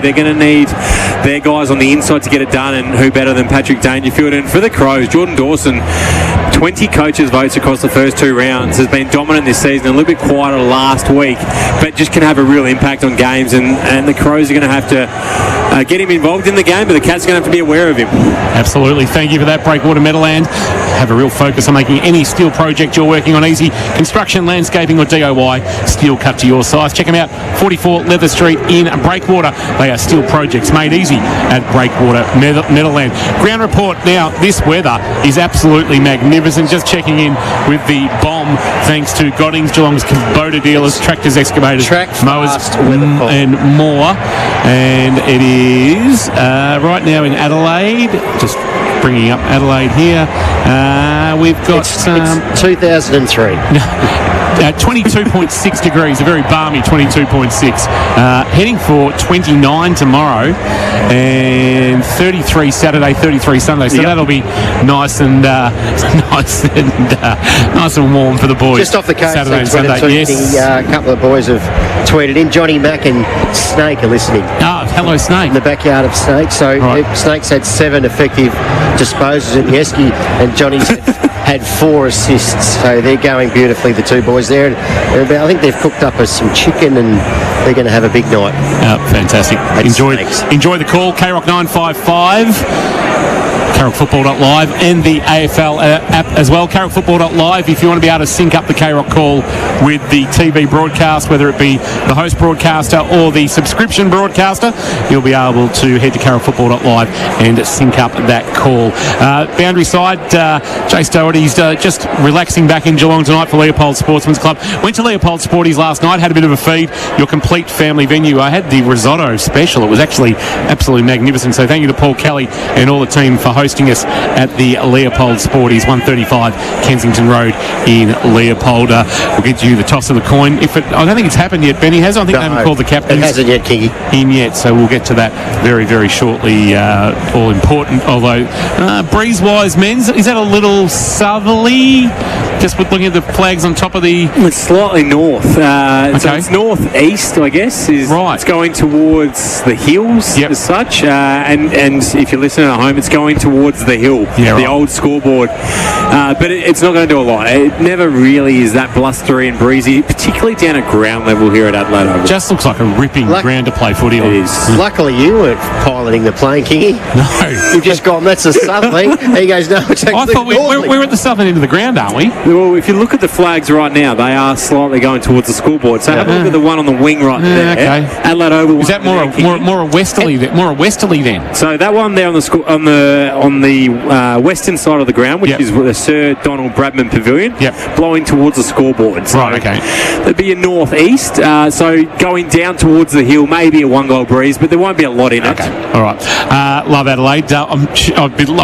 They're going to need their guys on the inside to get it done, and who better than Patrick Dangerfield? And for the Crows, Jordan Dawson, 20 coaches' votes across the first two rounds, has been dominant this season, a little bit quieter last week, but just can have a real impact on games, and the Crows are going to have to get him involved in the game, but the Cats are going to have to be aware of him. Absolutely. Thank you for that, Breakwater Meadowland. Have a real focus on making any steel project you're working on easy. Construction, landscaping or DIY, steel cut to your size. Check them out, 44 Leather Street in Breakwater. They are steel projects made easy at Breakwater Meadowland. Ground report now. This weather is absolutely magnificent. Just checking in with the bomb, thanks to Goddings, Geelong's Kubota dealers, tractors, excavators, mowers and more. And it is right now in Adelaide. Just bringing up Adelaide here. We've got it's 2003. 22.6 degrees, a very balmy 22.6. Heading for 29 tomorrow and 33 Saturday, 33 Sunday. So that'll be nice and nice and warm for the boys. Just off the coast, Saturday and Sunday. Yes. A couple of boys have tweeted in. Johnny Mack and Snake are listening. Oh, hello, Snake. In the backyard of Snake. So Snake's had 7 effective disposals at Yeski, and Johnny's had 4 assists. So they're going beautifully, the two boys there. And I think they've cooked up some chicken, and they're going to have a big night. Fantastic. Enjoy the call. KROC 955. KROCfootball.live and the AFL app as well. KROCfootball.live if you want to be able to sync up the KROC call with the TV broadcast, whether it be the host broadcaster or the subscription broadcaster, you'll be able to head to KROCfootball.live and sync up that call. Boundary side, Jace Doherty's just relaxing back in Geelong tonight for Leopold Sportsman's Club. Went to Leopold Sporties last night, had a bit of a feed. Your complete family venue. I had the risotto special. It was actually absolutely magnificent. So thank you to Paul Kelly and all the team for hosting us at the Leopold Sporties, 135 Kensington Road in Leopold. We'll get you the toss of the coin. I don't think it's happened yet, Benny, has it? I think they haven't called the captains. It hasn't yet, Kingy. In yet, so we'll get to that very, very shortly. All important, although breeze-wise, men's, is that a little southerly? Just with looking at the flags on top of the... It's slightly north. So it's northeast, I guess. It's going towards the hills as such. And if you're listening at home, it's going towards the hill, the old scoreboard. But it's not going to do a lot. It never really is that blustery and breezy, particularly down at ground level here at Adelaide Oval. Just looks like a ripping ground to play footy on. It is. Luckily you weren't piloting the plane, Kingy. No. You've just gone, that's the southerly. He goes, no, it's actually I thought we're at the southern end of the ground, aren't we? Well, if you look at the flags right now, they are slightly going towards the scoreboard. So have a look at the one on the wing right there. Okay. Adelaide Oval. Is that more a westerly then? So that one there on the western side of the ground, which is the Sir Donald Bradman Pavilion, blowing towards the scoreboard. So there'd be a northeast. So going down towards the hill, maybe a 1-goal breeze, but there won't be a lot in it. All right. Love Adelaide. I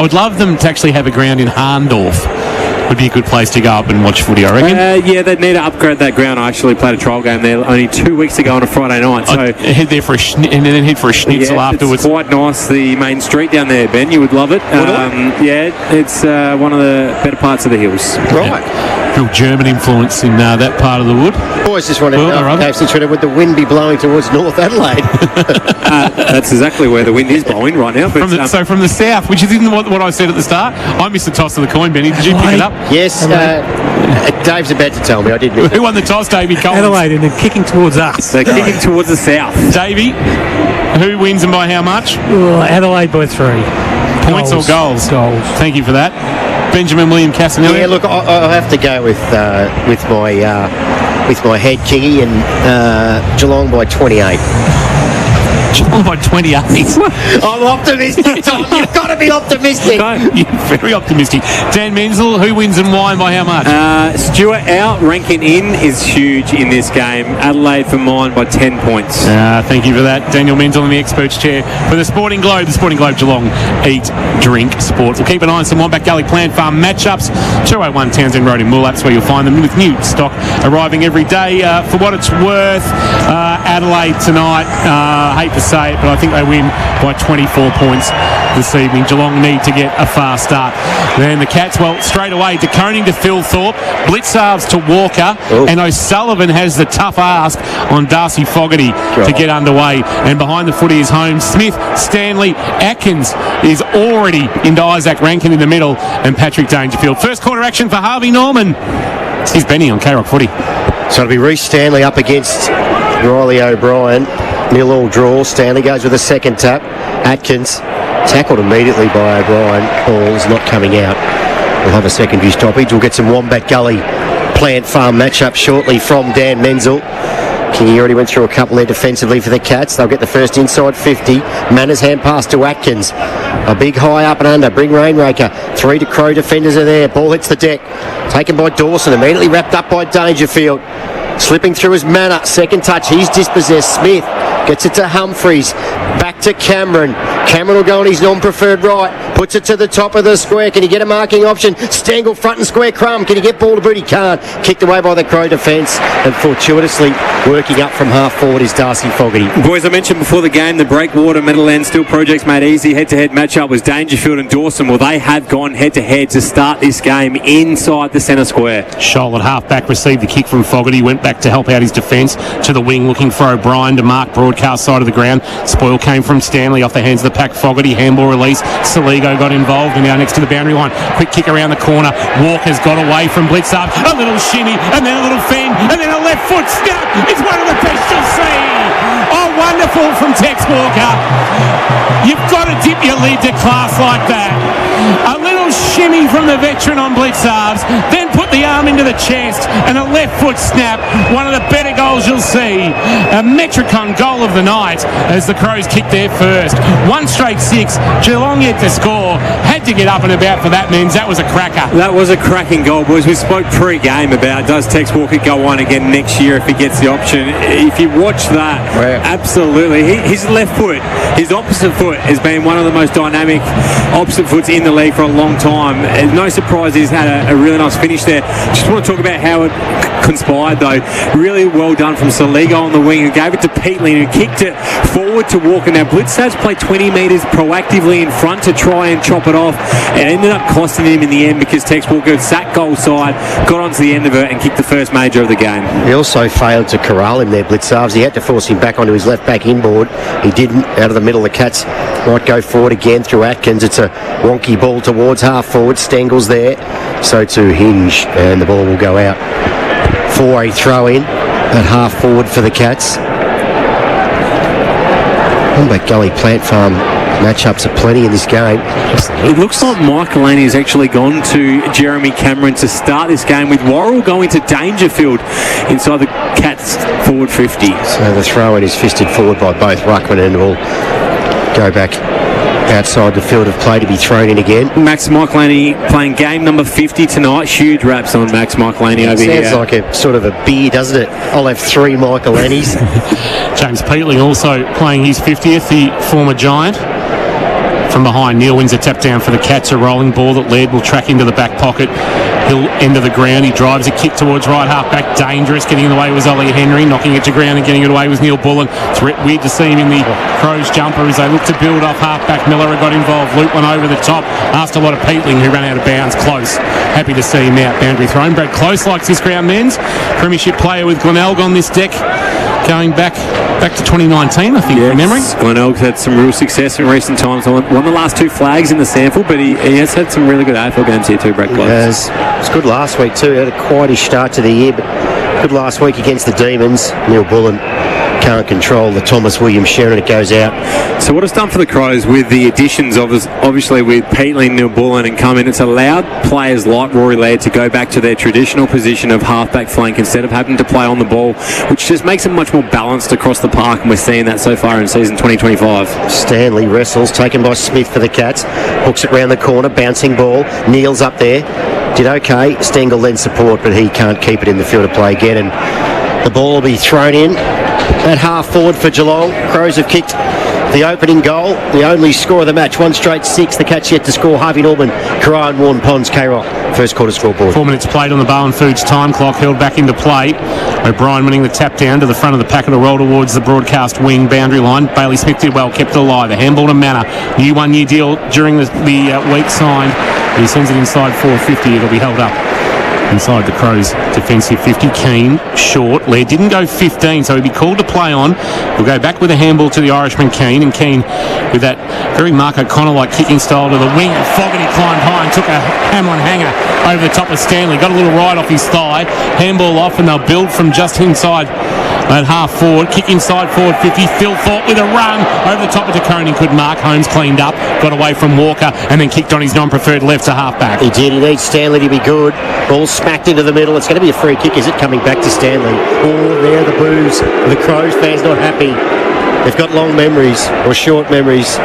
would love them to actually have a ground in Harndorf. Would be a good place to go up and watch footy, I reckon. They'd need to upgrade that ground. I actually played a trial game there only 2 weeks ago on a Friday night. So I'd head there for and then head for a schnitzel afterwards. It's quite nice, the main street down there, Ben. You would love it. It's one of the better parts of the hills. Right. Real German influence in that part of the wood. Boys just wanted to know, would the wind be blowing towards North Adelaide? That's exactly where the wind is blowing right now. But so from the south, which isn't what I said at the start. I missed the toss of the coin, Benny. Did you pick it up? Yes. Dave's about to tell me. I did. Who won the toss, Davey Collins? Adelaide, and they're kicking towards us. They're kicking towards the south. Davey, who wins and by how much? Adelaide by 3. Points or goals? Goals. Thank you for that. Benjamin William Casanelli. Yeah, look, I'll have to go with my head, Kingy, and Geelong by 28. Geelong by 28. I'm optimistic. You've got to be optimistic. You're very optimistic. Dan Menzel, who wins and why and by how much? Stuart out, Rankin in is huge in this game. Adelaide for mine by 10 points. Thank you for that. Daniel Menzel in the experts chair for the Sporting Globe. The Sporting Globe Geelong Eat, Drink, Sports. We'll keep an eye on some Wombat Gully Plant Farm matchups. 201 Townsend Road in Moolap's where you'll find them with new stock arriving every day. For what it's worth, Adelaide tonight, hate to say say it, but I think they win by 24 points this evening. Geelong need to get a fast start. Then the Cats, well, straight away, De Koning to Phil Thorpe, Blitzarves to Walker, and O'Sullivan has the tough ask on Darcy Fogarty to get underway. And behind the footy is Holmes, Smith, Stanley, Atkins is already into Isaac Rankin in the middle, and Patrick Dangerfield. First quarter action for Harvey Norman. Here's Benny on K-Rock Footy. So it'll be Reece Stanley up against Riley O'Brien. 0-0 draw. Stanley goes with a second tap. Atkins tackled immediately by O'Brien. Ball's not coming out. We'll have a secondary stoppage. We'll get some Wombat Gully Plant Farm matchup shortly from Dan Menzel. Kingy already went through a couple there defensively for the Cats. They'll get the first inside 50. Manners hand pass to Atkins. A big high up and under. Bring Rainraker. 3 to Crow defenders are there. Ball hits the deck. Taken by Dawson. Immediately wrapped up by Dangerfield. Slipping through his Manor. Second touch. He's dispossessed. Smith gets it to Humphreys. Back to Cameron. Cameron will go on his non-preferred right. Puts it to the top of the square. Can he get a marking option? Stengel front and square. Crumb. Can he get ball to boot? He can't. Kicked away by the Crow defence. And fortuitously working up from half forward is Darcy Fogarty. Boys, I mentioned before the game the Breakwater Meadowland Steel Projects made easy head-to-head matchup was Dangerfield and Dawson. Well, they have gone head-to-head to start this game inside the centre square. Scholl at half-back received the kick from Fogarty, went back to help out his defence to the wing, looking for O'Brien to mark broadcast side of the ground. Spoil came from Stanley off the hands of the pack. Fogarty, handball release. Saligo got involved and now next to the boundary line. Quick kick around the corner. Walker's got away from Blitzarve. A little shimmy and then a little fend and then a left foot snap. It's one of the best you'll see. Oh, wonderful from Tex Walker. You've got to dip your lid to class like that. A little shimmy from the veteran on Blitzarves, then put the arm into the chest and a left foot snap. One of the better goals you'll see. A Metricon goal of the night as the Crows kicked their first. 1 straight 6. Geelong yet to score. Had to get up and about for that, Menz. That was a cracker. That was a cracking goal, boys. We spoke pre-game about does Tex Walker go on again next year if he gets the option. If you watch that, absolutely. His left foot, his opposite foot has been one of the most dynamic opposite foots in the league for a long time. And no surprise he's had a really nice finish there. Just want to talk about how it conspired though. Really well done from Saligo on the wing, who gave it to Peatling, who kicked it forward to Walker. Now Blitzarves played 20 metres proactively in front to try and chop it off. It ended up costing him in the end because Tex Walker sat goal side, got onto the end of it and kicked the first major of the game. He also failed to corral him there, Blitzarves. He had to force him back onto his left back inboard. He didn't. Out of the middle, the Cats might go forward again through Atkins. It's a wonky ball towards half forward. Stengel's there. So to Hinge, and the ball will go out for a throw in at half forward for the Cats. Wombat Gully Plant Farm matchups are plenty in this game. It looks like Michael Laney has actually gone to Jeremy Cameron to start this game, with Worrell going to Dangerfield inside the Cats forward 50. So the throw in is fisted forward by both ruckman and will go back outside the field of play to be thrown in again. Max Michaelini playing game number 50 tonight. Huge raps on Max Michaelini over here. Sounds like a sort of a beer, doesn't it? I'll have 3 Michaelinis. James Peatling also playing his 50th, the former Giant. From behind, Neil wins a tap down for the Cats. A rolling ball that Laird will track into the back pocket. He'll end of the ground. He drives a kick towards right half back. Dangerous. Getting in the way was Ollie Henry. Knocking it to ground and getting it away was Neil Bullen. It's weird to see him in the Crows jumper as they look to build off half back. Miller got involved. Loop one over the top. Asked a lot of Peatling, who ran out of bounds. Close. Happy to see him out. Boundary thrown. Brad Close likes this ground, Menz. Premiership player with Glenelg on this deck. Going back to 2019, I think, from memory. Glenelg's had some real success in recent times. Won the last 2 flags in the sample, but he has had some really good AFL games here too, Brad Close. It was good last week too. He had a quietish start to the year, but good last week against the Demons. Neil Bullen can't control the Thomas Williams Sharon. It goes out. So what it's done for the Crows with the additions of obviously with Peatling, Neil Bullen and Cumming, it's allowed players like Rory Laird to go back to their traditional position of halfback flank instead of having to play on the ball, which just makes them much more balanced across the park, and we're seeing that so far in season 2025. Stanley wrestles, taken by Smith for the Cats, hooks it round the corner, bouncing ball. Neil's up there, did okay. Stengel then support, but he can't keep it in the field of play again, and the ball will be thrown in at half forward for Geelong. Crows have kicked the opening goal, the only score of the match, 1 straight 6. The Cats yet to score. Harvey Norman, Carrara and Warren Ponds, K-Rock. First quarter scoreboard. 4 minutes played on the Bowen Foods time clock, held back into play. O'Brien winning the tap down to the front of the pack. It'll roll towards the broadcast wing boundary line. Bailey Smith did well, kept it alive. A handball to Manor. New 1-year deal during the week signed. He sends it inside 450. It'll be held up inside the Crows' defensive 50. Keane, short. Laird didn't go 15, so he'd be called to play on. We'll go back with a handball to the Irishman Keane, and Keane with that very Mark O'Connor-like kicking style to the wing. Fogarty climbed high and took a Hamlin hanger over the top of Stanley. Got a little ride off his thigh. Handball off, and they'll build from just inside at half forward. Kick inside forward 50. Phil Thorpe with a run over the top of DeConing. Could mark. Holmes cleaned up, got away from Walker, and then kicked on his non-preferred left to half back. He did. He needs Stanley to be good. Ball smacked into the middle. It's going to be a free kick, is it? Coming back to Stanley. Oh, there the boos. The Crows fans not happy. They've got long memories or short memories.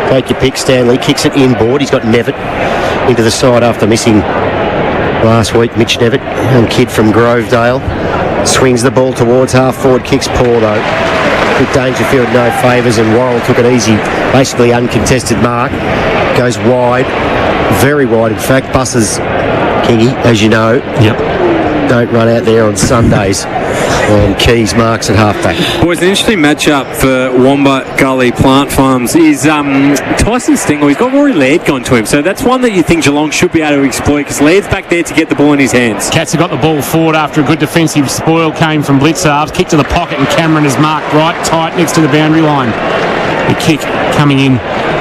Take your pick. Stanley kicks it inboard. He's got Nevitt into the side after missing last week. Mitch Nevitt, young kid from Grovedale, swings the ball towards half forward. Kicks poor though. With Dangerfield no favours, and Worrell took it easy. Basically uncontested mark. Goes wide, very wide in fact. Buses Kingy, as you know. Yep. Don't run out there on Sundays. And Keys marks at halfback. Boys, an interesting matchup for Wombat Gully Plant Farms is Tyson Stengel. He's got Rory Laird going to him, so that's one that you think Geelong should be able to exploit, because Laird's back there to get the ball in his hands. Cats have got the ball forward after a good defensive spoil came from Blitzarves. Kick to the pocket, and Cameron is marked right tight next to the boundary line. The kick coming in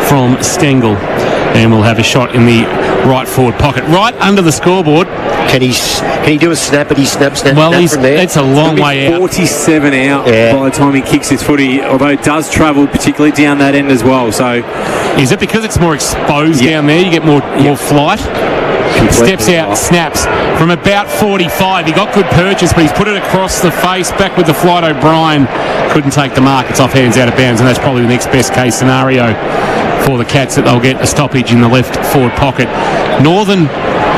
from Stengel, and we'll have a shot in the right forward pocket, right under the scoreboard. Can he do a snappity snap Well, from there? it's a long way out. 47 out by the time he kicks his footy, although it does travel particularly down that end as well. So, is it because it's more exposed down there? You get more flight. Steps out, snaps from about 45. He got good purchase, but he's put it across the face, back with the flight. O'Brien couldn't take the mark. It's off hands, out of bounds, and that's probably the next best case scenario for the Cats, that they'll get a stoppage in the left forward pocket. Northern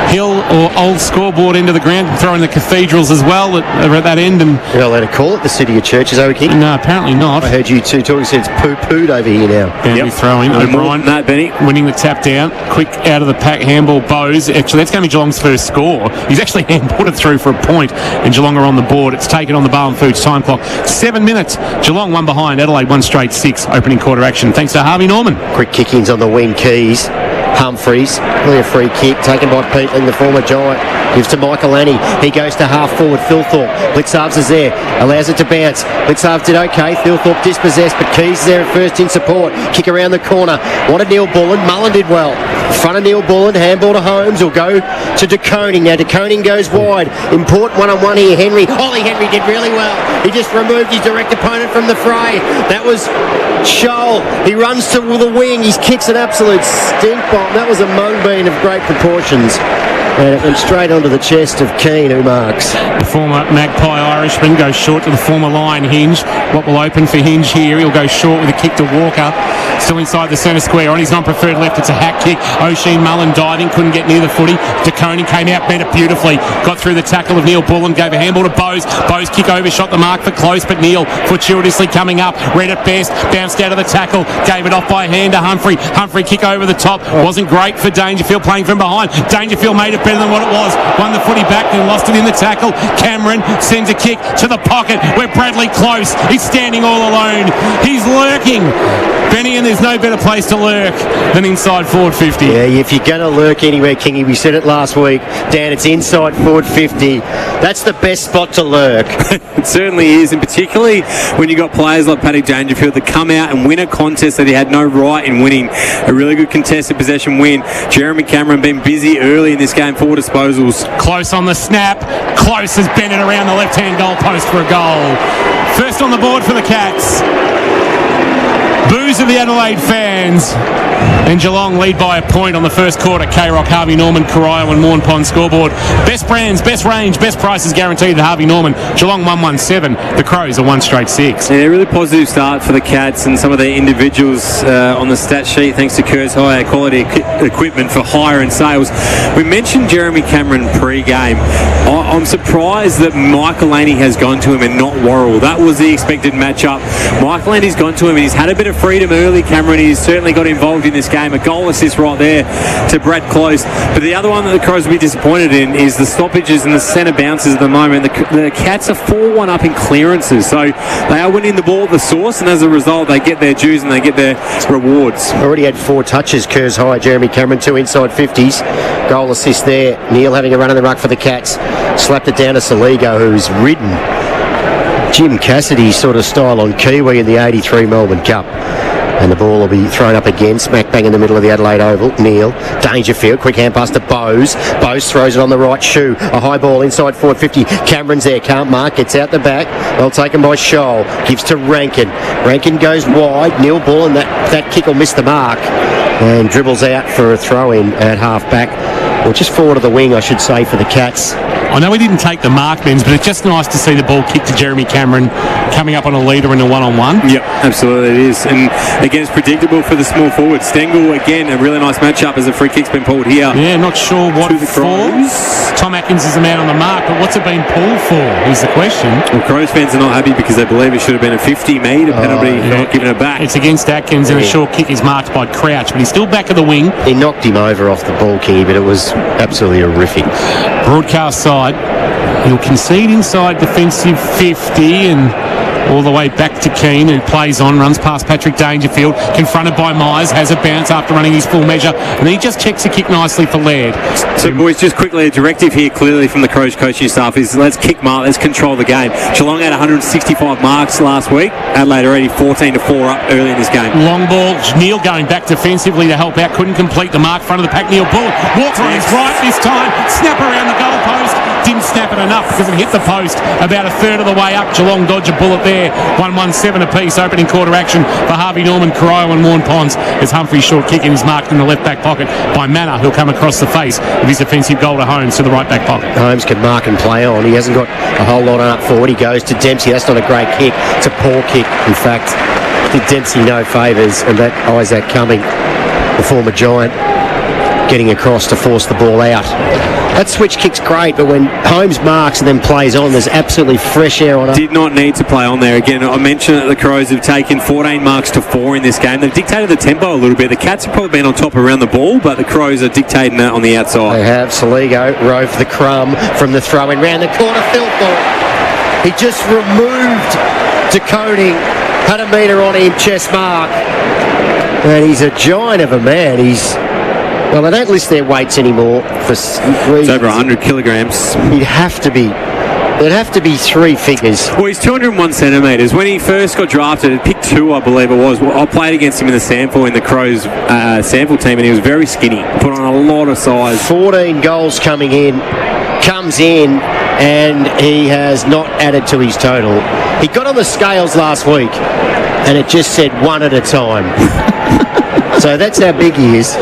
Hill or old scoreboard into the ground, throwing the cathedrals as well at that end. And you're not allowed to call it the City of Churches, are we, King? No, apparently not. I heard you two talking, said it's poo-pooed over here now. Boundary throwing. O'Brien winning the tap down. Quick out of the pack, handball Bowes. Actually, that's going to be Geelong's first score. He's actually handballed it through for a point, and Geelong are on the board. It's taken on the Bowen Foods time clock. 7 minutes. Geelong 1 behind. Adelaide 1 straight 6. Opening quarter action. Thanks to Harvey Norman. Quick kick-ins on the wing. Keys. Humphreys, really a free kick taken by Peatling, the former Giant. Gives to Michael Annie. He goes to half forward. Phil Thorpe. Blitzarves is there. Allows it to bounce. Blitzarves did okay. Phil Thorpe dispossessed, but Keys is there at first in support. Kick around the corner. Wanted Neil Bullen. Mullen did well. Front of Neil Bullen. Handball to Holmes. Will go to DeConing. Now DeConing goes wide. Important one-on-one here. Henry. Ollie Henry did really well. He just removed his direct opponent from the fray. That was Scholl. He runs to the wing. He kicks an absolute stink bomb. That was a mung bean of great proportions. And it went straight onto the chest of Keane, who marks. The former Magpie Irishman goes short to the former Lion Hinge. What will open for Hinge here? He'll go short with a kick to Walker. Still inside the centre square. On his non-preferred left, it's a hack kick. O'Sheen Mullen diving, couldn't get near the footy. DeConing came out, met it beautifully. Got through the tackle of Neil Bullen, gave a handball to Bowes. Bowes kick overshot the mark for close, but Neil fortuitously coming up. Read it best, bounced out of the tackle, gave it off by hand to Humphrey. Humphrey kick over the top. Wasn't great for Dangerfield playing from behind. Dangerfield made it better than what it was. Won the footy back, then lost it in the tackle. Cameron sends a kick to the pocket where Bradley Close is standing all alone. He's lurking. Benny, and there's no better place to lurk than inside forward 50. Yeah, if you're going to lurk anywhere, Kingy, we said it last week, Dan, it's inside forward 50. That's the best spot to lurk. It certainly is, and particularly when you've got players like Paddy Dangerfield that come out and win a contest that he had no right in winning. A really good contested possession win. Jeremy Cameron been busy early in this game, 4 disposals. Close on the snap. Close as Bennett around the left-hand goal post for a goal. First on the board for the Cats. Boos of the Adelaide fans. And Geelong lead by a point on the first quarter. K-Rock, Harvey Norman, Corio and Warren Pond scoreboard. Best brands, best range, best prices guaranteed at Harvey Norman. Geelong 117. The Crows are 1 straight 6. Yeah, a really positive start for the Cats and some of their individuals on the stat sheet, thanks to Kurt's higher quality equipment for hire and sales. We mentioned Jeremy Cameron pre-game. I'm surprised that Michael Laney has gone to him and not Worrell. That was the expected matchup. Michael Laney's gone to him and he's had a bit of freedom early, Cameron. He's certainly got involved in this game. A goal assist right there to Brad Close. But the other one that the Crows will be disappointed in is the stoppages and the centre bounces at the moment. The Cats are 4-1 up in clearances, so they are winning the ball at the source, and as a result they get their dues and they get their rewards. Already had 4 touches, Kerrs high, Jeremy Cameron, 2 inside 50s. Goal assist there. Neil having a run in the ruck for the Cats. Slapped it down to Saligo, who's ridden Jim Cassidy's sort of style on Kiwi in the 83 Melbourne Cup. And the ball will be thrown up again, smack bang in the middle of the Adelaide Oval. Neil, Dangerfield, quick hand pass to Bose. Bose throws it on the right shoe. A high ball inside forward 50. Cameron's there, can't mark, gets out the back. Well taken by Scholl, gives to Rankin. Rankin goes wide, Neil ball, and that kick will miss the mark. And dribbles out for a throw-in at half-back. Or just forward of the wing, I should say, for the Cats. I know he didn't take the mark, Benz, but it's just nice to see the ball kicked to Jeremy Cameron coming up on a leader in a one-on-one. Yep, absolutely it is. And again, it's predictable for the small forward. Stengel, again, a really nice matchup as a free kick's been pulled here. Yeah, not sure what for. Crows. Tom Atkins is the man on the mark, but what's it been pulled for is the question. Well, Crows fans are not happy because they believe it should have been a 50-metre penalty for not giving it back. It's against Atkins, and a short kick is marked by Crouch, but he's still back of the wing. He knocked him over off the ball, Kingy, but it was absolutely horrific. Broadcast side, he'll concede inside defensive 50 and all the way back to Keane, who plays on, runs past Patrick Dangerfield, confronted by Myers, has a bounce after running his full measure, and he just checks the kick nicely for Laird. So, boys, just quickly, a directive here clearly from the Crows coaching staff is let's kick mark, let's control the game. Geelong had 165 marks last week. Adelaide already 14-4 up early in this game. Long ball, Neil going back defensively to help out, couldn't complete the mark, front of the pack, Neil ball, Walker on his right this time, snap around the goal post, didn't snap it enough because it hit the post about a third of the way up. Geelong dodge a bullet there. 1-1-7 apiece. Opening quarter action for Harvey Norman, Corio and Warren Ponds as Humphrey's short kick is marked in the left back pocket by Manor, who'll come across the face of his offensive goal to Holmes to the right back pocket. Holmes can mark and play on. He hasn't got a whole lot on up forward. He goes to Dempsey. That's not a great kick. It's a poor kick. In fact, did Dempsey no favours, and that Isaac Cumming, the former Giant, getting across to force the ball out. That switch kick's great, but when Holmes marks and then plays on, there's absolutely fresh air on it. Did not need to play on there. Again, I mentioned that the Crows have taken 14 marks to 4 in this game. They've dictated the tempo a little bit. The Cats have probably been on top around the ball, but the Crows are dictating that on the outside. They have. Saligo rove the crumb from the throw-in round the corner. Phil ball. He just removed decoding, had a metre on him, chest mark. And he's a giant of a man. Well, they don't list their weights anymore for reasons. It's over 100 kilograms. There'd have to be 3 figures. Well, he's 201 centimetres. When he first got drafted at pick 2, I believe it was, I played against him in the sample in the Crows sample team, and he was very skinny. Put on a lot of size. 14 goals comes in, and he has not added to his total. He got on the scales last week, and it just said 1 at a time. So that's how big he is.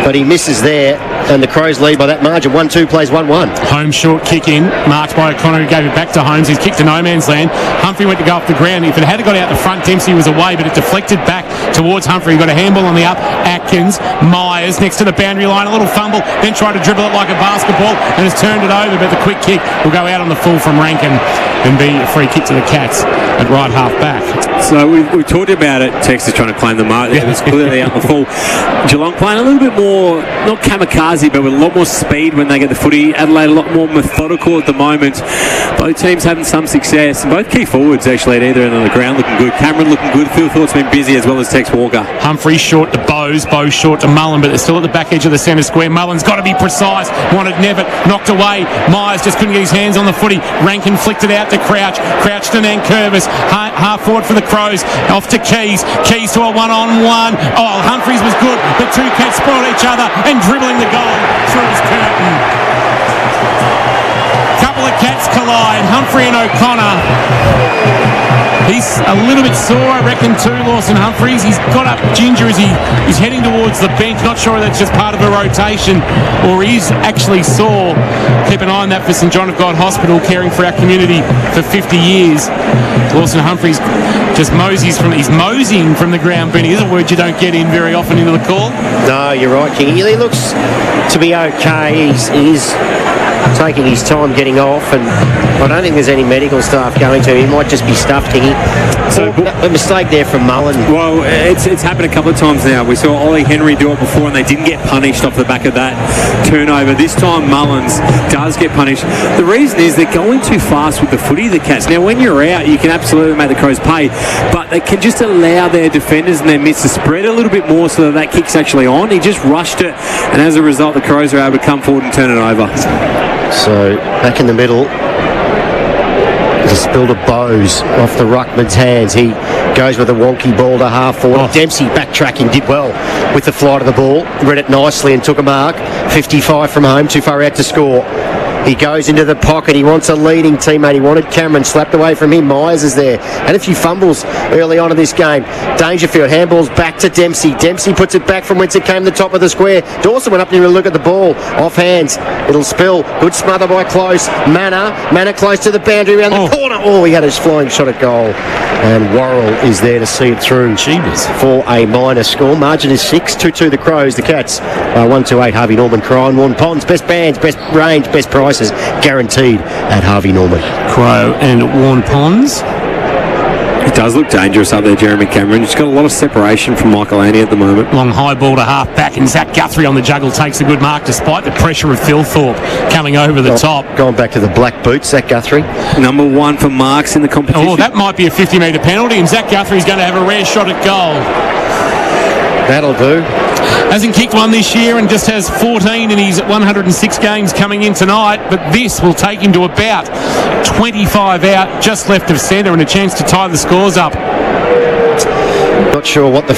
But he misses there, and the Crows lead by that margin. 1-2 plays 1-1. Holmes short kick in, marked by O'Connor, who gave it back to Holmes. He's kicked to no man's land. Humphrey went to go off the ground. If it had got out the front, Dempsey was away, but it deflected back towards Humphrey. He got a handball on the up. Atkins, Myers next to the boundary line, a little fumble, then tried to dribble it like a basketball and has turned it over, but the quick kick will go out on the full from Rankin and be a free kick to the Cats at right half back. So we talked about it. Tex is trying to claim the mark. It was clearly out the full. Geelong playing a little bit more, not kamikaze, but with a lot more speed when they get the footy. Adelaide a lot more methodical at the moment. Both teams having some success. And both key forwards actually at either end of the ground looking good. Cameron looking good. Phil Thorpe's been busy as well as Tex Walker. Humphrey short to Bose short to Mullen, but they're still at the back edge of the centre square. Mullen's got to be precise. Wanted Nevitt, knocked away. Myers just couldn't get his hands on the footy. Rankin flicked it out to Crouch. Crouch to Nankervis. Half forward for the Crows. Off to Keys. Keys to a one-on-one. Oh, Humphreys was good. The two Cats spoiled each other and dribbling the goal through his curtain. Couple of Cats collide. Humphrey and O'Connor. He's a little bit sore, I reckon, too, Lawson Humphreys. He's got up ginger as he's heading towards the bench. Not sure if that's just part of a rotation or he's actually sore. Keep an eye on that for St John of God Hospital, caring for our community for 50 years. Lawson Humphreys just he's moseying from the ground, Benny. Is a word you don't get in very often into the call. No, you're right, King. He looks to be okay. He's taking his time getting off, and I don't think there's any medical staff going to him. He might just be stuffed, Hingy. So a mistake there from Mullen. Well, it's happened a couple of times now. We saw Ollie Henry do it before and they didn't get punished off the back of that turnover. This time Mullins does get punished. The reason is they're going too fast with the footy, the Cats. Now, when you're out, you can absolutely make the Crows pay, but they can just allow their defenders and their mids to spread a little bit more so that kick's actually on. He just rushed it, and as a result, the Crows are able to come forward and turn it over. So, back in the middle, the spill of Bowes off the ruckman's hands. He goes with a wonky ball to half forward. Dempsey backtracking, did well with the flight of the ball, read it nicely and took a mark. 55 from home, too far out to score. He goes into the pocket. He wants a leading teammate. He wanted Cameron, slapped away from him. Myers is there. Had a few fumbles early on in this game. Dangerfield handballs back to Dempsey. Dempsey puts it back from whence it came, the top of the square. Dawson went up there to look at the ball. Off hands. It'll spill. Good smother by Close. Manor close to the boundary around the corner. Oh, he had his flying shot at goal. And Worrell is there to see it through. For a minor score. Margin is 6. 2-2 the Crows. The Cats 1-8. Harvey Norman, Crow and Warren Ponds. Best bands, best range, best prices guaranteed at Harvey Norman. Crow and Warren Ponds. It does look dangerous up there, Jeremy Cameron. He's got a lot of separation from Michael Annie at the moment. Long high ball to half back, and Zach Guthrie on the juggle takes a good mark despite the pressure of Phil Thorpe coming over the top. Going back to the black boots, Zach Guthrie. Number 1 for marks in the competition. Oh, that might be a 50-metre penalty, and Zach Guthrie's going to have a rare shot at goal. That'll do. Hasn't kicked one this year and just has 14 in his 106 games coming in tonight, but this will take him to about 25 out, just left of centre, and a chance to tie the scores up. Not sure what the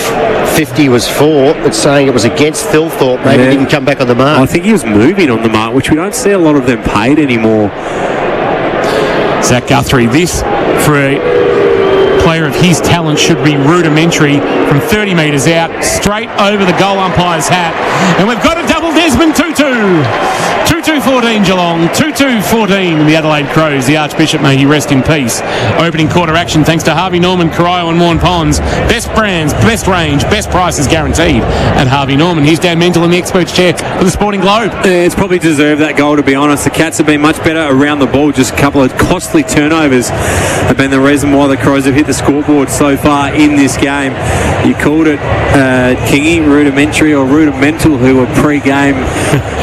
50 was for. It's saying it was against Thilthorpe. Maybe he didn't come back on the mark. I think he was moving on the mark, which we don't see a lot of them paid anymore. Zach Guthrie, this for a player of his talent should be rudimentary from 30 metres out, straight over the goal umpire's hat. And we've got a double Desmond 2-2. 2-2-14 Geelong, 2-2-14 the Adelaide Crows. The Archbishop, may he rest in peace. Opening quarter action thanks to Harvey Norman, Cryo and Warren Ponds. Best brands, best range, best prices guaranteed at Harvey Norman. Here's Dan Mental in the experts chair for the Sporting Globe. It's probably deserved that goal, to be honest. The Cats have been much better around the ball. Just a couple of costly turnovers have been the reason why the Crows have hit the scoreboard so far in this game. You called it Kingy, rudimentary or rudimental, who were pre-game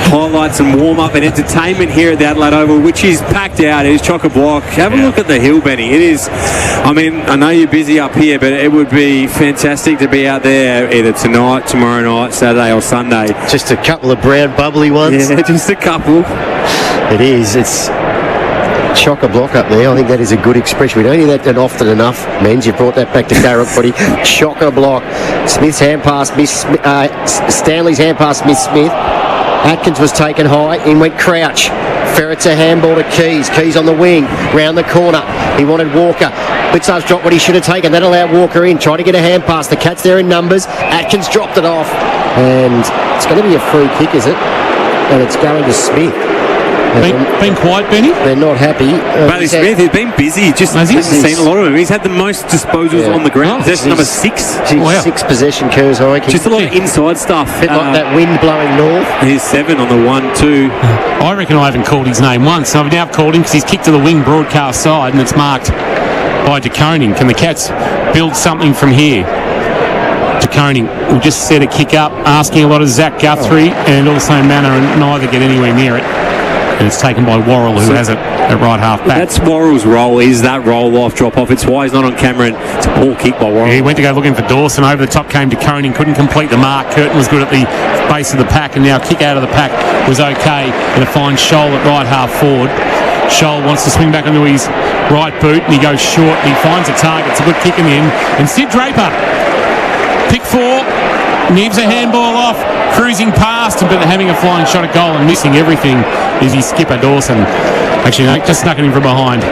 highlights and warm-up and entertainment here at the Adelaide Oval, which is packed out. It is chock-a-block. Have a look at the hill, Benny. It is, I mean, I know you're busy up here, but it would be fantastic to be out there either tonight, tomorrow night, Saturday or Sunday. Just a couple of brown bubbly ones. Yeah, just a couple. It is. It's chock-a-block up there. I think that is a good expression. We don't hear that often enough. Menz, you brought that back to Carrot footy. Chock-a-block. Smith's hand pass, Stanley's hand pass, Miss Smith. Atkins was taken high. In went Crouch. Ferret's a handball to Keys. Keys on the wing. Round the corner. He wanted Walker. Blitzar's dropped what he should have taken. That allowed Walker in. Trying to get a hand pass. The Cats there in numbers. Atkins dropped it off. And it's going to be a free kick, is it? And it's going to Smith. Been quiet, Benny? They're not happy. Bailey Smith, he's been busy. Just hasn't seen a lot of him. He's had the most disposals on the ground. That's number 6. 6 possession curves high. Just a lot of inside stuff. A bit like that wind blowing north. He's 7 on the 1-2. I reckon I haven't called his name once. I've now called him because he's kicked to the wing broadcast side and it's marked by De Koning. Can the Cats build something from here? De Koning will just set a kick up, asking a lot of Zach Guthrie and also Manor, and neither get anywhere near it. And it's taken by Worrell, who has it at right half back. That's Worrell's role, is that roll-off, drop-off. It's why he's not on camera, and it's a poor kick by Worrell. He went to go looking for Dawson. Over the top came De Koning, couldn't complete the mark. Curtin was good at the base of the pack, and now kick out of the pack was okay. And a fine Scholl at right half forward. Scholl wants to swing back onto his right boot, and he goes short, and he finds a target. It's a good kick in the end. And Sid Draper, pick 4, nibs a handball off, cruising past, but having a flying shot at goal and missing everything is his skipper Dawson. Actually, no, just snuck it in from behind.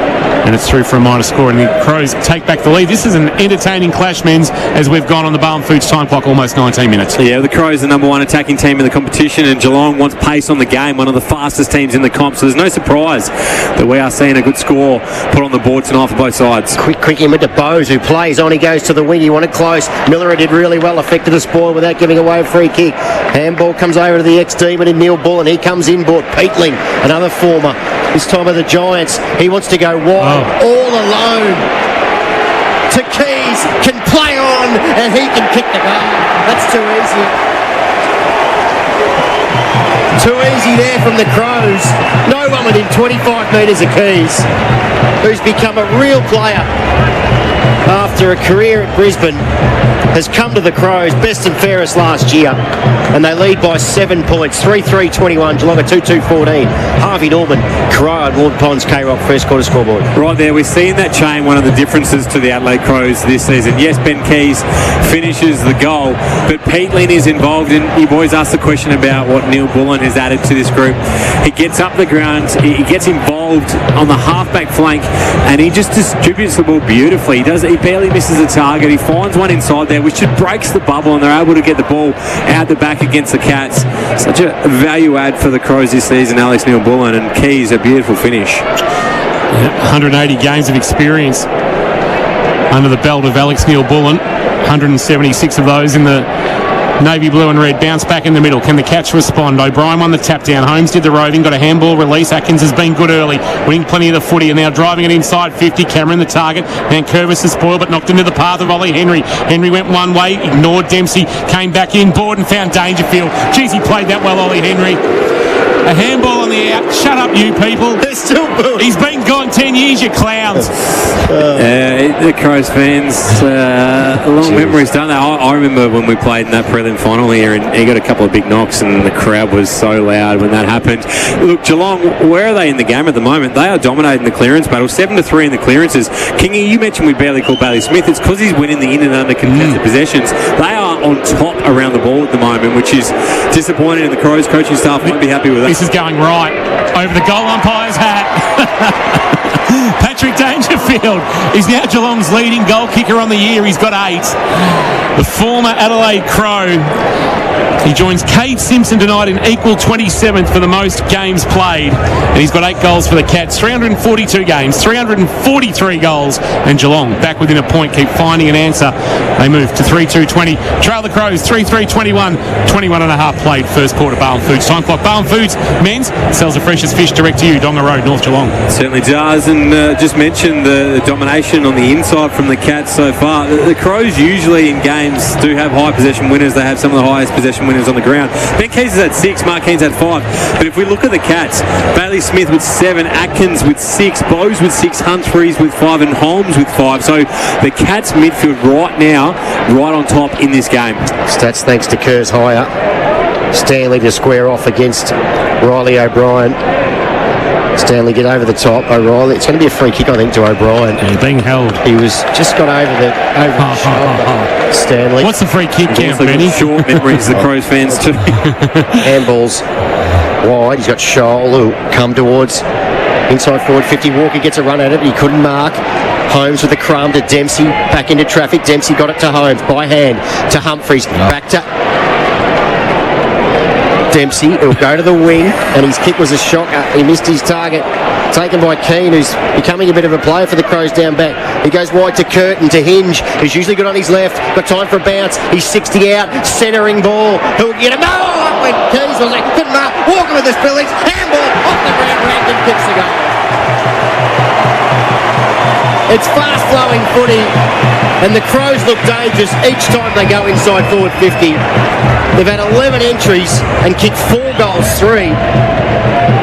And it's through for a minor score, and the Crows take back the lead. This is an entertaining clash, men's, as we've gone on the Barwon Foods time clock almost 19 minutes. Yeah, the Crows are the number one attacking team in the competition, and Geelong wants pace on the game, one of the fastest teams in the comp. So there's no surprise that we are seeing a good score put on the board tonight for both sides. Quick in with the Bose, who plays on. He goes to the wing. He wanted close. Miller did really well, affected the spoil without giving away a free kick. Handball comes over to the ex-demon in Neil Bull, and he comes inboard. Peatling, another former, this time of the Giants. He wants to go wide, all alone. To Keys, can play on, and he can kick the goal. That's too easy. Too easy there from the Crows. No one within 25 metres of Keys, who's become a real player after a career at Brisbane, has come to the Crows, best and fairest last year, and they lead by 7 points, 3-3-21, Geelong at 2-2-14. Harvey Norman, Crow and Warren Ponds, K-Rock, first quarter scoreboard. Right there, we're seeing that chain, one of the differences to the Adelaide Crows this season. Yes, Ben Keys finishes the goal, but Peatling is involved, and you've always asked the question about what Neil Bullen has added to this group. He gets up the ground, he gets involved on the halfback flank, and he just distributes the ball beautifully. He barely misses the target. He finds one inside there, which just breaks the bubble, and they're able to get the ball out the back against the Cats. Such a value add for the Crows this season, Alex Neil Bullen, and Keys, a beautiful finish. 180 games of experience under the belt of Alex Neil Bullen, 176 of those in the navy blue and red. Bounce back in the middle. Can the Cats respond? O'Brien won the tap down. Holmes did the roving, got a handball release. Atkins has been good early, winning plenty of the footy, and now driving it inside 50. Cameron the target. Vancouver's the spoil, but knocked into the path of Ollie Henry. Henry went one way, ignored Dempsey, came back in board and found Dangerfield. Jeez, he played that well, Ollie Henry. A handball on the out. Shut up, you people. They're still booing. He's been gone 10 years, you clowns. The Crows fans, long memories, don't they? I remember when we played in that prelim final here, and he got a couple of big knocks, and the crowd was so loud when that happened. Look, Geelong, where are they in the game at the moment? They are dominating the clearance battle, 7-3 in the clearances. Kingy, you mentioned we barely called Bailey Smith. It's because he's winning the in and under contested possessions. They are on top around the ball at the moment, which is disappointing, and the Crows coaching staff won't be happy with that. This is going right over the goal umpire's hat. Patrick Dangerfield is now Geelong's leading goal kicker on the year. He's got 8. The former Adelaide Crow. He joins Cade Simpson tonight in equal 27th for the most games played, and he's got 8 goals for the Cats. 342 games, 343 goals, and Geelong back within a point, keep finding an answer. They move to 3-2-20. Trail the Crows 3-3-21, 21 and a half played first quarter. Barwon Foods time clock. Barwon Foods men's sells the freshest fish direct to you. Donga Road, North Geelong. Certainly does, and just mentioned the domination on the inside from the Cats so far. The Crows usually in games do have high possession winners. They have some of the highest possession winners on the ground. Ben Keys is at 6, Mark Keen's at 5. But if we look at the Cats, Bailey Smith with 7, Atkins with 6, Bowes with 6, Humphreys with 5, and Holmes with 5. So the Cats midfield right now, right on top in this game. Stats thanks to Kerrs Hire. Stanley to square off against Riley O'Brien. Stanley get over the top. O'Reilly. It's going to be a free kick, I think, to O'Brien. Yeah, being held. He was just got over the shoulder. Stanley. What's the free kick count, Also Benny? short memories, the Crows fans too. Handballs wide. He's got Scholl who come towards inside forward 50. Walker gets a run at it. He couldn't mark. Holmes with the crumb to Dempsey. Back into traffic. Dempsey got it to Holmes by hand to Humphreys. Back to Dempsey. He'll go to the wing, and his kick was a shocker. He missed his target. Taken by Keane, who's becoming a bit of a player for the Crows down back. He goes wide to Curtin, to Hinge, who's usually good on his left. Got time for a bounce. He's 60 out. Centering ball. Who'll get him? Oh, when Keys was like, couldn't mark. Walker with the spillings. Handball off the ground. Rankin kicks the goal. It's fast-flowing footy, and the Crows look dangerous each time they go inside forward 50. They've had 11 entries and kicked 4 goals, 3.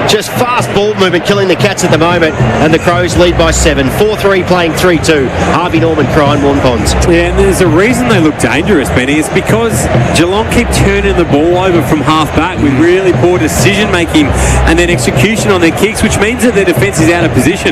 Just fast ball movement killing the Cats at the moment, and the Crows lead by 7. 4-3 playing 3-2. Harvey Norman, Cry and Warren Ponds. Yeah, and there's a reason they look dangerous, Benny. It's because Geelong keep turning the ball over from half back with really poor decision making and then execution on their kicks, which means that their defence is out of position.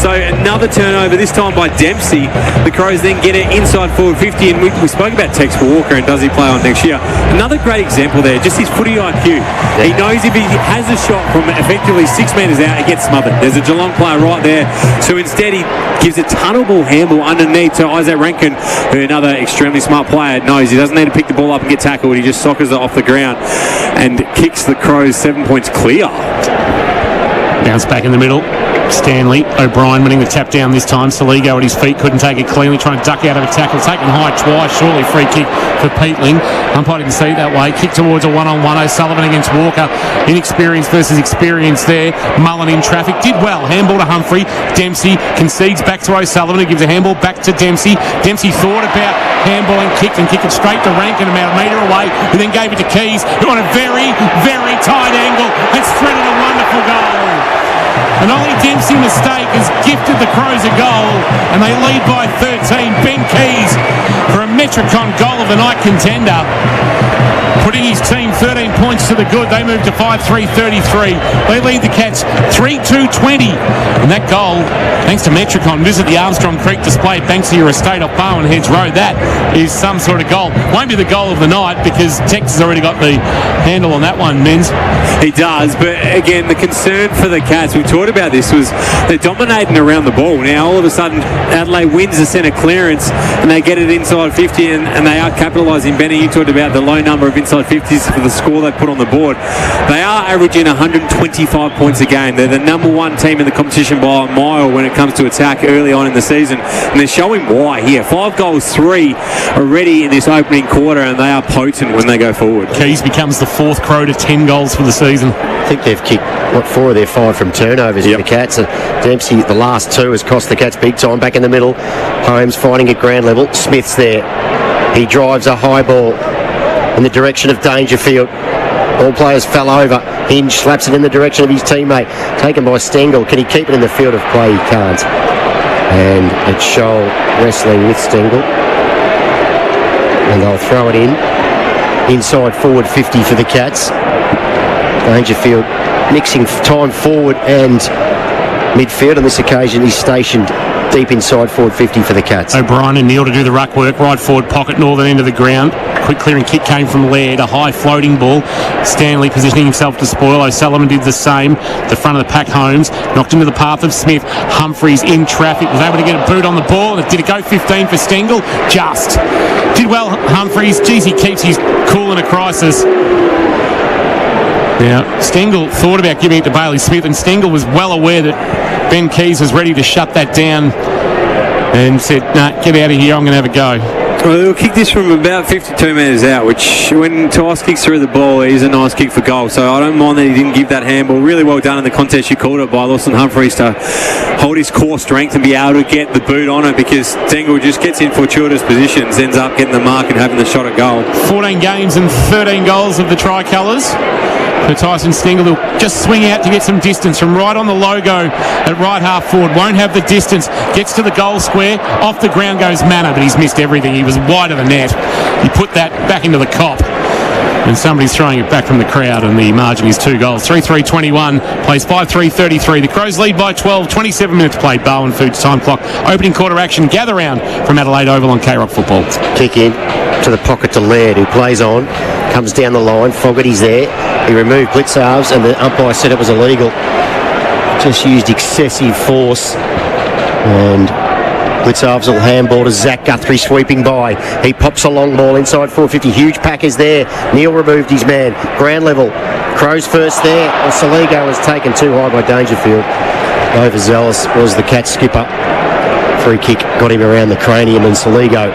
So another turnover, this time by Dempsey. The Crows then get it inside forward 50, and we spoke about Tex Walker and does he play on next year. Another another great example there, just his footy IQ. He knows if he has a shot from effectively 6 metres out, it gets smothered. There's a Geelong player right there. So instead he gives a tunnelball handle underneath to Isaac Rankin, who another extremely smart player knows he doesn't need to pick the ball up and get tackled. He just soccers it off the ground and kicks the Crows 7 points clear. Bounce back in the middle. Stanley, O'Brien winning the tap down this time. Saligo at his feet, couldn't take it cleanly, trying to duck out of a tackle, taken high twice, surely free kick for Peatling. Umpire didn't see it that way. Kick towards a one-on-one. O'Sullivan against Walker. Inexperience versus experience there. Mullen in traffic, did well. Handball to Humphrey. Dempsey concedes back to O'Sullivan, who gives a handball back to Dempsey. Dempsey thought about handball and kicked it straight to Rankin about a metre away, who then gave it to Keys, who on a very, very tight angle has threaded a wonderful goal. An Ollie Dempsey mistake has gifted the Crows a goal, and they lead by 13. Ben Keys for a Metricon goal of the night contender, putting his team 13 points to the good. They move to 5-3-33. They lead the Cats 3-2-20. And that goal, thanks to Metricon, visit the Armstrong Creek display at Banksia Estate off Bowen Heads Road. That is some sort of goal. Won't be the goal of the night because Tex has already got the handle on that one, Menz. He does, but again, the concern for the Cats, we talked about this, was they're dominating around the ball. Now, all of a sudden, Adelaide wins the centre clearance and they get it inside 50 and they are capitalising. Benny, you talked about the low number of inside 50s for the score they put on the board. They are averaging 125 points a game. They're the number one team in the competition by a mile when it comes to attack early on in the season, and they're showing why here. 5 goals, 3 already in this opening quarter, and they are potent when they go forward. Keys becomes the 4th Crow to 10 goals for the season. I think they've kicked, 4 of their 5 from turnovers in the Cats. And Dempsey, the last 2, has cost the Cats big time. Back in the middle, Holmes fighting at ground level. Smith's there. He drives a high ball in the direction of Dangerfield. All players fell over. Hinge slaps it in the direction of his teammate. Taken by Stengel. Can he keep it in the field of play? He can't. And it's Scholl wrestling with Stengel. And they'll throw it in. Inside forward 50 for the Cats. Dangerfield mixing time forward and midfield. On this occasion, he's stationed deep inside forward 50 for the Cats. O'Brien and Neal to do the ruck work. Right forward pocket, northern end of the ground. Quick clearing kick came from Laird. A high floating ball. Stanley positioning himself to spoil. O'Sullivan did the same. The front of the pack, Holmes knocked into the path of Smith. Humphreys in traffic. Was able to get a boot on the ball. Did it go 15 for Stengel? Just. Did well, Humphreys. Geez, he keeps his cool in a crisis. Now, Stengel thought about giving it to Bailey Smith, and Stengel was well aware that Ben Keys was ready to shut that down and said, nah, get out of here, I'm going to have a go. Well, they'll kick this from about 52 metres out, which when Tice kicks through the ball, is a nice kick for goal. So I don't mind that he didn't give that handball. Really well done in the contest. You called it by Lawson Humphreys to hold his core strength and be able to get the boot on it, because Stengel just gets in fortuitous positions, ends up getting the mark and having the shot at goal. 14 games and 13 goals of the Tricolours. For Tyson Stengel, who'll just swing out to get some distance from right on the logo at right half forward. Won't have the distance. Gets to the goal square. Off the ground goes Manor, but he's missed everything. He was wide of the net. He put that back into the cop. And somebody's throwing it back from the crowd, and the margin is 2 goals. 3-3-21, plays 5-3-33. The Crows lead by 12, 27 minutes played. Bowen Foods time clock. Opening quarter action. Gather round from Adelaide Oval on K-Rock Football. Kick in to the pocket to Laird, who plays on. Comes down the line. Fogarty's there. He removed Blitzarves, and the umpire said it was illegal. Just used excessive force. And Blitzarves will handball to Zach Guthrie sweeping by. He pops a long ball inside 450. Huge pack is there. Neal removed his man. Ground level. Crows first there. Well, Saligo was taken too high by Dangerfield. Overzealous was the Cat skipper. Free kick got him around the cranium, and Saligo,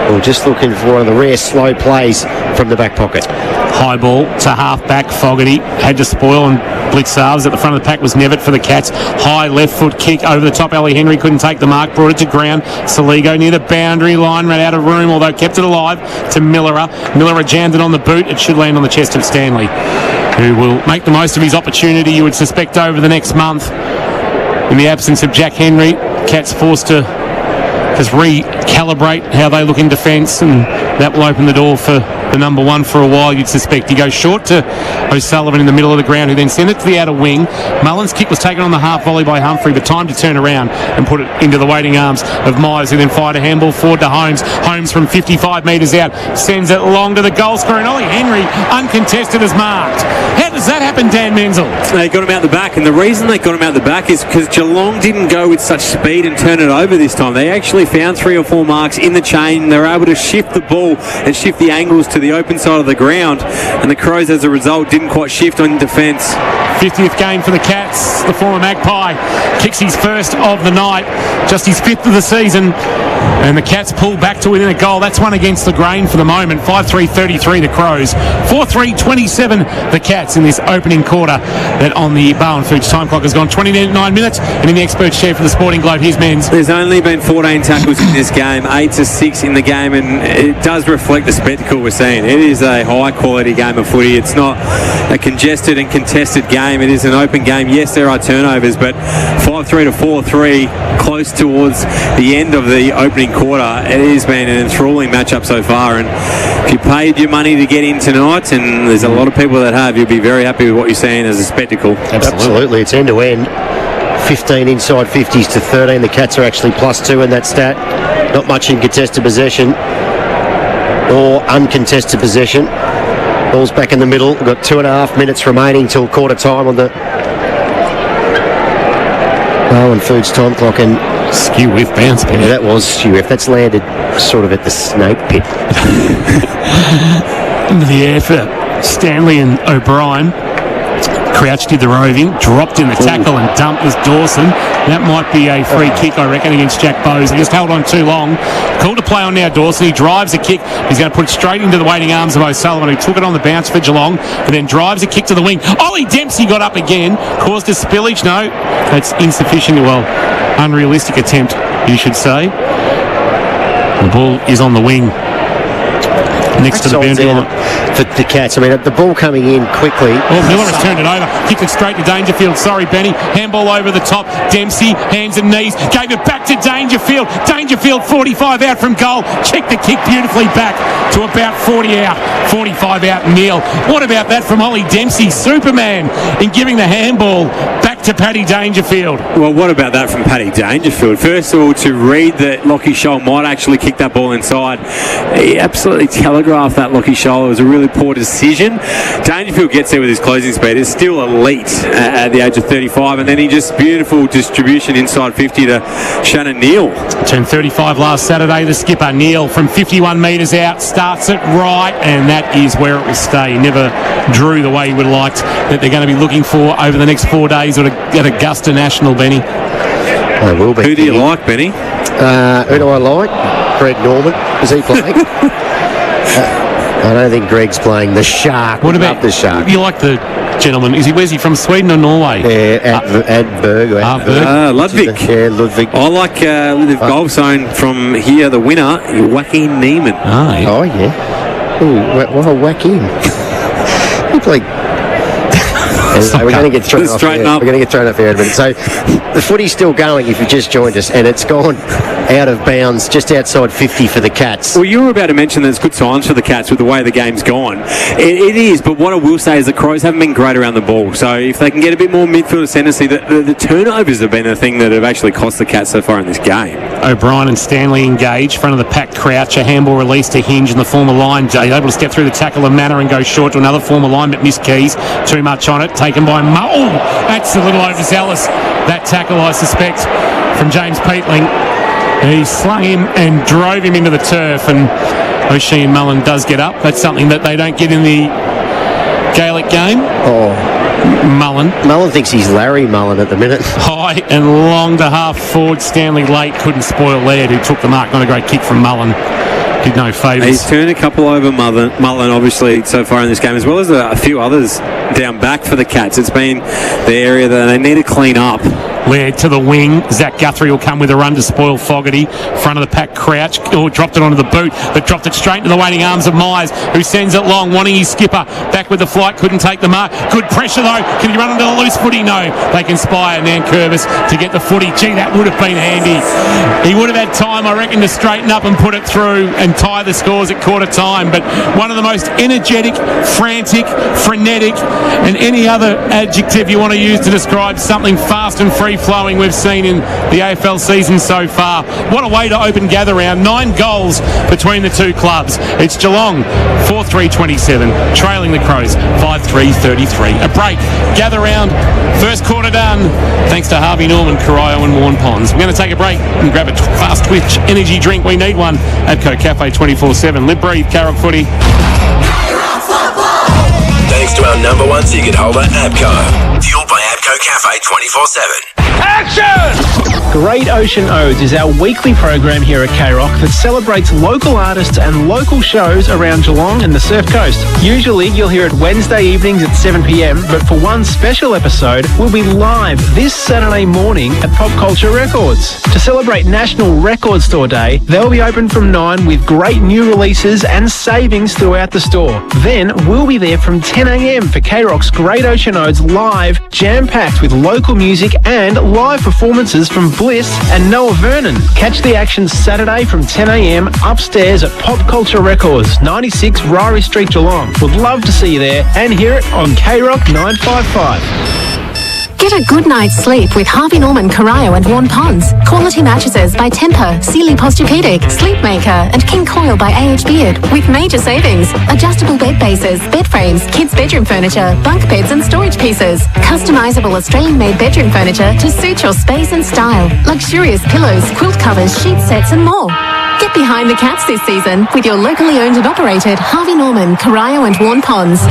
well, just looking for one of the rare slow plays from the back pocket. High ball to half-back. Fogarty had to spoil, and Blitzarves at the front of the pack was Nevitt for the Cats. High left foot kick over the top. Ali Henry couldn't take the mark, brought it to ground. Saligo near the boundary line, ran out of room, although kept it alive to Millerer. Millerer jammed it on the boot. It should land on the chest of Stanley, who will make the most of his opportunity, you would suspect, over the next month. In the absence of Jack Henry, Cats forced to just recalibrate how they look in defence, and that will open the door for the number one for a while, you'd suspect. He goes short to O'Sullivan in the middle of the ground, who then sent it to the outer wing. Mullen's kick was taken on the half volley by Humphrey, but time to turn around and put it into the waiting arms of Myers, who then fired a handball forward to Holmes. Holmes from 55 metres out sends it long to the goal scorer, and Ollie Henry, uncontested, as marked. How does that happen, Dan Menzel? They got him out the back, and the reason they got him out the back is because Geelong didn't go with such speed and turn it over this time. They actually found 3 or 4 marks in the chain. They were able to shift the ball and shift the angles to the open side of the ground, and the Crows, as a result, didn't quite shift on defence. 50th game for the Cats. The former Magpie kicks his first of the night, just his 5th of the season, and the Cats pull back to within a goal. That's one against the grain for the moment. 5-3-33 the Crows, 4-3-27 the Cats in this opening quarter. That on the Bowen Foods time clock has gone 29 minutes, and in the expert chair for the Sporting Globe, here's Men's. There's only been 14 tackles in this game, 8-6 in the game, and it does reflect the spectacle we're seeing. It is a high quality game of footy. It's not a congested and contested game. It is an open game. Yes, there are turnovers, but 5-3 to 4-3, close towards the end of the opening quarter. It has been an enthralling matchup so far, and if you paid your money to get in tonight, and there's a lot of people that have, you'll be very happy with what you're seeing as a spectacle. Absolutely. It's end to end. 15 inside 50s to 13. The Cats are actually +2 in that stat. Not much in contested possession or uncontested possession. Ball's back in the middle. We've got 2.5 minutes remaining till quarter time on the Bowen Foods time clock, and Skew whiff bounce, Benny. that was skew whiff. That's landed sort of at the snake pit. Into the air for Stanley and O'Brien. Crouch did the roving, dropped in the tackle and dumped as Dawson. That might be a free kick, I reckon, against Jack Bowes. He just held on too long. Called to play on now, Dawson. He drives a kick. He's going to put it straight into the waiting arms of O'Sullivan, who took it on the bounce for Geelong, and then drives a kick to the wing. Ollie Dempsey got up again. Caused a spillage. No, that's insufficient. Well, unrealistic attempt, you should say. The ball is on the wing, next to the boundary line. For the Cats, I mean, the ball coming in quickly. Oh, Miller has turned it over. Kicked it straight to Dangerfield. Sorry, Benny. Handball over the top. Dempsey, hands and knees. Gave it back to Dangerfield. Dangerfield, 45 out from goal. Checked the kick beautifully back to about 40 out. 45 out, Neil. What about that from Ollie Dempsey? Superman in giving the handball back to Paddy Dangerfield. Well, what about that from Paddy Dangerfield? First of all, to read that Lockie Scholl might actually kick that ball inside. He absolutely telegraphed that Lockie Scholl. It was a really poor decision. Dangerfield gets there with his closing speed. It's still elite at the age of 35, and then he just beautiful distribution inside 50 to Shannon Neal. Turned 35 last Saturday. The skipper Neal from 51 metres out starts it right, and that is where it will stay. He never drew the way he would have liked that they're going to be looking for over the next 4 days at Augusta National, Benny. I will be. Who do you like, Benny? Who do I like? Greg Norman. Is he playing? I don't think Greg's playing. The Shark. What about the Shark? You like the gentleman? Where's he from? Sweden or Norway? Adberg. Ludwig. Yeah, Ludwig. I like the goal zone from here. The winner, Joaquin Neiman. Oh yeah. Ooh, well, whack him. He played. Anyway, we're going to get thrown off here. We're going to get thrown off here in a minute. So the footy's still going if you just joined us, and it's gone out of bounds just outside 50 for the Cats. Well, you were about to mention there's good signs for the Cats with the way the game's gone. It is, but what I will say is the Crows haven't been great around the ball. So if they can get a bit more midfield ascendancy, the turnovers have been the thing that have actually cost the Cats so far in this game. O'Brien and Stanley engage. Front of the pack, Crouch. A handball release to Hinge in the former line. Able to step through the tackle of Manor and go short to another former line, but missed Keys. Too much on it. Taken by Oh, that's a little overzealous. That tackle, I suspect, from James Peatling. He slung him and drove him into the turf, and O'Shea Mullen does get up. That's something that they don't get in the Gaelic game. Mullen thinks he's Larry Mullen at the minute. High and long to half forward. Stanley late couldn't spoil Laird, who took the mark. Not a great kick from Mullen. Did no favours. He's turned a couple over Mullen, obviously, so far in this game, as well as a few others down back for the Cats. It's been the area that they need to clean up. Laird to the wing. Zach Guthrie will come with a run to spoil Fogarty. Front of the pack, Crouch. Dropped it onto the boot, but dropped it straight into the waiting arms of Myers, who sends it long, wanting his skipper. Back with the flight, couldn't take the mark. Good pressure though. Can he run into the loose footy? No. They can spy Nankervis to get the footy. Gee, that would have been handy. He would have had time, I reckon, to straighten up and put it through and tie the scores at quarter time. But one of the most energetic, frantic, frenetic, and any other adjective you want to use to describe something fast and free-flowing we've seen in the AFL season so far. What a way to open gather round. 9 goals between the two clubs. It's Geelong 4-3-27, trailing the Crows 5-3-33. A break. Gather round. First quarter done. Thanks to Harvey Norman, Corio and Warren Ponds. We're going to take a break and grab a fast twitch energy drink. We need one. Abco Cafe 24/7. Live, breathe, Carroll footy. Thanks to our number one ticket holder, Abco. Fueled by Abco Cafe 24/7. Great Ocean Odes is our weekly program here at K-Rock that celebrates local artists and local shows around Geelong and the Surf Coast. Usually you'll hear it Wednesday evenings at 7 p.m, but for one special episode, we'll be live this Saturday morning at Pop Culture Records. To celebrate National Record Store Day, they'll be open from 9 with great new releases and savings throughout the store. Then we'll be there from 10 a.m. for K-Rock's Great Ocean Odes live, jam-packed with local music and live performances from Bliss and Noah Vernon. Catch the action Saturday from 10 a.m. upstairs at Pop Culture Records, 96 Ryrie Street, Geelong. Would love to see you there and hear it on K-Rock 955. Get a good night's sleep with Harvey Norman, Corio and Warren Ponds. Quality mattresses by Tempur, Sealy Posturepedic, Sleepmaker and King Coil by A.H. Beard with major savings. Adjustable bed bases, bed frames, kids' bedroom furniture, bunk beds and storage pieces. Customizable Australian-made bedroom furniture to suit your space and style. Luxurious pillows, quilt covers, sheet sets and more. Get behind the cats this season with your locally owned and operated Harvey Norman, Corio and Warren Ponds.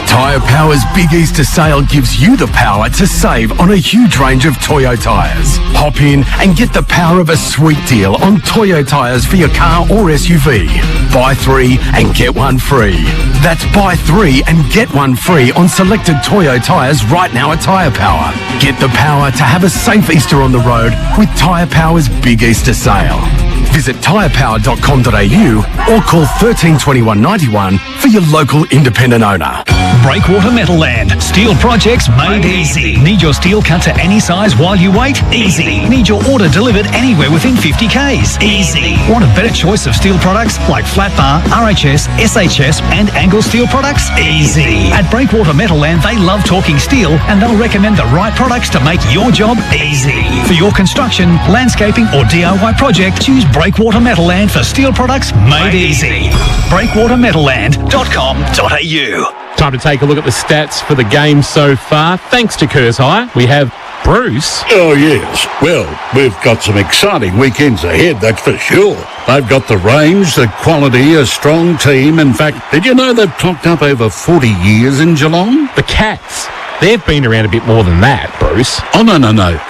Tyre Power's Big Easter sale gives you the power to save on a huge range of Toyo tyres. Hop in and get the power of a sweet deal on Toyo tyres for your car or SUV. Buy 3 and get 1 free. That's buy 3 and get 1 free on selected Toyo tyres right now at Tyre Power. Get the power to have a safe Easter on the road with Tyre Power's Big Easter sale. Visit tyrepower.com.au or call 13 21 91 for your local independent owner. Breakwater Metalland. Steel projects made easy. Need your steel cut to any size while you wait? Easy. Need your order delivered anywhere within 50 Ks? Easy. Want a better choice of steel products like flat bar, RHS, SHS and angle steel products? Easy. At Breakwater Metalland, they love talking steel and they'll recommend the right products to make your job easy. For your construction, landscaping or DIY project, choose Breakwater Metalland for steel products made easy. breakwatermetalland.com.au. Time to take a look at the stats for the game so far. Thanks to Kerrs Hire, we have Bruce. Oh, yes. Well, we've got some exciting weekends ahead, that's for sure. They've got the range, the quality, a strong team. In fact, did you know they've clocked up over 40 years in Geelong? The Cats. They've been around a bit more than that, Bruce. Oh, no.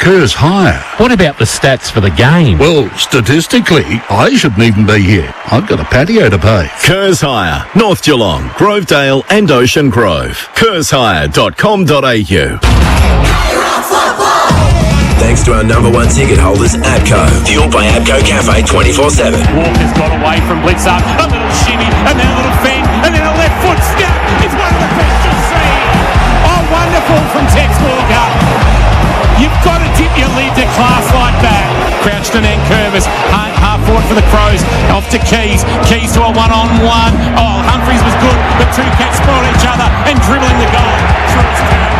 Kerrs Hire. What about the stats for the game? Well, statistically, I shouldn't even be here. I've got a patio to pay. Kerrs Hire, North Geelong, Grovedale and Ocean Grove. KersHire.com.au. Thanks to our number one ticket holders, Abco. Fueled by Abco Cafe 24/7. Walker's got away from Blitzar. A little shimmy, and then a little fend, and then a left foot snap. It's one of the best you'll see. Oh, wonderful from Tex Walker. You've got to tip your lid to class like that. Crouch to Nankervis. Half forward for the Crows. Off to Keys. Keys to a one-on-one. Oh, Humphries was good, but two Cats spoiled each other and dribbling the goal. Through his turn.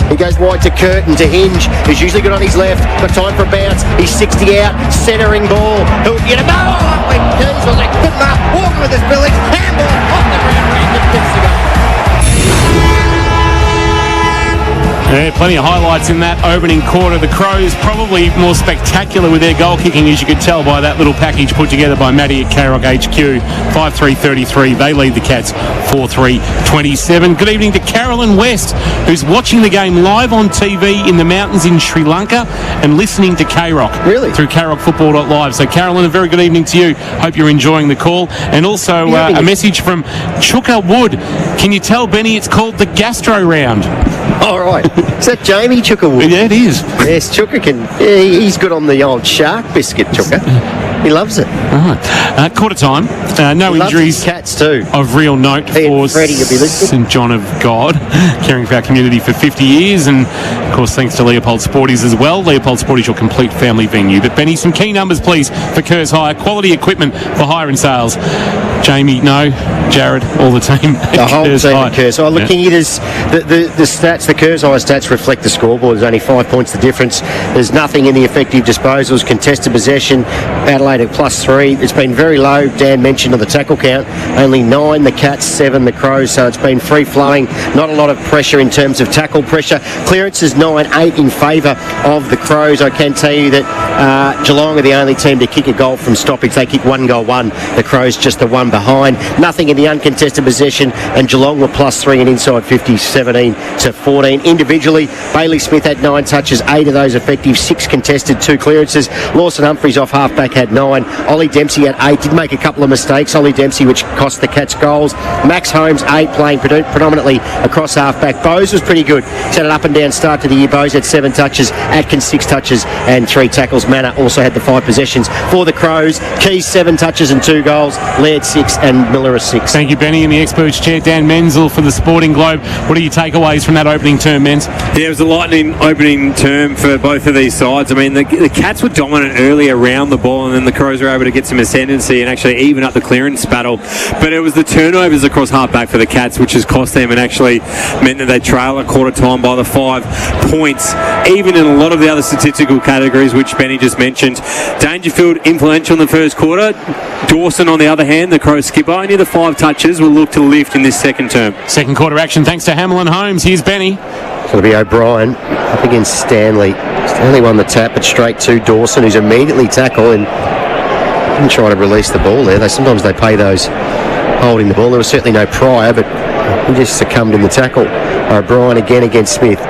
He goes wide to Curtin, to Hinge. He's usually good on his left, but time for a bounce. He's 60 out, centering ball. Who'll get him? Oh, wait, Keys was like, good enough. Walking with his Billings. Handball off the ground, random gets the goal. Yeah, plenty of highlights in that opening quarter. The Crows probably more spectacular with their goal kicking, as you could tell by that little package put together by Matty at K-Rock HQ. 5-3-33. They lead the Cats 4-3-27. Good evening to Carolyn West, who's watching the game live on TV in the mountains in Sri Lanka and listening to K-Rock. Really? Through KRockFootball.live. So, Carolyn, a very good evening to you. Hope you're enjoying the call. And also a message from Chuka Wood. Can you tell Benny it's called the Gastro Round? All right. Is that Jamie Chukawood? Yeah, it is. Yes, Chuka can. Yeah, he's good on the old shark biscuit, Chuka. He loves it. Right. Quarter time. No He loves injuries his cats too. of real note He and for Freddie will be listening. St John of God, caring for our community for 50 years, and of course thanks to Leopold Sporties as well. Leopold Sporties, your complete family venue. But Benny, some key numbers please for Kerrs Hire. Quality equipment for hire and sales. Jamie, no. Jared, all the team. The whole team at Kerrs Hire. Looking at the stats, the Kerrs Hire stats reflect the scoreboard. There's only 5 points the difference. There's nothing in the effective disposals. Contested possession, Adelaide at +3. It's been very low. Dan mentioned on the tackle count. Only 9 the Cats, 7 the Crows. So it's been free-flowing. Not a lot of pressure in terms of tackle pressure. Clearances 9-8 in favour of the Crows. I can tell you that Geelong are the only team to kick a goal from stoppage. They kick 1 goal 1. The Crows just the one behind. Nothing in the uncontested possession, and Geelong were +3 and inside 50, 17-14. Individually, Bailey Smith had 9 touches, 8 of those effective, 6 contested, 2 clearances. Lawson Humphries off half-back had 9. Ollie Dempsey had 8, did make a couple of mistakes. Ollie Dempsey, which cost the Cats goals. Max Holmes, 8, playing predominantly across half-back. Bowes was pretty good. He's had an up-and-down start to the year. Bowes had 7 touches, Atkins 6 touches and 3 tackles. Manor also had the 5 possessions for the Crows. Keys 7 touches and 2 goals. Laird 6 and Miller a 6. Thank you, Benny. In the experts chair, Dan Menzel for the Sporting Globe. What are your takeaways from that opening term, Menz? Yeah, it was a lightning opening term for both of these sides. I mean, the Cats were dominant early around the ball, and then the Crows were able to get some ascendancy and actually even up the clearance battle. But it was the turnovers across half-back for the Cats, which has cost them and actually meant that they trail at quarter time by the 5 points. Even in a lot of the other statistical categories, which Benny just mentioned, Dangerfield influential in the first quarter. Dawson, on the other hand, the Crow skipper, only the 5 touches will look to lift in this second term. Second quarter action thanks to Hamlin Holmes. Here's Benny. It'll be O'Brien up against Stanley. Stanley won the tap, but straight to Dawson, who's immediately tackled and didn't try to release the ball there. Sometimes they pay those holding the ball. There was certainly no prior, but he just succumbed in the tackle. O'Brien again against Smith.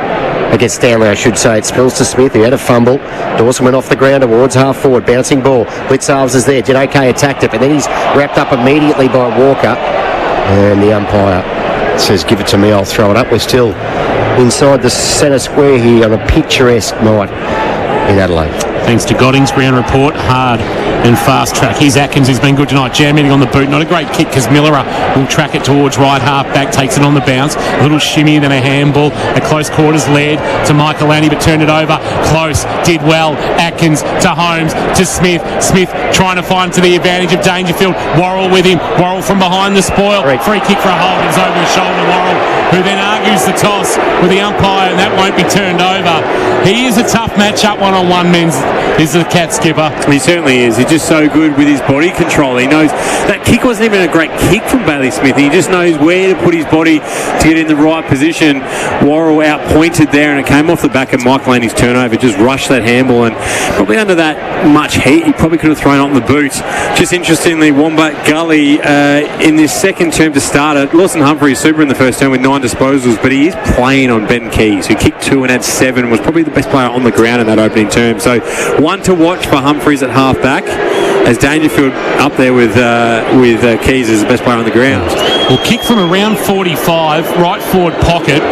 Against Stanley, I should say. It spills to Smith, who had a fumble. Dawson went off the ground towards half forward. Bouncing ball. Blitzarves is there. Did okay, attacked it, but then he's wrapped up immediately by Walker. And the umpire says, give it to me, I'll throw it up. We're still inside the centre square here on a picturesque night in Adelaide. Thanks to Goddings, ground report, hard and fast track. Here's Atkins, who's been good tonight, jamming on the boot. Not a great kick because Miller will track it towards right half back, takes it on the bounce. A little shimmy, then a handball. At close quarters led to Michael Lanny, but turned it over. Close, did well. Atkins to Holmes, to Smith. Smith trying to find to the advantage of Dangerfield. Worrell with him. Worrell from behind the spoil. Free kick for a hold. It's over the shoulder, Worrell, who then argues the toss with the umpire, and that won't be turned over. He is a tough matchup one-on-one, Men's. Is the Cat skipper. He certainly is. He's just so good with his body control. He knows that kick wasn't even a great kick from Bailey Smith. He just knows where to put his body to get in the right position. Worrell out-pointed there, and it came off the back of Michael Laney's turnover. Just rushed that handball, and probably under that much heat, he probably could have thrown it on the boot. Just interestingly, Wombat Gully in this second term to start it. Lawson Humphries super in the first term with 9 disposals, but he is playing on Ben Keys, who kicked 2 and had 7, was probably the best player on the ground in that opening term. So one to watch for Humphries at half-back, as Dangerfield up there with Keys as the best player on the ground. Well, kick from around 45, right forward pocket.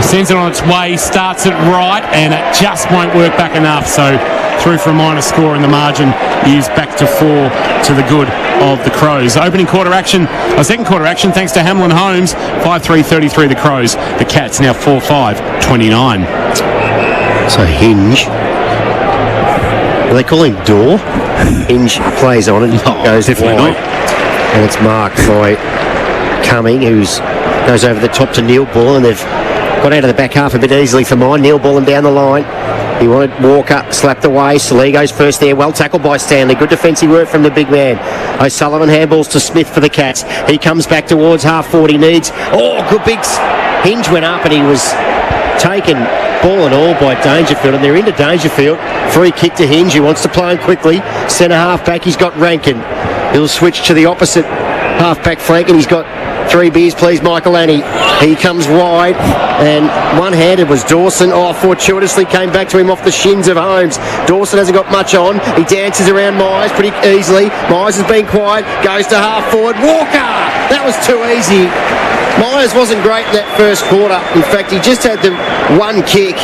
Sends it on its way, starts it right, and it just won't work back enough. So through for a minor score, and the margin is back to 4 to the good of the Crows. Second quarter action thanks to Hamlin Holmes. 5-3-33 the Crows. The Cats now 4-5-29. So Hinge. Do they call him Door? Hinge plays on it and goes definitely wide. not. And it's marked by Cumming, who goes over the top to Neil Ball, and they've got out of the back half a bit easily for mine. Neil Ball and down the line. He wanted Walker slapped away. Saligo's first there. Well tackled by Stanley. Good defensive work from the big man. O'Sullivan handballs to Smith for the Cats. He comes back towards half forward. He needs. Oh, good big. Hinge went up and he was taken ball and all by Dangerfield, and they're into Dangerfield. Free kick to Hinge. He wants to play him quickly. Centre half back. He's got Rankin. He'll switch to the opposite half back flank, and he's got 3 beers, please, Michael Lanny. He comes wide, and one-handed was Dawson. Oh, fortuitously came back to him off the shins of Holmes. Dawson hasn't got much on. He dances around Myers pretty easily. Myers has been quiet, goes to half forward. Walker! That was too easy. Myers wasn't great in that first quarter. In fact, he just had the one kick,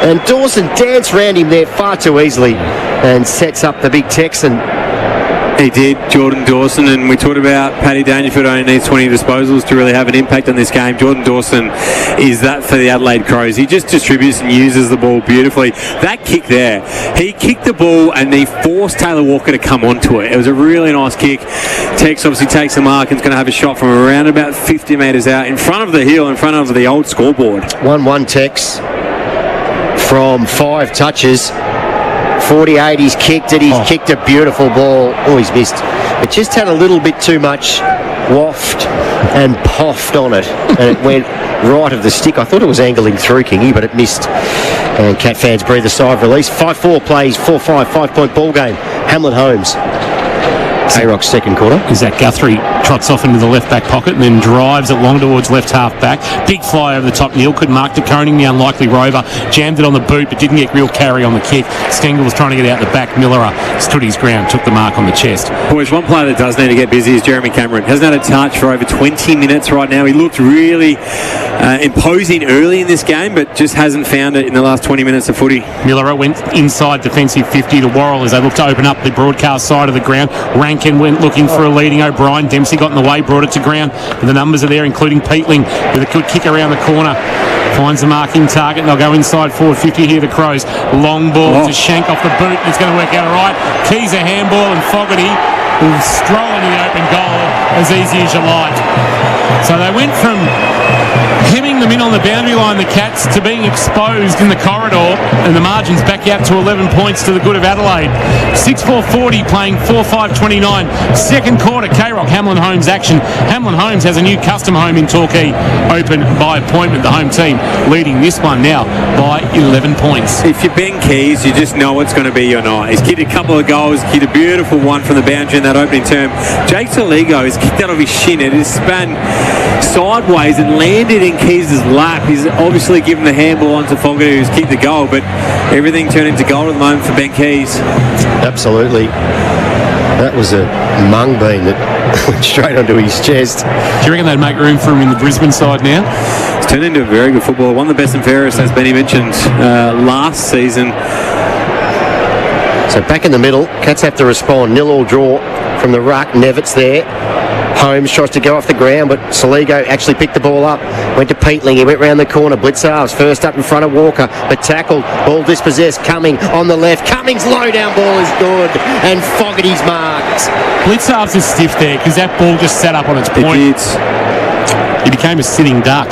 and Dawson danced around him there far too easily and sets up the big Texan. He did, Jordan Dawson, and we talked about Paddy Dangerfield only needs 20 disposals to really have an impact on this game. Jordan Dawson is that for the Adelaide Crows. He just distributes and uses the ball beautifully. That kick there, he kicked the ball and he forced Taylor Walker to come onto it. It was a really nice kick. Tex obviously takes the mark and is going to have a shot from around about 50 metres out in front of the hill, in front of the old scoreboard. 1-1 Tex from 5 touches. 48, he's kicked it. He's kicked a beautiful ball. Oh, he's missed. It just had a little bit too much waft and puffed on it, and it went right of the stick. I thought it was angling through Kingy, but it missed. And Cat fans breathe a sigh of release. 5-4 plays 4-5, 5-point ball game. Hamlin Holmes. A-Rock's second quarter. Zach Guthrie trots off into the left back pocket and then drives it long towards left half back. Big fly over the top. Neil could mark to Koning, the unlikely rover. Jammed it on the boot but didn't get real carry on the kick. Stengel was trying to get out the back. Miller stood his ground, took the mark on the chest. Boys, one player that does need to get busy is Jeremy Cameron. Hasn't had a touch for over 20 minutes right now. He looked really imposing early in this game, but just hasn't found it in the last 20 minutes of footy. Miller went inside defensive 50 to Worrell as they looked to open up the broadcast side of the ground. Rankin went looking for a leading O'Brien. Dempsey got in the way, brought it to ground. And the numbers are there, including Peatling with a good kick around the corner. Finds the marking target, and they'll go inside forward 50 here, the Crows. Long ball to Shank off the boot. It's going to work out all right. Keys a handball, and Fogarty will stroll into the open goal as easy as you like. So they went from hemming them in on the boundary line, the Cats, to being exposed in the corridor, and the margin's back out to 11 points to the good of Adelaide. 6-4-40 playing 4-5-29. Second quarter, K-Rock, Hamlin Holmes action. Hamlin Holmes has a new custom home in Torquay, open by appointment. The home team leading this one now by 11 points. If you're Ben Keys, you just know it's going to be your night. He's kicked a couple of goals, kicked a beautiful one from the boundary in that opening term. Jake Soligo has kicked out of his shin. It has spun sideways and landed in Keys' lap. He's obviously given the handball onto Fogarty, who's kicked the goal, but everything turned into goal at the moment for Ben Keys. Absolutely. That was a mung bean that went straight onto his chest. Do you reckon they'd make room for him in the Brisbane side now? It's turned into a very good footballer. One of the best and fairest, as Benny mentioned, last season. So back in the middle, Cats have to respond. 0-0 draw from the ruck. Nevitt's there. Holmes tries to go off the ground, but Soligo actually picked the ball up. Went to Peatling. He went round the corner. Blitzarves first up in front of Walker, but tackled. Ball dispossessed. Cumming on the left. Cumming's low down ball is good, and Fogarty's marked. Blitzarves is stiff there because that ball just sat up on its point. He became a sitting duck.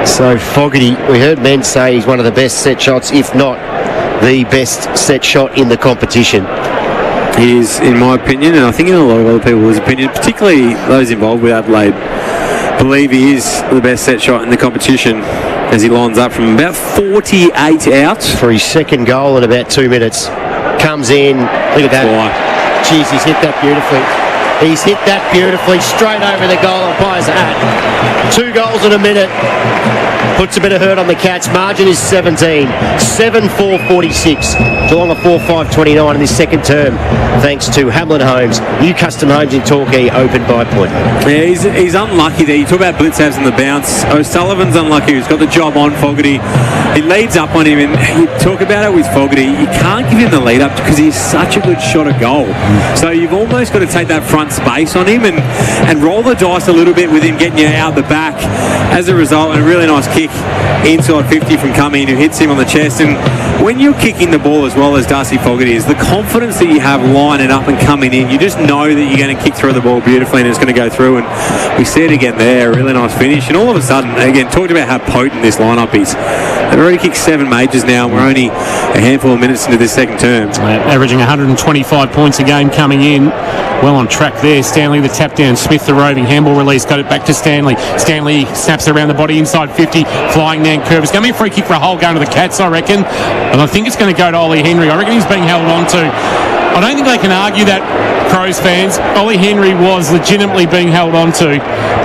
So Fogarty, we heard men say he's one of the best set shots, if not the best set shot in the competition. He is, in my opinion, and I think in a lot of other people's opinion, particularly those involved with Adelaide, believe he is the best set shot in the competition as he lines up from about 48 out. For his second goal in about 2 minutes. Comes in. Look at that. Jeez, he's hit that beautifully. He's hit that beautifully. Straight over the goal umpire's hat. 2 goals in a minute. Puts a bit of hurt on the Cats. Margin is 17. 7-4-46. Geelong a 4-5-29 in this second term, thanks to Hamlin Holmes. New custom homes in Torquay, opened by appointment. Yeah, he's unlucky there. You talk about Blitzarves and the bounce. O'Sullivan's unlucky. He's got the job on Fogarty. He leads up on him, and you talk about it with Fogarty. You can't give him the lead up because he's such a good shot at goal. So you've almost got to take that front space on him and roll the dice a little bit with him getting you out the back. As a result, a really nice kick inside 50 from Cumming, who hits him on the chest. And when you're kicking the ball as well as Darcy Fogarty is, the confidence that you have lining up and coming in, you just know that you're going to kick through the ball beautifully and it's going to go through. And we see it again there, a really nice finish. And all of a sudden, again, talked about how potent this lineup is. They've already kicked 7 majors now, and we're only a handful of minutes into this second term. Averaging 125 points a game coming in. Well on track there. Stanley the tap down. Smith the roving handball release. Got it back to Stanley. Stanley snaps it around the body inside 50. Flying down curve. It's going to be a free kick for a hole going to the Cats, I reckon. And I think it's going to go to Ollie Henry. I reckon he's being held on to. I don't think they can argue that, Crows fans. Ollie Henry was legitimately being held on to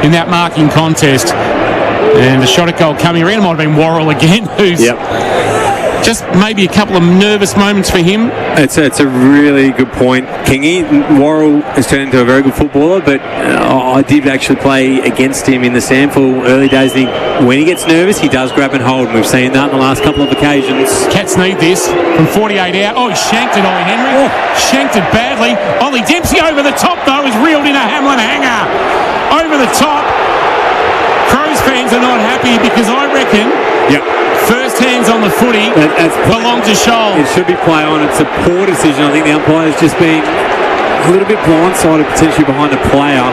in that marking contest. And the shot at goal coming around might have been Worrell again, who's Just maybe a couple of nervous moments for him. It's a really good point, Kingy. Worrell has turned into a very good footballer, but I did actually play against him in the Sample early days. When he gets nervous, he does grab and hold, and we've seen that in the last couple of occasions. Cats need this from 48 out. Oh, he shanked it, Ollie Henry. Oh, shanked it badly. Ollie Dempsey over the top, though, has reeled in a Hamlin hanger. Over the top. Crows fans are not happy because I reckon first hands on the footy belong to Shoal. It should be play on. It's a poor decision. I think the umpire's just been a little bit blindsided potentially behind the player.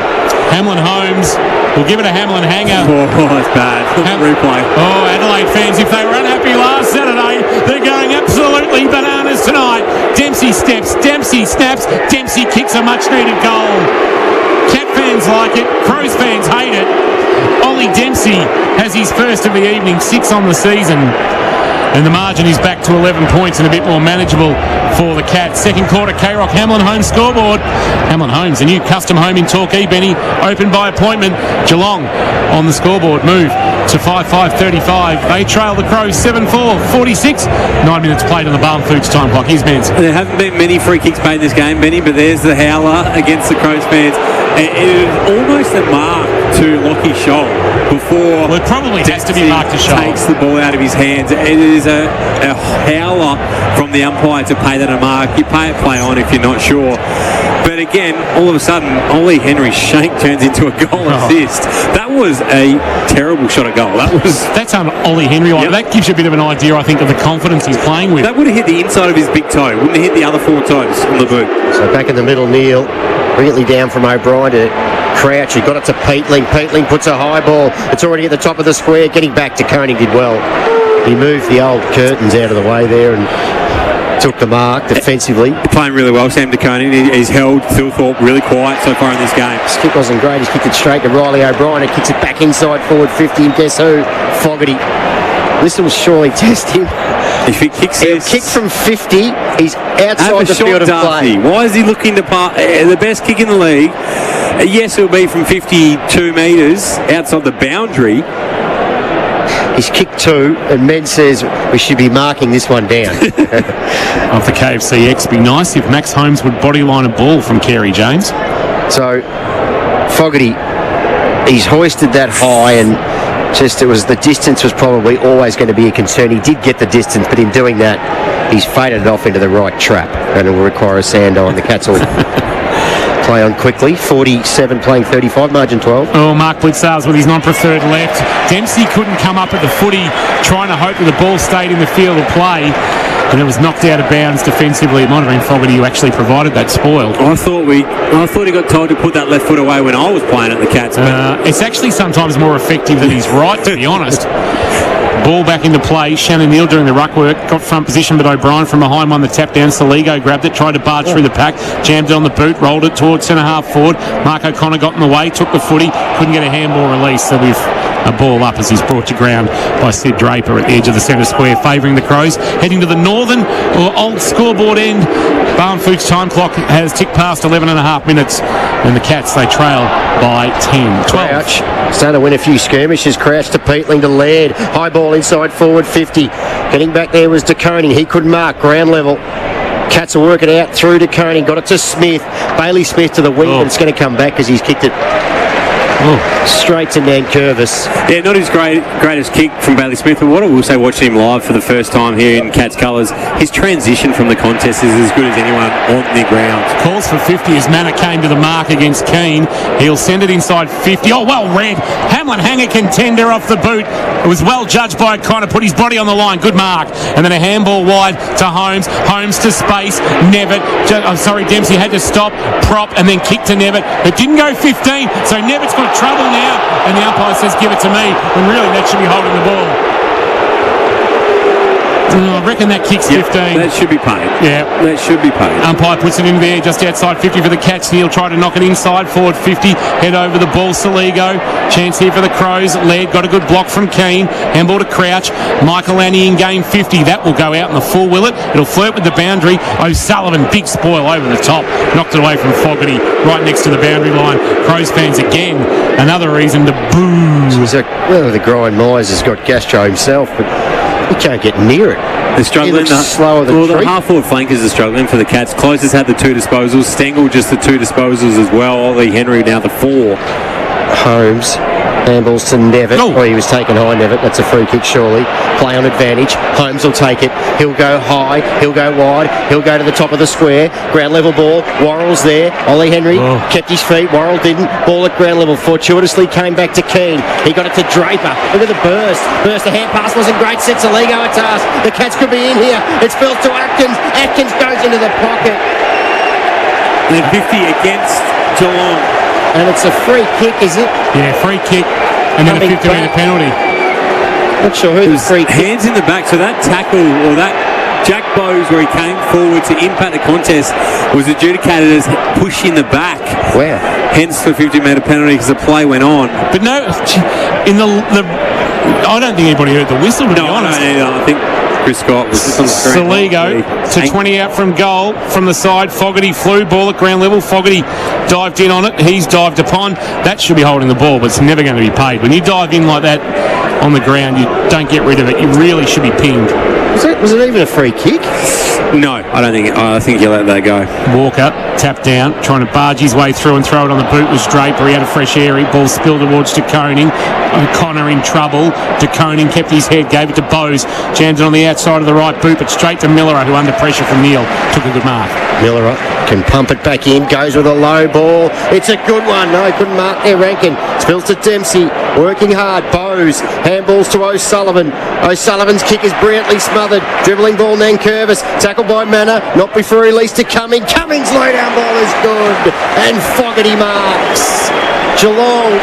Hamlin Holmes will give it a Hamlin hanger. Oh, that's bad. Replay. Oh, Adelaide fans, if they were unhappy last Saturday, they're going absolutely bananas tonight. Dempsey steps, Dempsey snaps, Dempsey kicks a much-needed goal. Cat fans like it, Crows fans hate it. Ollie Dempsey has his first of the evening, 6 on the season. And the margin is back to 11 points and a bit more manageable for the Cats. Second quarter, K-Rock Hamlin Holmes scoreboard. Hamlin Holmes, a new custom home in Torquay, Benny, opened by appointment. Geelong on the scoreboard, move to 5-5-35. They trail the Crows 7-4, 46. 9 minutes played on the Barn Foods time clock. Here's Mans. There haven't been many free kicks made in this game, Benny, but there's the howler against the Crows fans. It is almost a mark to Lockie Shoal before. Well, it probably has to be marked to Shoal. Takes the ball out of his hands. It is a howler from the umpire to pay that a mark. You pay it play on if you're not sure. But again, all of a sudden, Ollie Henry's shank turns into a goal assist. That was a terrible shot at goal. That's on Ollie Henry. That gives you a bit of an idea, I think, of the confidence he's playing with. That would have hit the inside of his big toe. Wouldn't have hit the other 4 toes on the boot. So back in the middle, Neil. Brilliantly down from O'Brien to Crouch. He got it to Peatling. Peatling puts a high ball. It's already at the top of the square. Getting back to Koenig did well. He moved the old curtains out of the way there and took the mark defensively. Playing really well, Sam DeConing. He's held Philthorpe really quiet so far in this game. His kick wasn't great. He's kicked it straight to Riley O'Brien. He kicks it back inside forward 50. And guess who? Fogarty. This will surely test him. If he kicks this, kick from 50, he's outside the field of play. Why is he looking to the best kick in the league? Yes, it'll be from 52 metres outside the boundary. He's kicked 2, and Men says we should be marking this one down. Off the KFC X, be nice if Max Holmes would bodyline a ball from Kerry James. So, Fogarty, he's hoisted that high, and the distance was probably always going to be a concern. He did get the distance, but in doing that, he's faded it off into the right trap, and it will require a sand on. The Cats will play on quickly. 47 playing 35, margin 12. Oh, Mark Blitzars with his non-preferred left. Dempsey couldn't come up at the footy, trying to hope that the ball stayed in the field of play. And it was knocked out of bounds defensively. It might have been Fogarty who actually provided that spoil. I thought he got told to put that left foot away when I was playing at the Cats. It's actually sometimes more effective than he's right, to be honest. Ball back into play. Shannon Neal doing the ruck work. Got front position, but O'Brien from behind won the tap down. Saligo grabbed it, tried to barge through the pack, jammed it on the boot, rolled it towards centre half forward. Mark O'Connor got in the way, took the footy, couldn't get a handball release. So we've a ball up as he's brought to ground by Sid Draper at the edge of the centre square, favouring the Crows. Heading to the northern or old scoreboard end. Barn Foods time clock has ticked past 11 and a half minutes, and the Cats, they trail by 10. 12. Crouch starting to win a few skirmishes. Crouch to Peatling to Laird. High ball inside forward 50. Getting back there was DeConing. He couldn't mark ground level. Cats will work it out through to Koenig. Got it to Smith. Bailey Smith to the wing, and it's going to come back because he's kicked it straight to Nankervis. Yeah, not his greatest kick from Bailey Smith, but what I will say, watching him live for the first time here in Cats colours, his transition from the contest is as good as anyone on the ground. Calls for 50 as Manor came to the mark against Keane. He'll send it inside 50. Oh, well read. Hamlin hanger contender off the boot. It was well judged by O'Connor. Put his body on the line. Good mark. And then a handball wide to Holmes. Holmes to space. Nevitt. Dempsey had to stop, prop, and then kick to Nevitt. It didn't go 15, so Nevitt's got trouble now, and the umpire says give it to me, when really that should be holding the ball. I reckon that kicks 15. That should be paid. Yeah. That should be paid. Umpire puts it in there just outside 50 for the Cats. He'll try to knock it inside forward 50. Head over the ball, Saligo. Chance here for the Crows. Laird got a good block from Keane. Handball to Crouch. Michael Annie in game 50. That will go out in the full, will it? It'll flirt with the boundary. O'Sullivan, big spoil over the top. Knocked it away from Fogarty right next to the boundary line. Crows fans again. Another reason to boo. The Grind Myers has got gastro himself, but He can't get near it. They're struggling. He looks slower than the Treat. half-forward flankers are struggling for the Cats. Closest had the 2 disposals. Stengel just the 2 disposals as well. Ollie Henry now the 4. Holmes. Handballs to Nevitt. Oh, he was taken high, Nevitt. That's a free kick, surely. Play on advantage. Holmes will take it. He'll go high. He'll go wide. He'll go to the top of the square. Ground level ball. Worrell's there. Ollie Henry kept his feet. Worrell didn't. Ball at ground level. Fortuitously came back to Keane. He got it to Draper. Look at the burst. Burst. The hand pass wasn't great. Sets Aligo a task. The Cats could be in here. It's built to Atkins. Atkins goes into the pocket. And 50 against Geelong. And it's a free kick, is it? Yeah, free kick. And then a 50-metre penalty. Not sure who the free kick. Hands in the back. So that tackle, or that Jack Bowes where he came forward to impact the contest, was adjudicated as push in the back. Where? Hence the 50-metre penalty because the play went on. But no, in the I don't think anybody heard the whistle, to be honest. I don't either. I think Chris Scott was just on the screen. Saligo to 20 out from goal from the side. Fogarty flew, ball at ground level. Fogarty dived in on it. He's dived upon. That should be holding the ball, but it's never going to be paid. When you dive in like that on the ground, you don't get rid of it. You really should be pinged. Was it even a free kick? No, I don't think. I think you let that go. Walker tapped down, trying to barge his way through and throw it on the boot was Draper. He had a fresh airy. Ball spilled towards De Koning. O'Connor in trouble. De Koning kept his head, gave it to Bowes. Jammed it on the outside of the right boot, but straight to Miller, who under pressure from Neil took a good mark. Miller can pump it back in. Goes with a low ball. It's a good one. No, couldn't mark there. Rankin spills to Dempsey. Working hard. Bowes handballs to O'Sullivan. O'Sullivan's kick is brilliantly smothered. Dribbling ball, Nankervis. Tackled by Manor. Not before released to Cumming. Cummings' low down ball is good. And Fogarty marks. Geelong,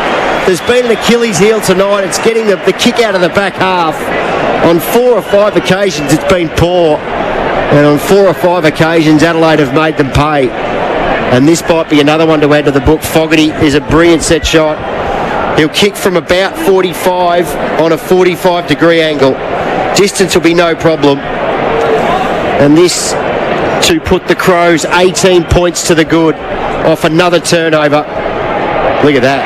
there's been an Achilles heel tonight. It's getting the kick out of the back half. On 4 or 5 occasions, it's been poor. And on 4 or 5 occasions, Adelaide have made them pay. And this might be another one to add to the book. Fogarty is a brilliant set shot. He'll kick from about 45 on a 45-degree angle. Distance will be no problem. And this to put the Crows 18 points to the good off another turnover. Look at that.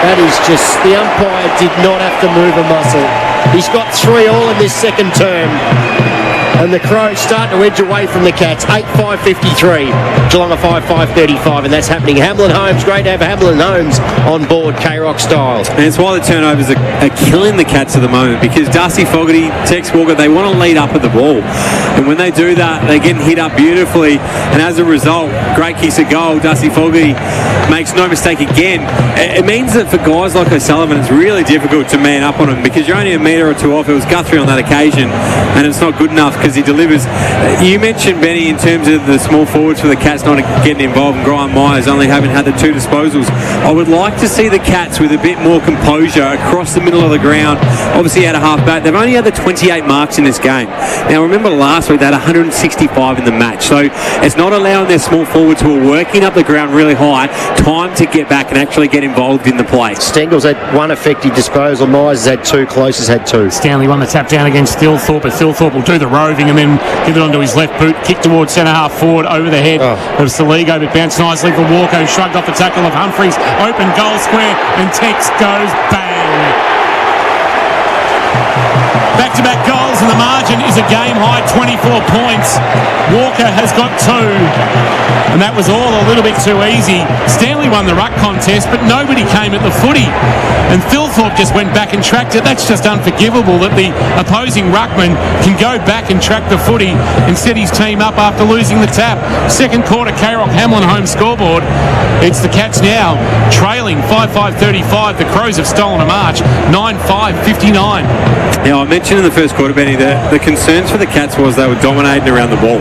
That is just, the umpire did not have to move a muscle. He's got 3 all in this second term. And the Crows start to edge away from the Cats. 8-5-53. Geelong a 5-5-35. And that's happening. Hamlin Holmes. Great to have Hamlin Holmes on board, K-Rock style. And it's why the turnovers are killing the Cats at the moment, because Darcy Fogarty, Tex Walker, they want to lead up at the ball. And when they do that, they're getting hit up beautifully. And as a result, great kicks a goal. Darcy Fogarty makes no mistake again. It means that for guys like O'Sullivan, it's really difficult to man up on him because you're only a metre or 2 off. It was Guthrie on that occasion, and it's not good enough because he delivers. You mentioned, Benny, in terms of the small forwards for the Cats not getting involved, and Graham Myers only having had the 2 disposals. I would like to see the Cats with a bit more composure across the middle of the ground. Obviously out of half back, they've only had the 28 marks in this game. Now remember last week they had 165 in the match, so it's not allowing their small forwards who are working up the ground really high time to get back and actually get involved in the play. Stengel's had 1 effective disposal. Myers has had 2. Close has had 2. Stanley won the tap down against Thilthorpe, but Thilthorpe will do the roving and then give it onto his left boot. Kick towards centre half forward over the head of Saligo, but bounced nicely for Walker, who shrugged off the tackle of Humphreys. Open goal square, and Tex goes bang. Back-to-back goals, and the margin is a game-high 24 points. Walker has got 2, and that was all a little bit too easy. Stanley won the ruck contest, but nobody came at the footy, and Thilthorpe just went back and tracked it. That's just unforgivable that the opposing ruckman can go back and track the footy and set his team up after losing the tap. Second quarter, K-Rock Hamlin home scoreboard. It's the Cats now trailing 5-5-35. The Crows have stolen a march, 9-5-59. Now, I mentioned in the first quarter, Benny, that the concerns for the Cats was they were dominating around the ball.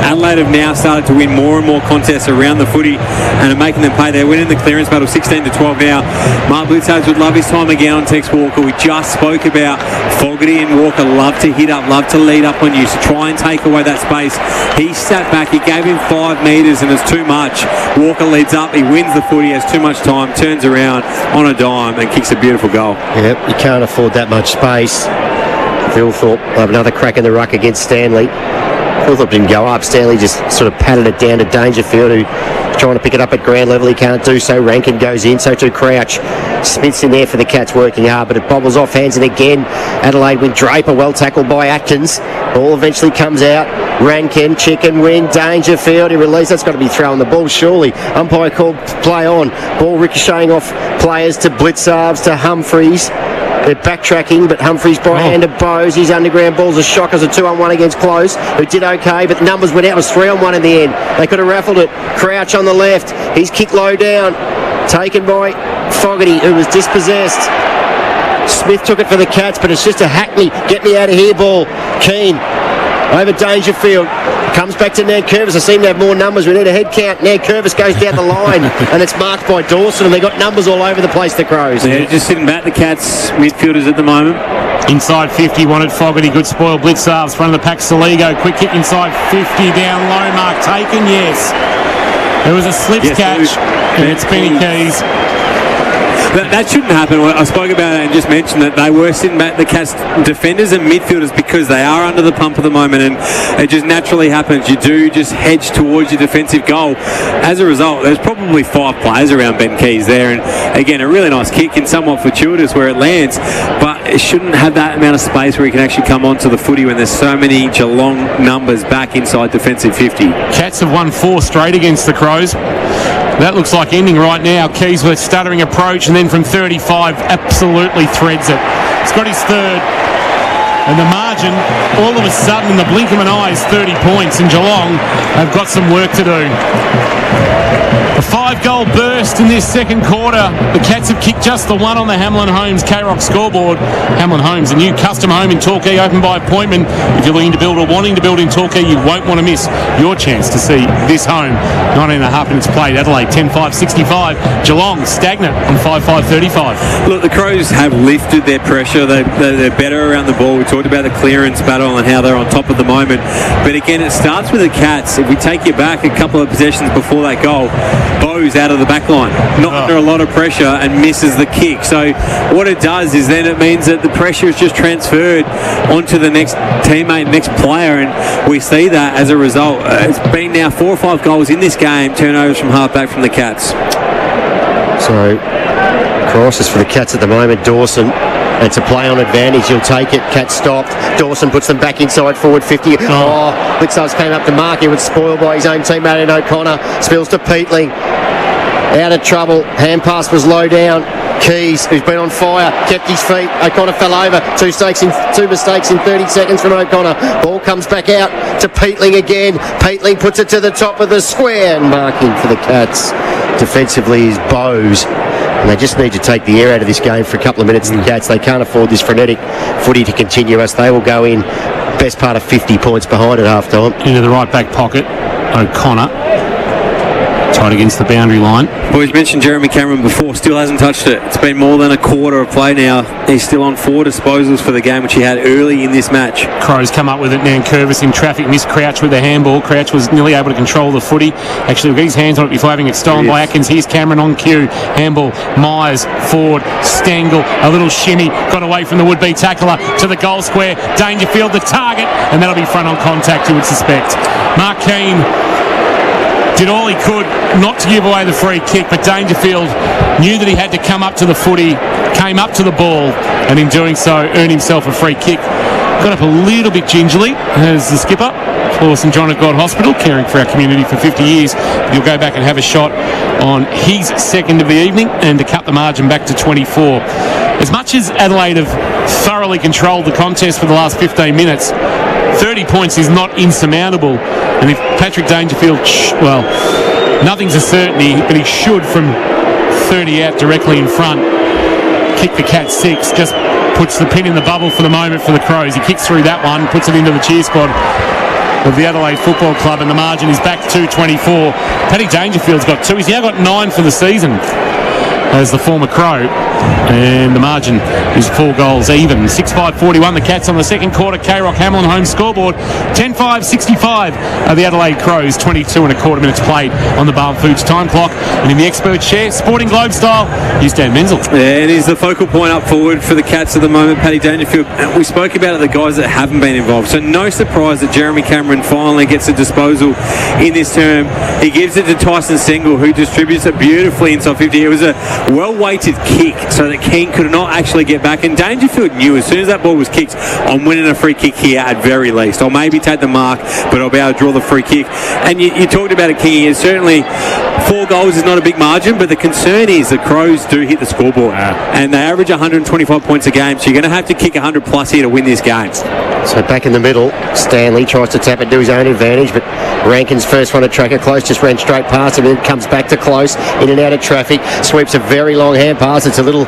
Adelaide have now started to win more and more contests around the footy and are making them pay. They're winning the clearance battle 16-12 now. Mark Blitzards would love his time again on Tex Walker. We just spoke about Fogarty and Walker love to hit up, love to lead up on you, to try and take away that space. He sat back, he gave him 5 metres and it's too much. Walker leads up, he wins the footy, has too much time, turns around on a dime and kicks a beautiful goal. Yep, you can't afford that much space. Thilthorpe have another crack in the ruck against Stanley. Thilthorpe didn't go up. Stanley just sort of patted it down to Dangerfield, who's trying to pick it up at ground level. He can't do so. Rankin goes in, so to Crouch. Smith's in there for the Cats working hard, but it bobbles off hands, and again Adelaide with Draper, well tackled by Atkins. Ball eventually comes out. Rankin, chicken wing, Dangerfield. He released. That's got to be throwing the ball, surely. Umpire called play on. Ball ricocheting off players to Blitzarves, to Humphreys. They're backtracking, but Humphreys by hand of Bowes. His underground ball's a shock as a 2-on-1 against Close, who did okay, but the numbers went out. It was 3-on-1 in the end. They could have raffled it. Crouch on the left. He's kicked low down. Taken by Fogarty, who was dispossessed. Smith took it for the Cats, but it's just a Hackney, get me out of here ball. Keane over Dangerfield. Comes back to Nankervis. I seem to have more numbers. We need a head count. Nankervis goes down the line, and it's marked by Dawson, and they got numbers all over the place, the Crows. Yeah, just sitting back, the Cats midfielders at the moment. Inside 50, wanted Fogarty. Good spoil. Blitzarves, front of the pack. Saligo. Quick kick inside 50. Down low. Mark taken. Yes. There was a slips catch, and it's Benny Keys. That shouldn't happen. I spoke about it and just mentioned that they were sitting back, the Cats defenders and midfielders, because they are under the pump at the moment, and it just naturally happens. You do just hedge towards your defensive goal. As a result, there's probably 5 players around Ben Keys there, and again, a really nice kick and somewhat fortuitous where it lands, but it shouldn't have that amount of space where he can actually come onto the footy when there's so many Geelong numbers back inside defensive 50. Cats have won 4 straight against the Crows. That looks like ending right now. Keys with stuttering approach, and then from 35 absolutely threads it. He's got his third, and the margin all of a sudden in the blink of an eye is 30 points, and Geelong have got some work to do. A 5-goal burst in this second quarter. The Cats have kicked just the one on the Hamlin Homes K-Rock scoreboard. Hamlin Homes, a new custom home in Torquay, open by appointment. If you're looking to build or wanting to build in Torquay, you won't want to miss your chance to see this home. 19.5 minutes played. Adelaide 10-5-65. Geelong stagnant on 5-5-35. Look, the Crows have lifted their pressure. They're better around the ball. We talked about the clearance battle and how they're on top at the moment. But again, it starts with the Cats. If we take you back a couple of possessions before that goal, Bowes out of the back line, not under a lot of pressure, and misses the kick. So what it does is then it means that the pressure is just transferred onto the next teammate, next player, and we see that as a result. It's been now 4 or 5 goals in this game, turnovers from half-back from the Cats. So, crisis for the Cats at the moment. Dawson, it's a play on advantage. He'll take it. Cats stopped. Dawson puts them back inside forward 50. Blitzarves came up to mark. He was spoiled by his own teammate in O'Connor. Spills to Peatling. Out of trouble. Hand pass was low down. Keys, who's been on fire, kept his feet. O'Connor fell over. Two mistakes in 30 seconds from O'Connor. Ball comes back out to Peatling again. Peatling puts it to the top of the square, and marking for the Cats defensively is Bowes. And they just need to take the air out of this game for a couple of minutes. The Cats, they can't afford this frenetic footy to continue us. They will go in best part of 50 points behind at half time. Into the right back pocket, O'Connor. Tight against the boundary line. Boys mentioned Jeremy Cameron before, still hasn't touched it. It's been more than a quarter of play now. He's still on 4 disposals for the game, which he had early in this match. Crows come up with it. Nankervis in traffic, missed Crouch with the handball. Crouch was nearly able to control the footy. Actually, got his hands on it before having it stolen by Atkins. Here's Cameron on cue. Handball, Myers, forward, Stengel, a little shimmy, got away from the would-be tackler to the goal square. Dangerfield, the target, and that'll be front on contact, you would suspect. Mark Keane did all he could not to give away the free kick, but Dangerfield knew that he had to come up to the footy, came up to the ball, and in doing so earned himself a free kick. Got up a little bit gingerly as the skipper for St John of God Hospital, caring for our community for 50 years. He'll go back and have a shot on his second of the evening and to cut the margin back to 24. As much as Adelaide have thoroughly controlled the contest for the last 15 minutes, 30 points is not insurmountable. And if Patrick Dangerfield, nothing's a certainty, but he should from 30 out directly in front kick the Cats 6, just puts the pin in the bubble for the moment for the Crows. He kicks through that one, puts it into the cheer squad of the Adelaide Football Club, and the margin is back to 24. Paddy Dangerfield's got 2. He's now got 9 for the season as the former Crow, and the margin is 4 goals even. 6-5-41 the Cats on the second quarter. K-Rock Hamlin home scoreboard 10-5-65 are the Adelaide Crows. 22.25 minutes played on the Barn Foods time clock, and in the expert chair, Sporting Globe style, here's Dan Menzel. Yeah, it is the focal point up forward for the Cats at the moment. Paddy Dangerfield, we spoke about it, the guys that haven't been involved, so no surprise that Jeremy Cameron finally gets a disposal in this term. He gives it to Tyson Stengel, who distributes it beautifully inside 50. It was a well-weighted kick so that Keane could not actually get back. And Dangerfield knew as soon as that ball was kicked, I'm winning a free kick here at very least. I'll maybe take the mark, but I'll be able to draw the free kick. And you talked about it, King. It's certainly 4 goals is not a big margin, but the concern is the Crows do hit the scoreboard, and they average 125 points a game. So you're going to have to kick 100 plus here to win this game. So back in the middle, Stanley tries to tap it to his own advantage, but Rankin's first one to track it close, just ran straight past him, and then comes back to close, in and out of traffic, sweeps a very long hand pass. It's a little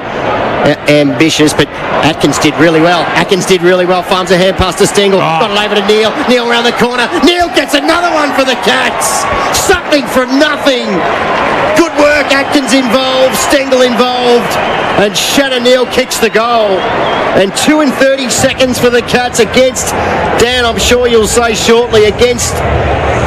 ambitious, but Atkins did really well. Farms a hand pass to Stengel, got it over to Neil. Neil around the corner. Neil gets another one for the Cats. Something from nothing. Good work. Atkins involved, Stengel involved, and Shannon Neil kicks the goal. And 2 and 30 seconds for the Cats against, Dan, I'm sure you'll say shortly, against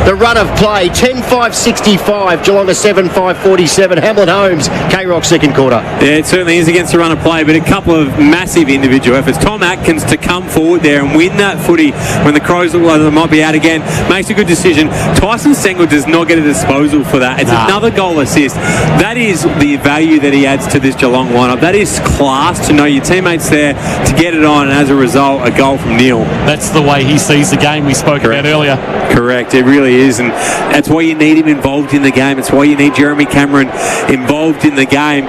the run of play. 10-5-65, Geelong 7-5-47. Hamlin Holmes, K-Rock second quarter. Yeah, it certainly is against the run of play, but a couple of massive individual efforts. Tom Atkins to come forward there and win that footy when the Crows look like they might be out again, makes a good decision. Tyson Stengel does not get a disposal for that. It's another goal assist. That is the value that he adds to this Geelong lineup. That is class to know your teammates there to get it on, and as a result, a goal from Neil. That's the way he sees the game we spoke about earlier. Correct, it really is, and that's why you need him involved in the game. It's why you need Jeremy Cameron involved in the game.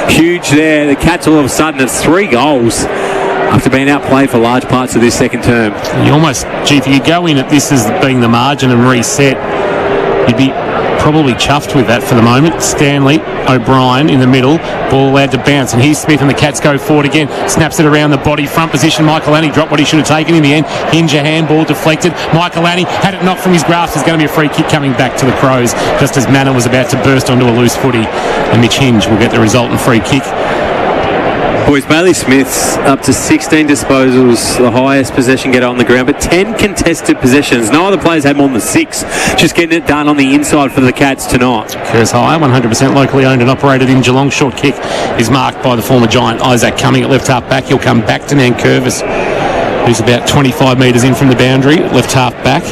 Huge there. The Cats all of a sudden, it's 3 goals after being outplayed for large parts of this second term. You almost, if you go in at this as being the margin and reset, you'd be probably chuffed with that for the moment. Stanley, O'Brien in the middle, ball allowed to bounce, and here's Smith, and the Cats go forward again, snaps it around the body, front position. Michael Annie dropped what he should have taken in the end. Hinge a handball deflected. Michael Annie had it knocked from his grasp. There's going to be a free kick coming back to the Crows just as Manor was about to burst onto a loose footy, and Mitch Hinge will get the resultant free kick. Boys, Bailey Smith's up to 16 disposals, the highest possession getter on the ground, but 10 contested possessions. No other players had more than 6. Just getting it done on the inside for the Cats tonight. Curse high, 100% locally owned and operated in Geelong. Short kick is marked by the former Giant Isaac Cumming at left half back. He'll come back to Nankervis, who's about 25 metres in from the boundary, left half back.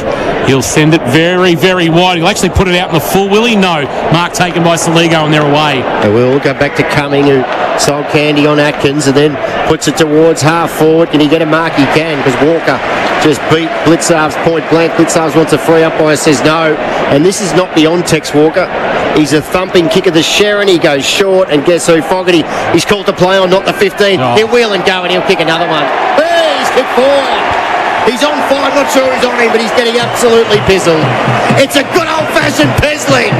He'll send it very, very wide. He'll actually put it out in the full. Will he? No. Mark taken by Saligo, and they're away. They will go back to Cumming, who sold candy on Atkins and then puts it towards half forward. Can he get a mark? He can, because Walker just beat Blitzarv's point blank. Blitzarv wants a free umpire, says no. And this is not the on-text Walker. He's a thumping kick of the Sharon. He goes short, and guess who? Fogarty. He's called to play on, not the 15. He'll wheel and go, and he'll kick another one. Hey, he's kicked 4. He's on 5, not sure who's on him, but he's getting absolutely pizzled. It's a good old-fashioned pizzling.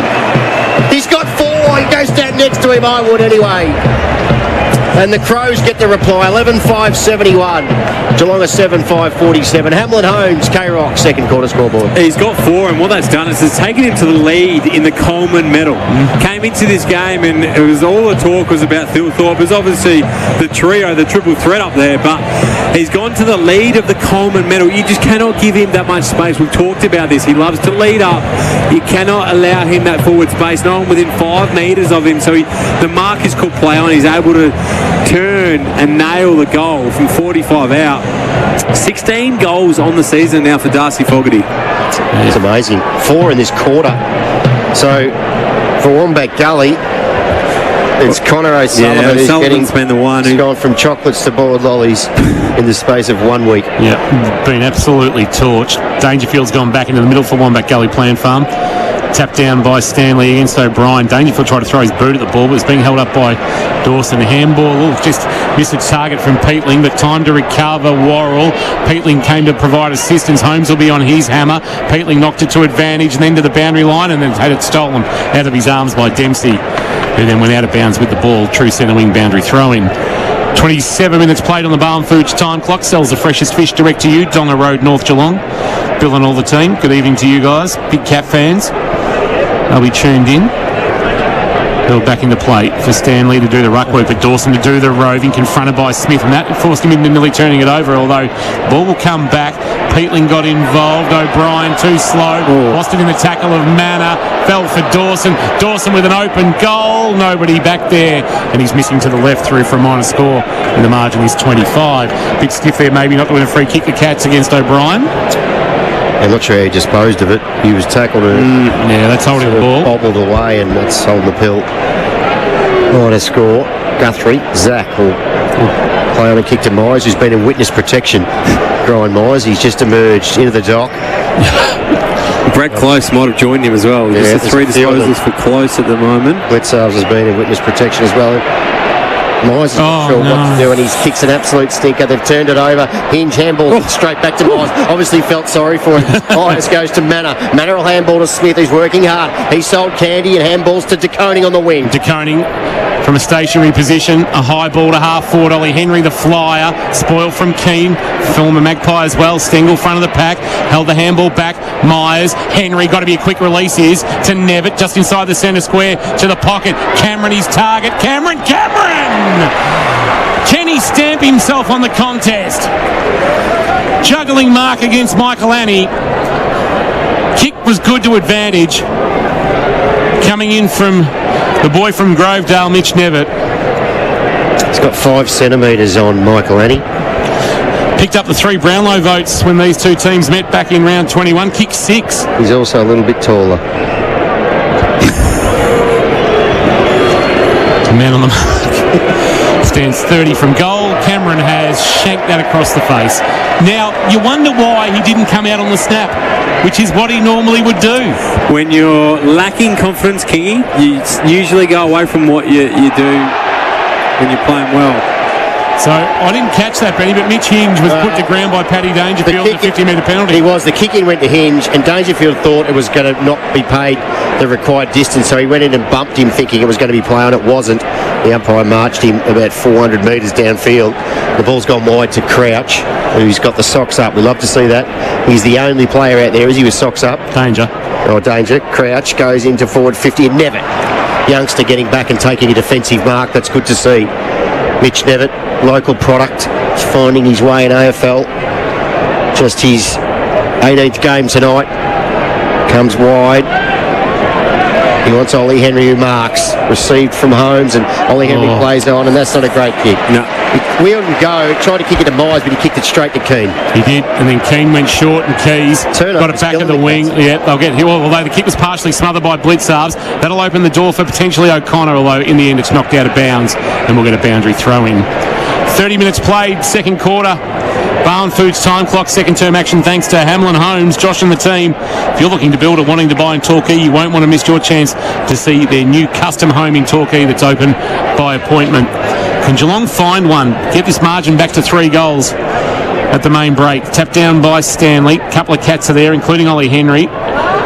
He's got 4. He goes down next to him, I would anyway. And the Crows get the reply, 11-5-71. Geelong 7-5-47. Hamlin Holmes, K-Rock, second quarter scoreboard. He's got 4, and what that's done is it's taken him to the lead in the Coleman medal. Came into this game, and it was all the talk was about Phil Thorpe. It was obviously the trio, the triple threat up there, but he's gone to the lead of the Coleman medal. You just cannot give him that much space. We've talked about this. He loves to lead up. You cannot allow him that forward space. No one within 5 metres of him. So the mark is called play on. He's able to turn and nail the goal from 45 out. 16 goals on the season now for Darcy Fogarty. It's amazing. 4 in this quarter. So for Wombat Gully, it's Connor O'Sullivan who's been the one who's gone from chocolates to boiled lollies in the space of 1 week. Yeah, been absolutely torched. Dangerfield's gone back into the middle for Wombat Gully Plant Farm. Tapped down by Stanley against O'Brien. Dangerfield tried to throw his boot at the ball, but it's being held up by Dawson. Handball, just missed a target from Peatling, but time to recover Worrell. Peatling came to provide assistance. Holmes will be on his hammer. Peatling knocked it to advantage and then to the boundary line, and then had it stolen out of his arms by Dempsey, who then went out of bounds with the ball. True centre wing boundary throw-in. 27 minutes played on the Barn Foods time clock. Sells the freshest fish direct to you. Donga Road, North Geelong. Bill and all the team, good evening to you guys. Big Cat fans. They'll be tuned in. Bill back in the plate for Stanley to do the ruck work, but Dawson to do the roving, confronted by Smith, and that forced him into nearly turning it over, although the ball will come back. Peatling got involved. O'Brien too slow. Lost it in the tackle of Manor. Fell for Dawson. Dawson with an open goal. Nobody back there, and he's missing to the left through for a minor score, and the margin is 25. Bit stiff there, maybe not to win a free kick. The Cats against O'Brien. I'm not sure how he disposed of it. He was tackled and yeah, that's holding the ball. Bobbled away, and that's holding the pill. What a score. Guthrie. Zach will play on and kick to Myers, who's been in witness protection. Brian Myers, he's just emerged into the dock. Brett Close might have joined him as well. Yeah, just the 3 disposals for Close at the moment. Bledsoe has been in witness protection as well. Myers is not sure what to do, and he kicks an absolute stinker. They've turned it over. Hinge handball straight back to Myers. Obviously felt sorry for him. Myers goes to Manor. Manor will handball to Smith, who's working hard. He sold Candy and handballs to De Koning on the wing. De Koning from a stationary position, a high ball to half forward. Ollie Henry, the flyer, spoiled from Keane. Former Magpie as well. Stengel, front of the pack, held the handball back. Myers, Henry, got to be a quick release. Is to Nevitt, just inside the centre square, to the pocket. Cameron, his target. Cameron! Can he stamp himself on the contest? Juggling mark against Michael Annie. Kick was good to advantage. Coming in from the boy from Grovedale, Mitch Nevitt. He's got 5 centimetres on Michael Annie. Picked up the 3 Brownlow votes when these two teams met back in round 21. Kick 6. He's also a little bit taller. Man on the mark. Stands 30 from goal. Cameron has shanked that across the face. Now, you wonder why he didn't come out on the snap, which is what he normally would do. When you're lacking confidence, Kingy, you usually go away from what you do when you're playing well. So I didn't catch that, Benny, but Mitch Hinge was put to ground by Paddy Dangerfield in a 50-metre penalty. He was. The kick-in went to Hinge, and Dangerfield thought it was going to not be paid the required distance, so he went in and bumped him thinking it was going to be play on. It wasn't. The umpire marched him about 400 metres downfield. The ball's gone wide to Crouch, who's got the socks up. We love to see that. He's the only player out there, is he, with socks up? Danger. Crouch goes into forward 50 and Nevitt. Youngster getting back and taking a defensive mark. That's good to see. Mitch Nevitt, local product, is finding his way in AFL. Just his 18th game tonight. Comes wide. He wants Ollie Henry, who marks. Received from Holmes, and Ollie Henry plays on, and that's not a great kick. No. He wheeled and go, tried to kick it to Myers, but he kicked it straight to Keane. He did, and then Keane went short, and Keys got it back at the wing. Yeah, they'll get here. Although the kick was partially smothered by Blitzarves, that'll open the door for potentially O'Connor, although in the end it's knocked out of bounds, and we'll get a boundary throw-in. 30 minutes played, second quarter. Barn Foods time clock, second term action thanks to Hamlin Homes. Josh and the team, if you're looking to build or wanting to buy in Torquay, you won't want to miss your chance to see their new custom home in Torquay that's open by appointment. Can Geelong find one? Get this margin back to 3 goals at the main break. Tapped down by Stanley. A couple of cats are there, including Ollie Henry.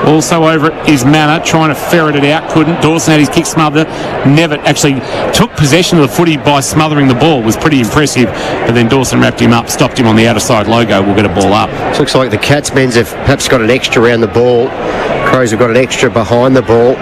Also over at his Manor, trying to ferret it out. Couldn't. Dawson had his kick smothered. Nevitt actually took possession of the footy by smothering the ball. Was pretty impressive. But then Dawson wrapped him up, stopped him on the outer side logo. We'll get a ball up. It looks like the Cats men's have perhaps got an extra around the ball. Crows have got an extra behind the ball.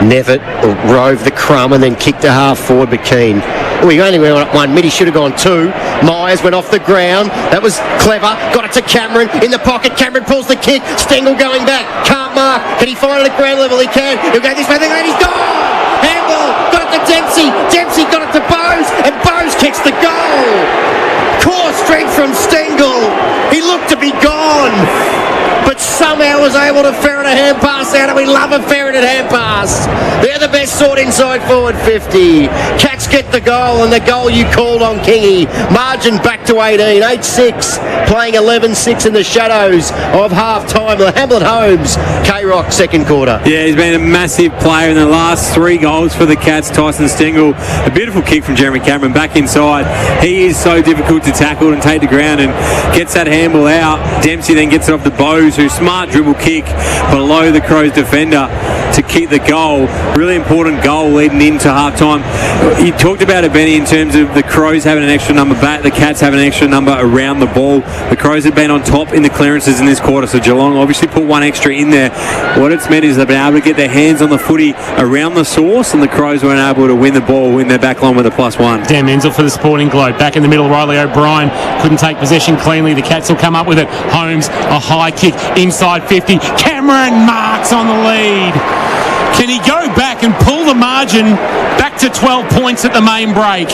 Nevitt will rove the crumb and then kick to half forward, but Keane. He only went up 1 minute, he should have gone 2. Myers went off the ground. That was clever. Got it to Cameron in the pocket. Cameron pulls the kick. Stengel going back. Can't mark. Can he find it at ground level? He can. He'll go this way. And he's gone. Handball. Got it to Dempsey. Dempsey got it to Bowes. And Bowes kicks the goal. Core strength from Stengel. He looked to be gone, but somehow was able to ferret a hand pass out, and we love a ferreted hand pass. They're the best sort inside forward 50. Cats get the goal, and the goal you called on, Kingy. Margin back to 18, 8-6, playing 11-6 in the shadows of half-time. Hamlin Holmes, K-Rock, second quarter. Yeah, he's been a massive player in the last 3 goals for the Cats. Tyson Stengel, a beautiful kick from Jeremy Cameron back inside. He is so difficult to tackle and take the ground, and gets that handball out. Dempsey then gets it off to Bowes, who smart dribble kick below the Crows defender to keep the goal. Really important goal leading into half-time. You talked about it, Benny, in terms of the Crows having an extra number back, the Cats having an extra number around the ball. The Crows have been on top in the clearances in this quarter, so Geelong obviously put 1 extra in there. What it's meant is they've been able to get their hands on the footy around the source, and the Crows weren't able to win the ball in their back line with a +1. Dan Menzel for the Sporting Globe. Back in the middle, Riley O'Brien couldn't take possession cleanly. The Cats will come up with it. Holmes, a high kick inside 50. Cameron marks on the lead. Can he go back and pull the margin back to 12 points at the main break?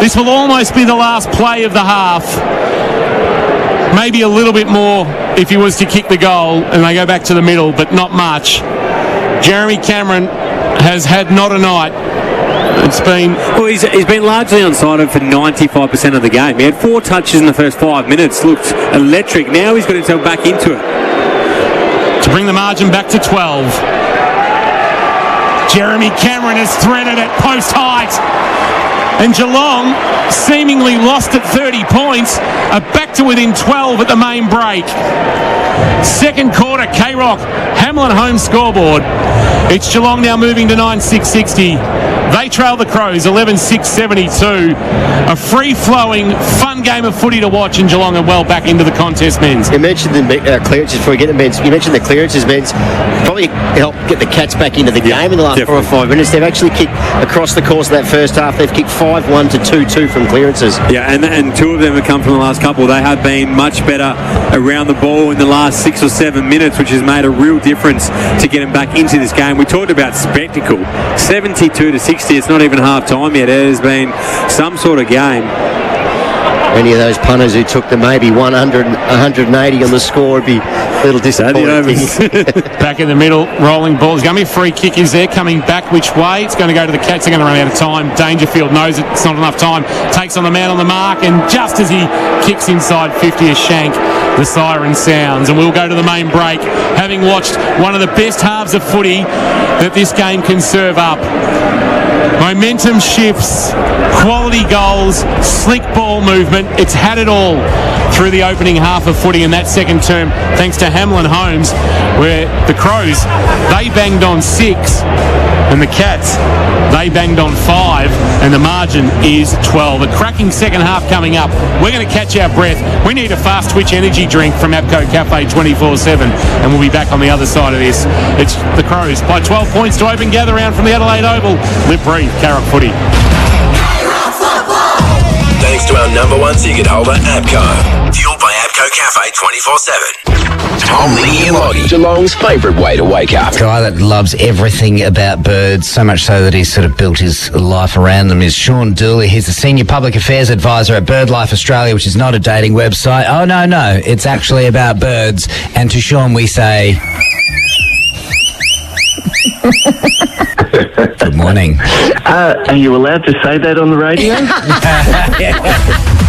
This will almost be the last play of the half. Maybe a little bit more if he was to kick the goal and they go back to the middle, but not much. Jeremy Cameron has had not a night. It's been... Well, he's been largely onside for 95% of the game. He had 4 touches in the first 5 minutes, looked electric. Now he's got himself back into it. To bring the margin back to 12. Jeremy Cameron has threaded at post height. And Geelong, seemingly lost at 30 points, are back to within 12 at the main break. Second quarter, K-Rock, Hamlin home scoreboard. It's Geelong now moving to 9,660. They trail the Crows 11,672. A free-flowing, fun game of footy to watch in Geelong, and well back into the contest, men's. You mentioned the clearances before we get to men's. You mentioned the clearances, men's. Probably helped get the Cats back into the game in the last 4 or 5 minutes. They've actually kicked across the course of that first half. They've kicked 5-1 to 2-2 from clearances. Yeah, and 2 of them have come from the last couple. They have been much better around the ball in the last 6 or 7 minutes, which has made a real difference to get them back into this game. We talked about spectacle. 72 to 60. It's not even half time yet. It has been some sort of game. Any of those punters who took the maybe 100, 180 on the score would be a little disappointed. Back in the middle, rolling ball. There's going to be a free kick. Is there coming back? Which way? It's going to go to the Cats. They're going to run out of time. Dangerfield knows it's not enough time. Takes on the man on the mark, and just as he kicks inside 50, a shank, the siren sounds. And we'll go to the main break, having watched one of the best halves of footy that this game can serve up. Momentum shifts, quality goals, slick ball movement. It's had it all through the opening half of footy in that second term, thanks to Hamlin Holmes, where the Crows, they banged on 6, and the Cats, they banged on 5, and the margin is 12. A cracking second half coming up. We're going to catch our breath. We need a fast twitch energy drink from APCO Cafe 24/7, and we'll be back on the other side of this. It's the Crows by 12 points to open gather round from the Adelaide Oval. Live, breathe, Carrot footy. Thanks to our #1 ticket holder, APCO. Fueled by APCO Cafe 24/7. Tom, Lee and Loggy, Geelong's favourite way to wake up. A guy that loves everything about birds, so much so that he's sort of built his life around them, is Sean Dooley. He's the Senior Public Affairs Advisor at BirdLife Australia, which is not a dating website. Oh, no, it's actually about birds. And to Sean we say... Good morning. Are you allowed to say that on the radio?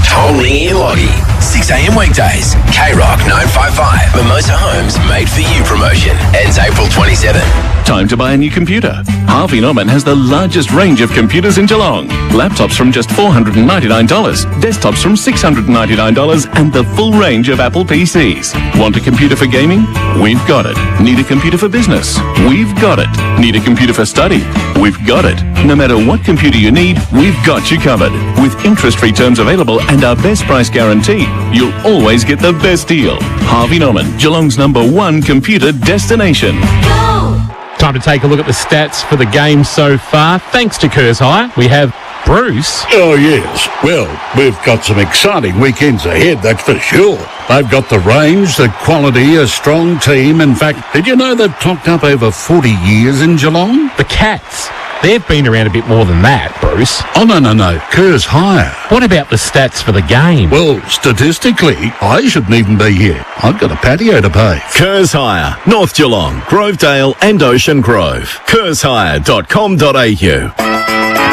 Tom, Lee and Loggy, 6 a.m. weekdays. K-Rock 955. Mimosa Homes Made For You promotion. Ends April 27. Time to buy a new computer. Harvey Norman has the largest range of computers in Geelong. Laptops from just $499, desktops from $699, and the full range of Apple PCs. Want a computer for gaming? We've got it. Need a computer for business? We've got it. Need a computer for study? We've got it. No matter what computer you need, we've got you covered. With interest-free terms available and our best price guarantee, you'll always get the best deal. Harvey Norman, Geelong's #1 computer destination. Time to take a look at the stats for the game so far. Thanks to Kerrs Hire, we have Bruce. Oh, yes. Well, we've got some exciting weekends ahead, that's for sure. They've got the range, the quality, a strong team. In fact, did you know they've clocked up over 40 years in Geelong? The Cats, they've been around a bit more than that, Bruce. Oh, no. Kerrs Hire. What about the stats for the game? Well, statistically, I shouldn't even be here. I've got a patio to pay. Kerrs Hire, North Geelong, Grovedale and Ocean Grove. KerrsHire.com.au.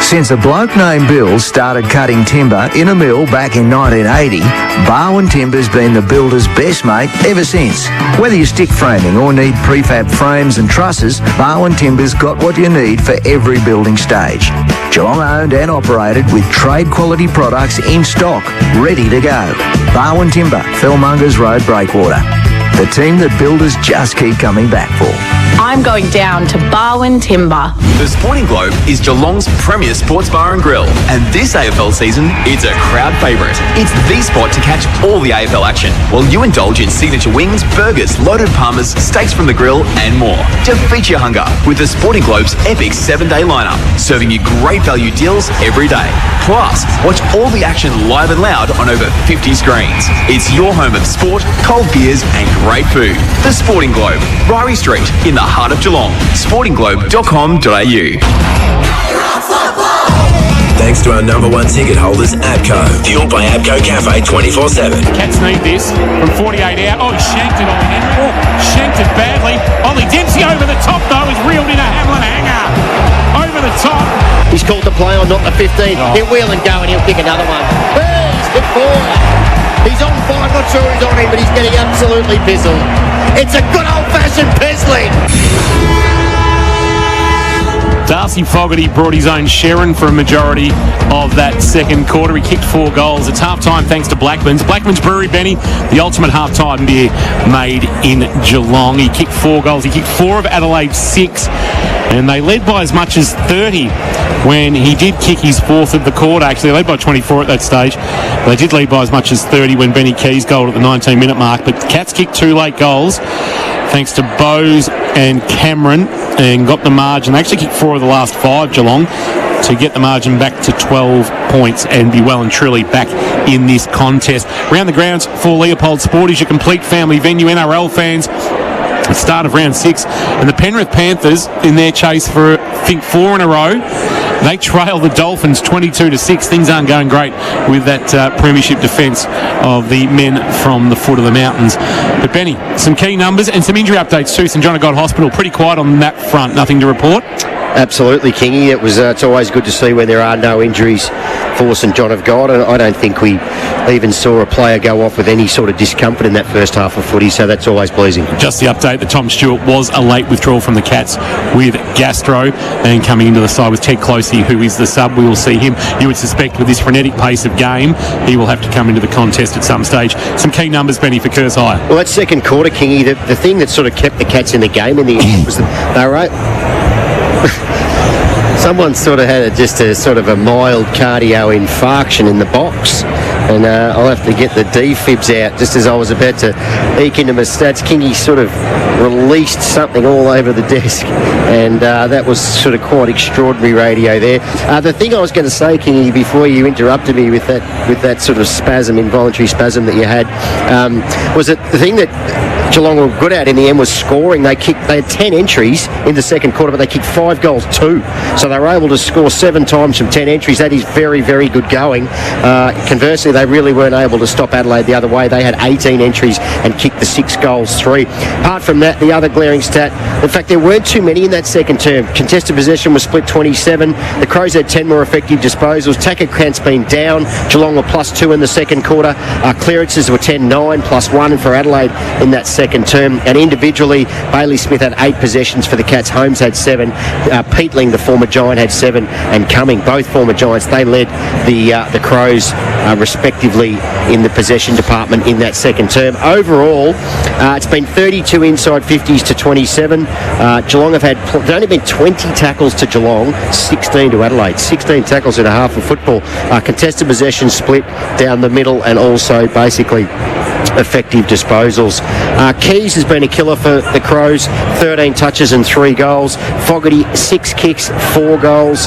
Since a bloke named Bill started cutting timber in a mill back in 1980, Barwon Timber's been the builder's best mate ever since. Whether you're stick framing or need prefab frames and trusses, Barwon Timber's got what you need for every building stage. Geelong owned and operated with trade quality products in stock, ready to go. Barwon Timber, Fellmongers Road, Breakwater. The team that builders just keep coming back for. I'm going down to Barwon Timber. The Sporting Globe is Geelong's premier sports bar and grill, and this AFL season, it's a crowd favourite. It's the spot to catch all the AFL action, while you indulge in signature wings, burgers, loaded palmers, steaks from the grill, and more. Defeat your hunger with the Sporting Globe's epic 7-day lineup, serving you great value deals every day. Plus, watch all the action live and loud on over 50 screens. It's your home of sport, cold beers, and great food. The Sporting Globe, Ryrie Street, in the heart of Geelong. sportingglobe.com.au. thanks to our number one ticket holders, ABCO. Fueled by ABCO Cafe 24/7. Cats need this from 48 out. Oh, he shanked it, Ollie Henry. Oh, shanked it badly. Ollie Dempsey over the top, though, is reeled in a Hamlin hanger. Over the top. He's called the play on, not the 15. He'll wheel and go, and he'll kick another one. He's good forward. He's on fire. Not sure he's on him, but he's getting absolutely pizzled. It's a good old-fashioned pizzling. Darcy Fogarty brought his own Sharon for a majority of that second quarter. He kicked 4 goals. It's half-time thanks to Blackman's. Blackman's Brewery, Benny, the ultimate half-time beer made in Geelong. He kicked 4 goals. He kicked 4 of Adelaide's 6. And they led by as much as 30 when he did kick his 4th of the quarter. Actually, they led by 24 at that stage. They did lead by as much as 30 when Benny Keys goaled at the 19-minute mark. But the Cats kicked 2 late goals thanks to Bowes and Cameron and got the margin. They actually kicked 4 of the last 5, Geelong, to get the margin back to 12 points and be well and truly back in this contest. Round the grounds for Leopold Sport is your complete family venue. NRL fans, the start of round 6, and the Penrith Panthers in their chase for, I think, 4 in a row. They trail the Dolphins 22-6. Things aren't going great with that premiership defence of the men from the foot of the mountains. But Benny, some key numbers and some injury updates too. St John of God Hospital, pretty quiet on that front. Nothing to report. Absolutely, Kingy. It's always good to see when there are no injuries for St John of God. And I don't think we even saw a player go off with any sort of discomfort in that first half of footy, so that's always pleasing. Just the update that Tom Stewart was a late withdrawal from the Cats with gastro, and coming into the side with Ted Closey, who is the sub. We will see him. You would suspect with this frenetic pace of game, he will have to come into the contest at some stage. Some key numbers, Benny, for Kerrs High. Well, that second quarter, Kingy, the thing that sort of kept the Cats in the game in the end was that they were someone sort of had just a sort of a mild cardio infarction in the box, and I'll have to get the D-fibs out just as I was about to eke into my stats. Kingy sort of released something all over the desk, and that was sort of quite extraordinary radio there. The thing I was going to say, Kingy, before you interrupted me with that sort of spasm, involuntary spasm that you had, was that the thing that Geelong were good at in the end was scoring. They had 10 entries in the second quarter, but they kicked 5 goals too. So they were able to score 7 times from 10 entries. That is very, very good going. Conversely, they really weren't able to stop Adelaide the other way. They had 18 entries and kicked the 6 goals 3. Apart from that, the other glaring stat, in fact, there weren't too many in that second term. Contested possession was split 27. The Crows had 10 more effective disposals. Tackle counts been down. Geelong were +2 in the second quarter. Clearances were 10-9 +1 for Adelaide in that second term. And individually, Bailey Smith had 8 possessions for the Cats. Holmes had 7. Peatling, the former Giant, had 7. And Cumming, both former Giants, they led the Crows respectively in the possession department in that second term. Overall, it's been 32 inside 50s to 27. Geelong have had, there's only been 20 tackles to Geelong, 16 to Adelaide. 16 tackles in a half of football. Contested possession split down the middle, and also basically effective disposals. Keys has been a killer for the Crows, 13 touches and 3 goals. Fogarty, 6 kicks, 4 goals.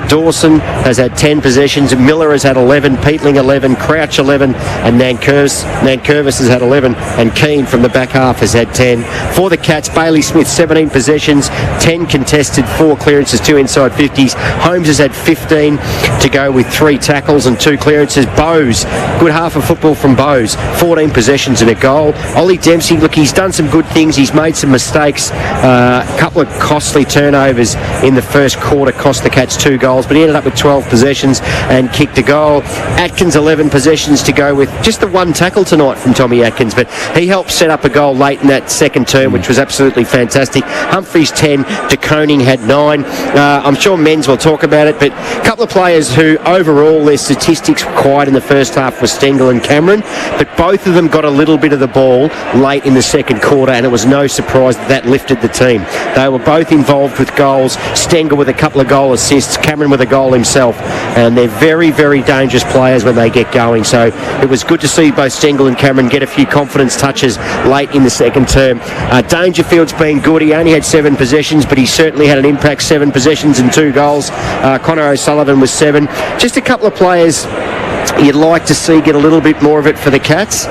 Dawson has had 10 possessions. Miller has had 11, Peatling 11, Crouch 11, and Nankervis has had 11, and Keane from the back half has had 10. For the Cats, Bailey Smith, 17 possessions, 10 contested, 4 clearances, 2 inside 50s. Holmes has had 15 to go with 3 tackles and 2 clearances. Bowes, good half of football from Bowes, 14 possessions and a goal. Ollie Dempsey, look, he's done some good things. He's made some mistakes. A couple of costly turnovers in the first quarter cost the Cats 2 goals, but he ended up with 12 possessions and kicked a goal. Atkins, 11 possessions to go with just the 1 tackle tonight from Tommy Atkins, but he helped set up a goal late in that second term, which was absolutely fantastic. Humphries 10, De Koning had 9. I'm sure Menz will talk about it, but a couple of players who overall their statistics were quiet in the first half were Stengel and Cameron, but both of them got a little bit of the ball late in the second quarter, and it was no surprise that lifted the team. They were both involved with goals. Stengel with a couple of goal assists, Cameron with a goal himself, and they're very, very dangerous players when they get going. So it was good to see both Stengel and Cameron get a few confidence touches late in the second term. Dangerfield's been good. He only had 7 possessions, but he certainly had an impact. 7 possessions and 2 goals. Connor O'Sullivan was 7. Just a couple of players you'd like to see get a little bit more of it for the Cats.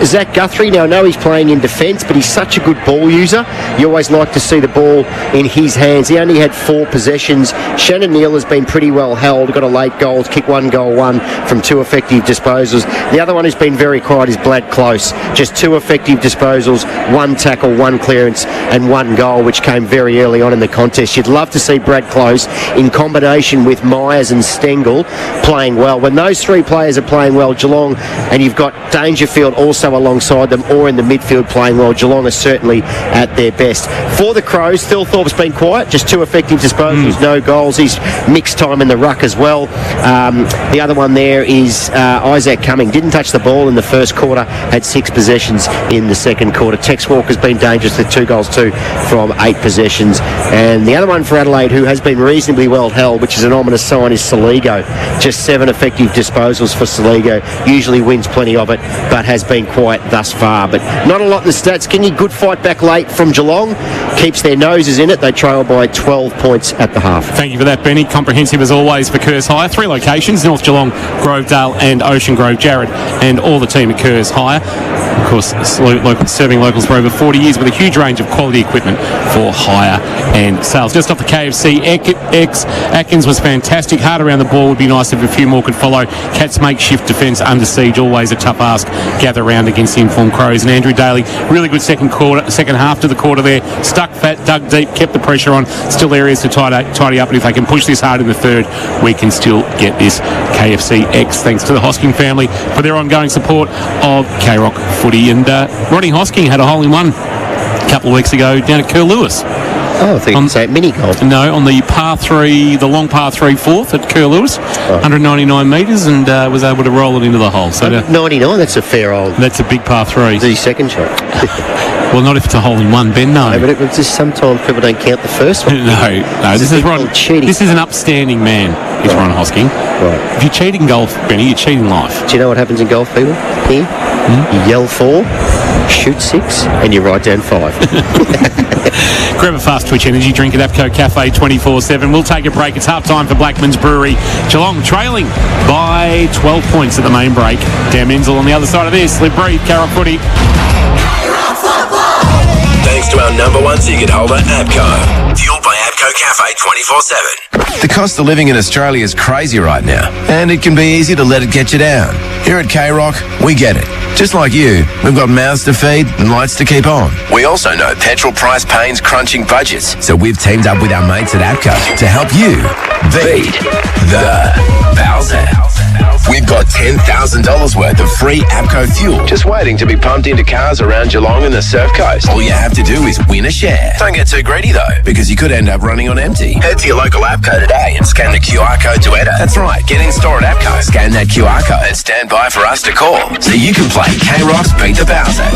Zach Guthrie, now I know he's playing in defence, but he's such a good ball user. You always like to see the ball in his hands. He only had 4 possessions. Shannon Neal has been pretty well held, got a late goal, kicked 1 goal, 1 from 2 effective disposals. The other one who's been very quiet is Blad Close. Just 2 effective disposals, 1 tackle, 1 clearance and 1 goal, which came very early on in the contest. You'd love to see Brad Close in combination with Myers and Stengel playing well. When those 3 players are playing well, Geelong, and you've got Dangerfield also alongside them or in the midfield playing well, Geelong are certainly at their best. For the Crows, Thilthorpe's been quiet, just 2 effective disposals, no goals. He's mixed time in the ruck as well. The other one there is Isaac Cumming. Didn't touch the ball in the first quarter, had 6 possessions in the second quarter. Tex Walker's been dangerous with 2 goals too from 8 possessions. And the other one for Adelaide, who has been reasonably well held, which is an ominous sign, is Saligo. Just 7 effective disposals for Saligo. Usually wins plenty of it, but has been quiet thus far. But not a lot in the stats. Kenny, good fight back late from Geelong. Keeps their noses in it. They trail by 12 points at the half. Thank you for that, Benny. Comprehensive as always for Kerrs Hire. 3 locations, North Geelong, Grovedale and Ocean Grove. Jared and all the team at Kerrs Hire. Of course, serving locals for over 40 years with a huge range of quality equipment for hire and sales. Just off the KFC, Atkins was fantastic. Hard around the ball. Would be nice if a few more could follow. Cats makeshift defence under siege. Always a tough ask. Gather round against the informed Crows. And Andrew Daly, really good second half to the quarter there. Stuck fat, dug deep, kept the pressure on. Still areas to tidy up. And if they can push this hard in the third, we can still get this KFC X. Thanks to the Hosking family for their ongoing support of K-Rock footy. And Rodney Hosking had a hole-in-one a couple of weeks ago down at Kerr-Lewis. Oh, I think it's a mini golf. No, on the par 3, the long par 3 fourth at Kerr-Lewis, 199 metres, and was able to roll it into the hole. So 99, that's a fair old. That's a big par 3. The second shot. Well, not if it's a hole-in-one, Ben, no. But it was just sometimes people don't count the first one. No, this is Ron. This is an upstanding man, is Ron Hosking. Right. If you cheat in golf, Benny, you cheat in life. Do you know what happens in golf, people? Here, you yell 4, shoot 6, and you write down 5. Grab a fast twitch energy drink at APCO Cafe 24/7. We'll take a break. It's half time for Blackman's Brewery. Geelong trailing by 12 points at the main break. Dan Menzel on the other side of this. Live, breathe, K-Rock footy. Thanks to our #1 ticket holder, APCO. Fueled by APCO Cafe 24/7. The cost of living in Australia is crazy right now, and it can be easy to let it get you down. Here at K-Rock, we get it. Just like you, we've got mouths to feed and lights to keep on. We also know petrol price pains crunching budgets, so we've teamed up with our mates at APCO to help you beat the Bowser. We've got $10,000 worth of free APCO fuel just waiting to be pumped into cars around Geelong and the Surf Coast. All you have to do is win a share. Don't get too greedy though, because you could end up running on empty. Head to your local APCO today and scan the QR code to enter. That's right, get in store at APCO, scan that QR code and stand by for us to call so you can play K-Rock's Beat the Bowser.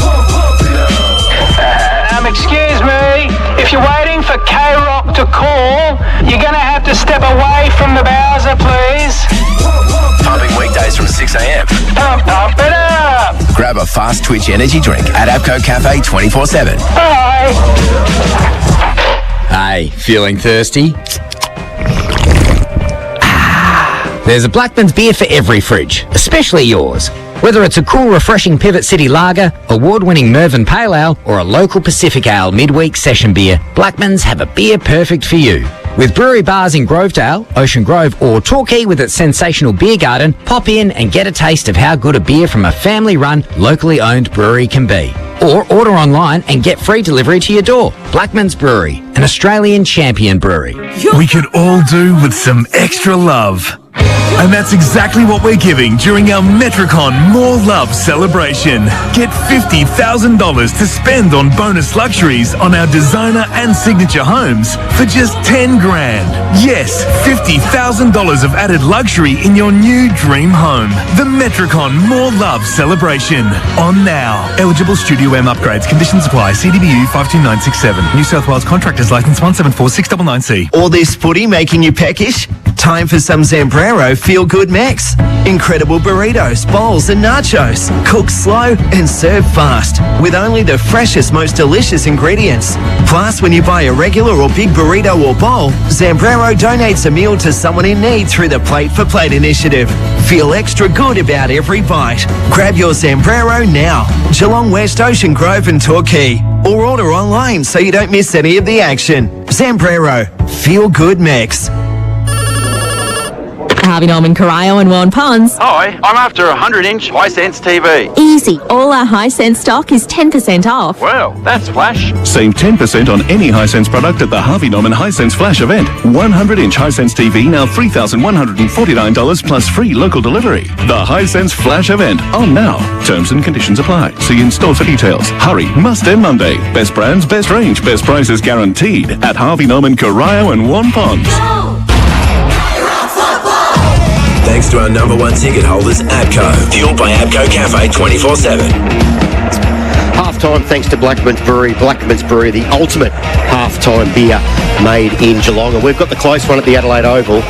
Excuse me, if you're waiting for K-Rock to call, you're going to have to step away from the Bowser, please. Pumping weekdays from 6 a.m. Pump it up. Grab a fast twitch energy drink at APCO Cafe 24/7. Bye. Hey, feeling thirsty? There's a Blackman's beer for every fridge, especially yours. Whether it's a cool, refreshing Pivot City Lager, award-winning Mervyn Pale Ale, or a local Pacific Ale midweek session beer, Blackman's have a beer perfect for you. With brewery bars in Grovedale, Ocean Grove, or Torquay with its sensational beer garden, pop in and get a taste of how good a beer from a family-run, locally owned brewery can be. Or order online and get free delivery to your door. Blackman's Brewery, an Australian champion brewery. We could all do with some extra love. And that's exactly what we're giving during our Metricon More Love celebration. Get $50,000 to spend on bonus luxuries on our designer and signature homes for just $10 grand. Yes, $50,000 of added luxury in your new dream home. The Metricon More Love celebration. On now. Eligible Studio M upgrades. Conditions apply. CDBU 52967. New South Wales Contractors Licence 174699C. All this footy making you peckish? Time for some Zambrero feel-good mix. Incredible burritos, bowls and nachos. Cooked slow and served fast with only the freshest, most delicious ingredients. Plus, when you buy a regular or big burrito or bowl, Zambrero donates a meal to someone in need through the Plate for Plate initiative. Feel extra good about every bite. Grab your Zambrero now. Geelong West, Ocean Grove and Torquay. Or order online so you don't miss any of the action. Zambrero. Feel good mix. Harvey Norman Corio and Warren Ponds. Hi, I'm after a 100-inch Hisense TV. Easy. All our Hisense stock is 10% off. Well, that's flash. Save 10% on any Hisense product at the Harvey Norman Hisense Flash event. 100-inch Hisense TV now $3,149 plus free local delivery. The Hisense Flash event on now. Terms and conditions apply. See in-store for details. Hurry, must end Monday. Best brands, best range, best prices guaranteed at Harvey Norman Corio and Warren Ponds. Thanks to our number one ticket holders, ABCO. Fueled by ABCO Cafe 24/7. Half-time thanks to Blackman's Brewery. Blackman's Brewery, the ultimate half-time beer made in Geelong. And we've got the close one at the Adelaide Oval.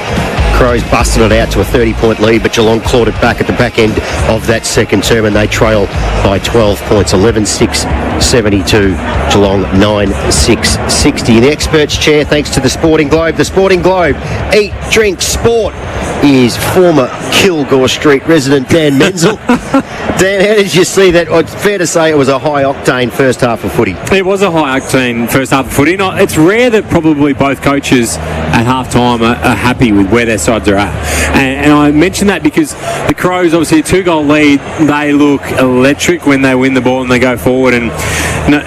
Crows busting it out to a 30-point lead, but Geelong clawed it back at the back end of that second term, and they trail by 12 points, 11-6-72. Geelong 9-6-60. The experts chair, thanks to the Sporting Globe. The Sporting Globe, eat, drink, sport, is former Kilgore Street resident Dan Menzel. Dan, how did you see that? It's fair to say it was a high-octane first half of footy. It was a high-octane first half of footy. It's rare that probably both coaches at half-time are happy with where their sides are at. And I mention that because the Crows, obviously a 2-goal lead, they look electric when they win the ball and they go forward. And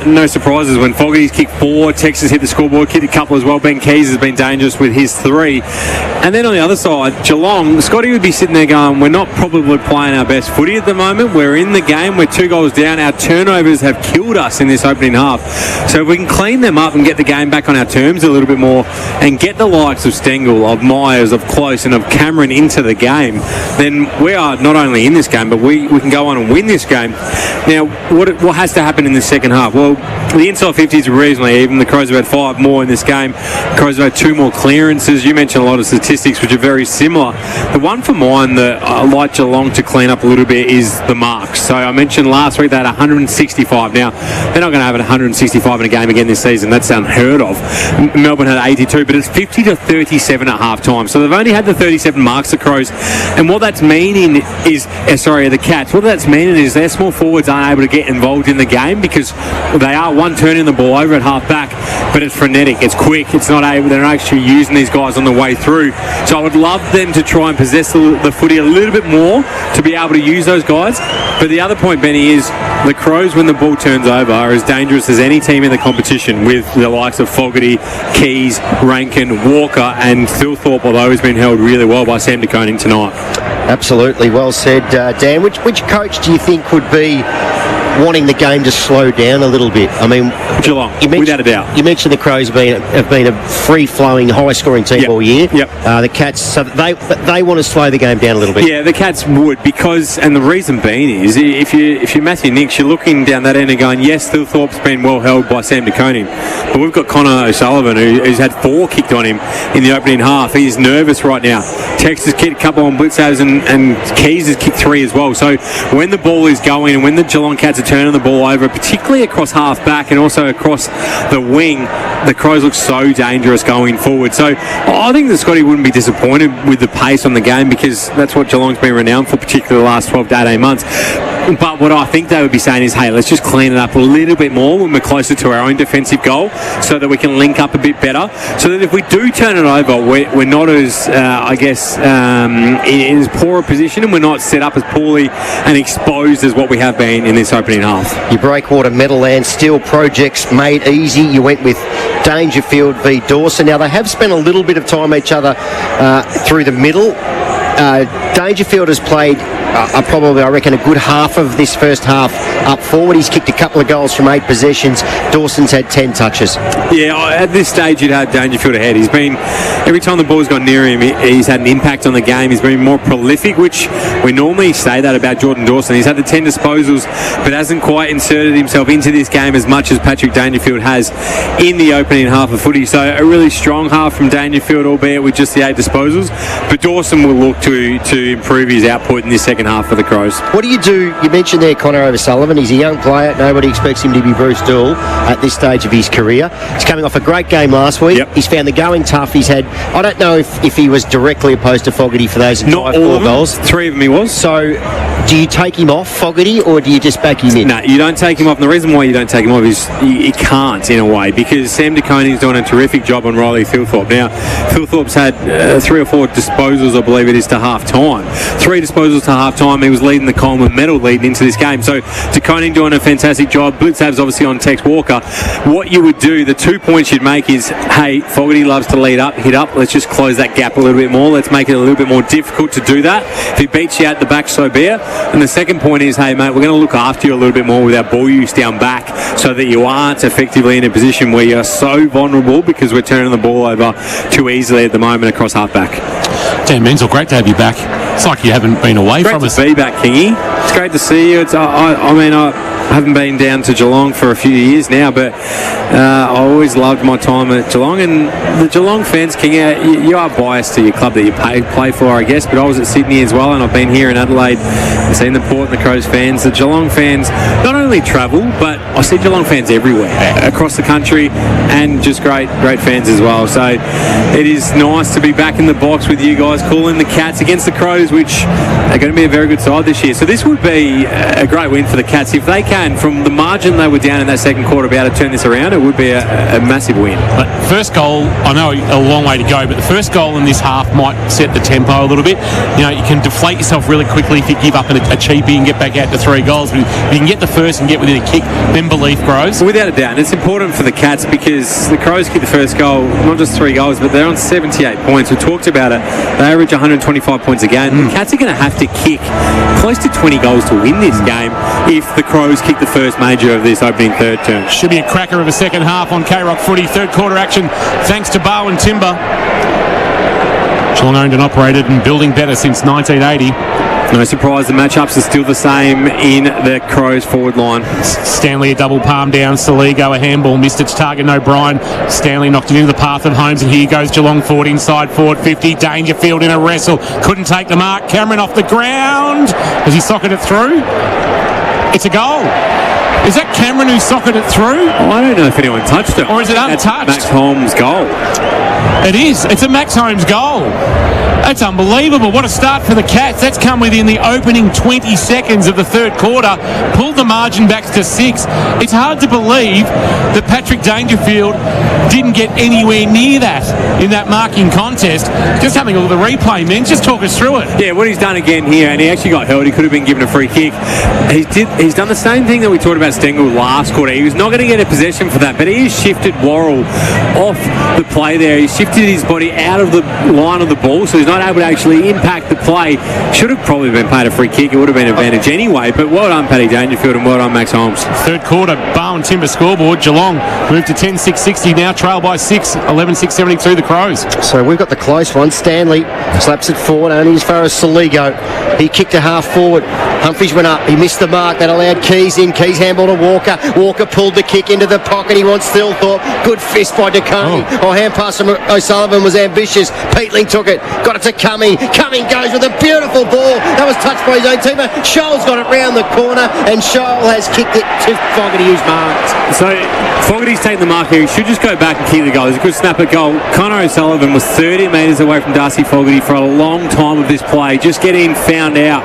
no surprises when Fogarty's kicked 4, Texas hit the scoreboard, kicked a couple as well. Ben Keys has been dangerous with his 3. And then on the other side, Geelong, Scotty would be sitting there going, we're not probably playing our best footy at the moment. We're in the game. We're 2 goals down. Our turnovers have killed us in this opening half. So if we can clean them up and get the game back on our terms a little bit more and get the likes of Stengel, of Myers, of Close and of Cameron into the game, then we are not only in this game, but we can go on and win this game. Now, what has to happen in the second half? Well, the inside 50s are reasonably even. The Crows have had 5 more in this game. The Crows have had 2 more clearances. You mentioned a lot of statistics which are very similar. The one for mine that I like Geelong to clean up a little bit is the marks. So I mentioned last week they had 165. Now, they're not going to have 165 in a game again this season. That's unheard of. Melbourne had 82, but it's 50-37 at half time. So they've only had the 37 marks, the Crows. And what that's meaning is, the Cats, what that's meaning is their small forwards aren't able to get involved in the game because they are one turning the ball over at half back, but it's frenetic, it's quick, it's not able, they're not actually using these guys on the way through. So I would love them to try and possess the footy a little bit more to be able to use those guys. But the other point, Benny, is the Crows, when the ball turns over, are as dangerous as any team in the competition with the likes of Fogarty, Keys, Rankin, Walker and Thilthorpe, although he's been held really well by Sam De Koning tonight. Absolutely, well said, Dan. Which coach do you think would be wanting the game to slow down a little bit? I mean, Geelong, without a doubt. You mentioned the Crows have been a free-flowing, high-scoring team all year. Yep. The Cats, so they want to slow the game down a little bit. Yeah, the Cats would, because, and the reason being is, if you're Matthew Nicks, you're looking down that end and going, yes, Thilthorpe's been well held by Sam De Koning, but we've got Connor O'Sullivan who's had 4 kicked on him in the opening half. He's nervous right now. Tex has kicked a couple on blitzouts and Keys has kicked 3 as well. So when the ball is going and when the Geelong Cats are turning the ball over, particularly across half back and also across the wing, the Crows look so dangerous going forward. So I think that Scotty wouldn't be disappointed with the pace on the game because that's what Geelong's been renowned for, particularly the last 12 to 18 months. But what I think they would be saying is, hey, let's just clean it up a little bit more when we're closer to our own defensive goal so that we can link up a bit better, so that if we do turn it over, we're not as, in as poor a position and we're not set up as poorly and exposed as what we have been in this opening half. Your Breakwater Meadowland Steel projects made easy. You went with Dangerfield v Dawson. Now, they have spent a little bit of time each other through the middle. Dangerfield has played probably, I reckon, a good half of this first half up forward. He's kicked a couple of goals from 8 possessions. Dawson's had 10 touches. Yeah, at this stage you'd have Dangerfield ahead. He's been, every time the ball's gone near him, he's had an impact on the game. He's been more prolific, which we normally say that about Jordan Dawson. He's had the 10 disposals, but hasn't quite inserted himself into this game as much as Patrick Dangerfield has in the opening half of footy. So a really strong half from Dangerfield, albeit with just the 8 disposals. But Dawson will look to improve his output in this second half for the Crows. What do? You mentioned there Connor O'Sullivan. He's a young player. Nobody expects him to be Bruce Dool at this stage of his career. He's coming off a great game last week. Yep. He's found the going tough. He's had, I don't know if he was directly opposed to Fogarty for those not 4 all of them. goals. 3 of them he was. So do you take him off Fogarty or do you just back him in? No, you don't take him off. And the reason why you don't take him off is you can't, in a way, because Sam DeConey's doing a terrific job on Riley Thilthorpe. Now, Thilthorpe's had 3 or 4 disposals, I believe it is, to half-time. 3 disposals to half-time. He was leading the Coleman medal leading into this game. So DeConey doing a fantastic job. Blitzav's obviously on Tex Walker. What you would do, the 2 points you'd make is, hey, Fogarty loves to lead up, hit up. Let's just close that gap a little bit more. Let's make it a little bit more difficult to do that. If he beats you out the back, so be it. And the second point is, hey, mate, we're going to look after you a little bit more with our ball use down back so that you aren't effectively in a position where you're so vulnerable because we're turning the ball over too easily at the moment across half-back. Dan Menzel, great to have you back. It's like you haven't been away from us. Great to be back, Kingy. It's great to see you. I haven't been down to Geelong for a few years now, but I always loved my time at Geelong. And the Geelong fans, Kingy, you are biased to your club that you play for, I guess, but I was at Sydney as well, and I've been here in Adelaide and seen the Port and the Crows fans. The Geelong fans not only travel, but I see Geelong fans everywhere, across the country, and just great fans as well. So it is nice to be back in the box with you guys, calling the Cats against the Crows, which are going to be a very good side this year. So this would be a great win for the Cats. If they can, from the margin they were down in that second quarter, be able to turn this around, it would be a massive win. But first goal, I know a long way to go, but the first goal in this half might set the tempo a little bit. You know, you can deflate yourself really quickly if you give up a cheapie and get back out to 3 goals. But if you can get the first and get within a kick, then belief grows. Without a doubt. And it's important for the Cats because the Crows kick the first goal, not just 3 goals, but they're on 78 points. We talked about it. They average 125 points a game. The Cats are going to have to kick close to 20 goals to win this game if the Crows kick the first major of this opening third term. Should be a cracker of a second half on K-Rock footy. Third quarter action thanks to Barwon Timber. Geelong owned and operated and building better since 1980. No surprise, the matchups are still the same in the Crows forward line. Stanley a double palm down. Saligo a handball missed its target. O'Brien. Stanley knocked it into the path of Holmes, and here goes Geelong forward inside forward 50. Dangerfield in a wrestle. Couldn't take the mark. Cameron off the ground. Has he socketed it through? It's a goal. Is that Cameron who socketed it through? I don't know if anyone touched it. Or is it untouched? Max Holmes' goal. It is. It's a Max Holmes goal. That's unbelievable. What a start for the Cats. That's come within the opening 20 seconds of the third quarter. Pulled the margin back to 6. It's hard to believe that Patrick Dangerfield didn't get anywhere near that in that marking contest. Just having a look at the replay, man. Just talk us through it. Yeah, what he's done again here, and he actually got held. He could have been given a free kick. He's done the same thing that we talked about Stengel last quarter. He was not going to get a possession for that, but he has shifted Worrell off the play there. He shifted his body out of the line of the ball, so he's not able to actually impact the play. Should have probably been paid a free kick. It would have been an advantage anyway, but well done Paddy Dangerfield and well done Max Holmes. Third quarter, Barwon Timber scoreboard. Geelong moved to 10-6-60 now, trail by 6, 11-6-72 the Crows. So we've got the close one. Stanley slaps it forward only as far as Saligo. He kicked a half forward. Humphries went up. He missed the mark. That allowed Keys in. Keys handball to Walker. Walker pulled the kick into the pocket. He wants Thilthorpe. Good fist by DeConey. Hand pass from O'Sullivan was ambitious. Peatling took it. Got it to Cumming. Cumming goes with a beautiful ball. That was touched by his own teammate. Scholl's got it round the corner, and Scholl has kicked it to Fogarty, who's marked. So Fogarty's taken the mark here. He should just go back and kick the goal. It's a good snap at goal. Connor O'Sullivan was 30 metres away from Darcy Fogarty for a long time of this play. Just getting found out.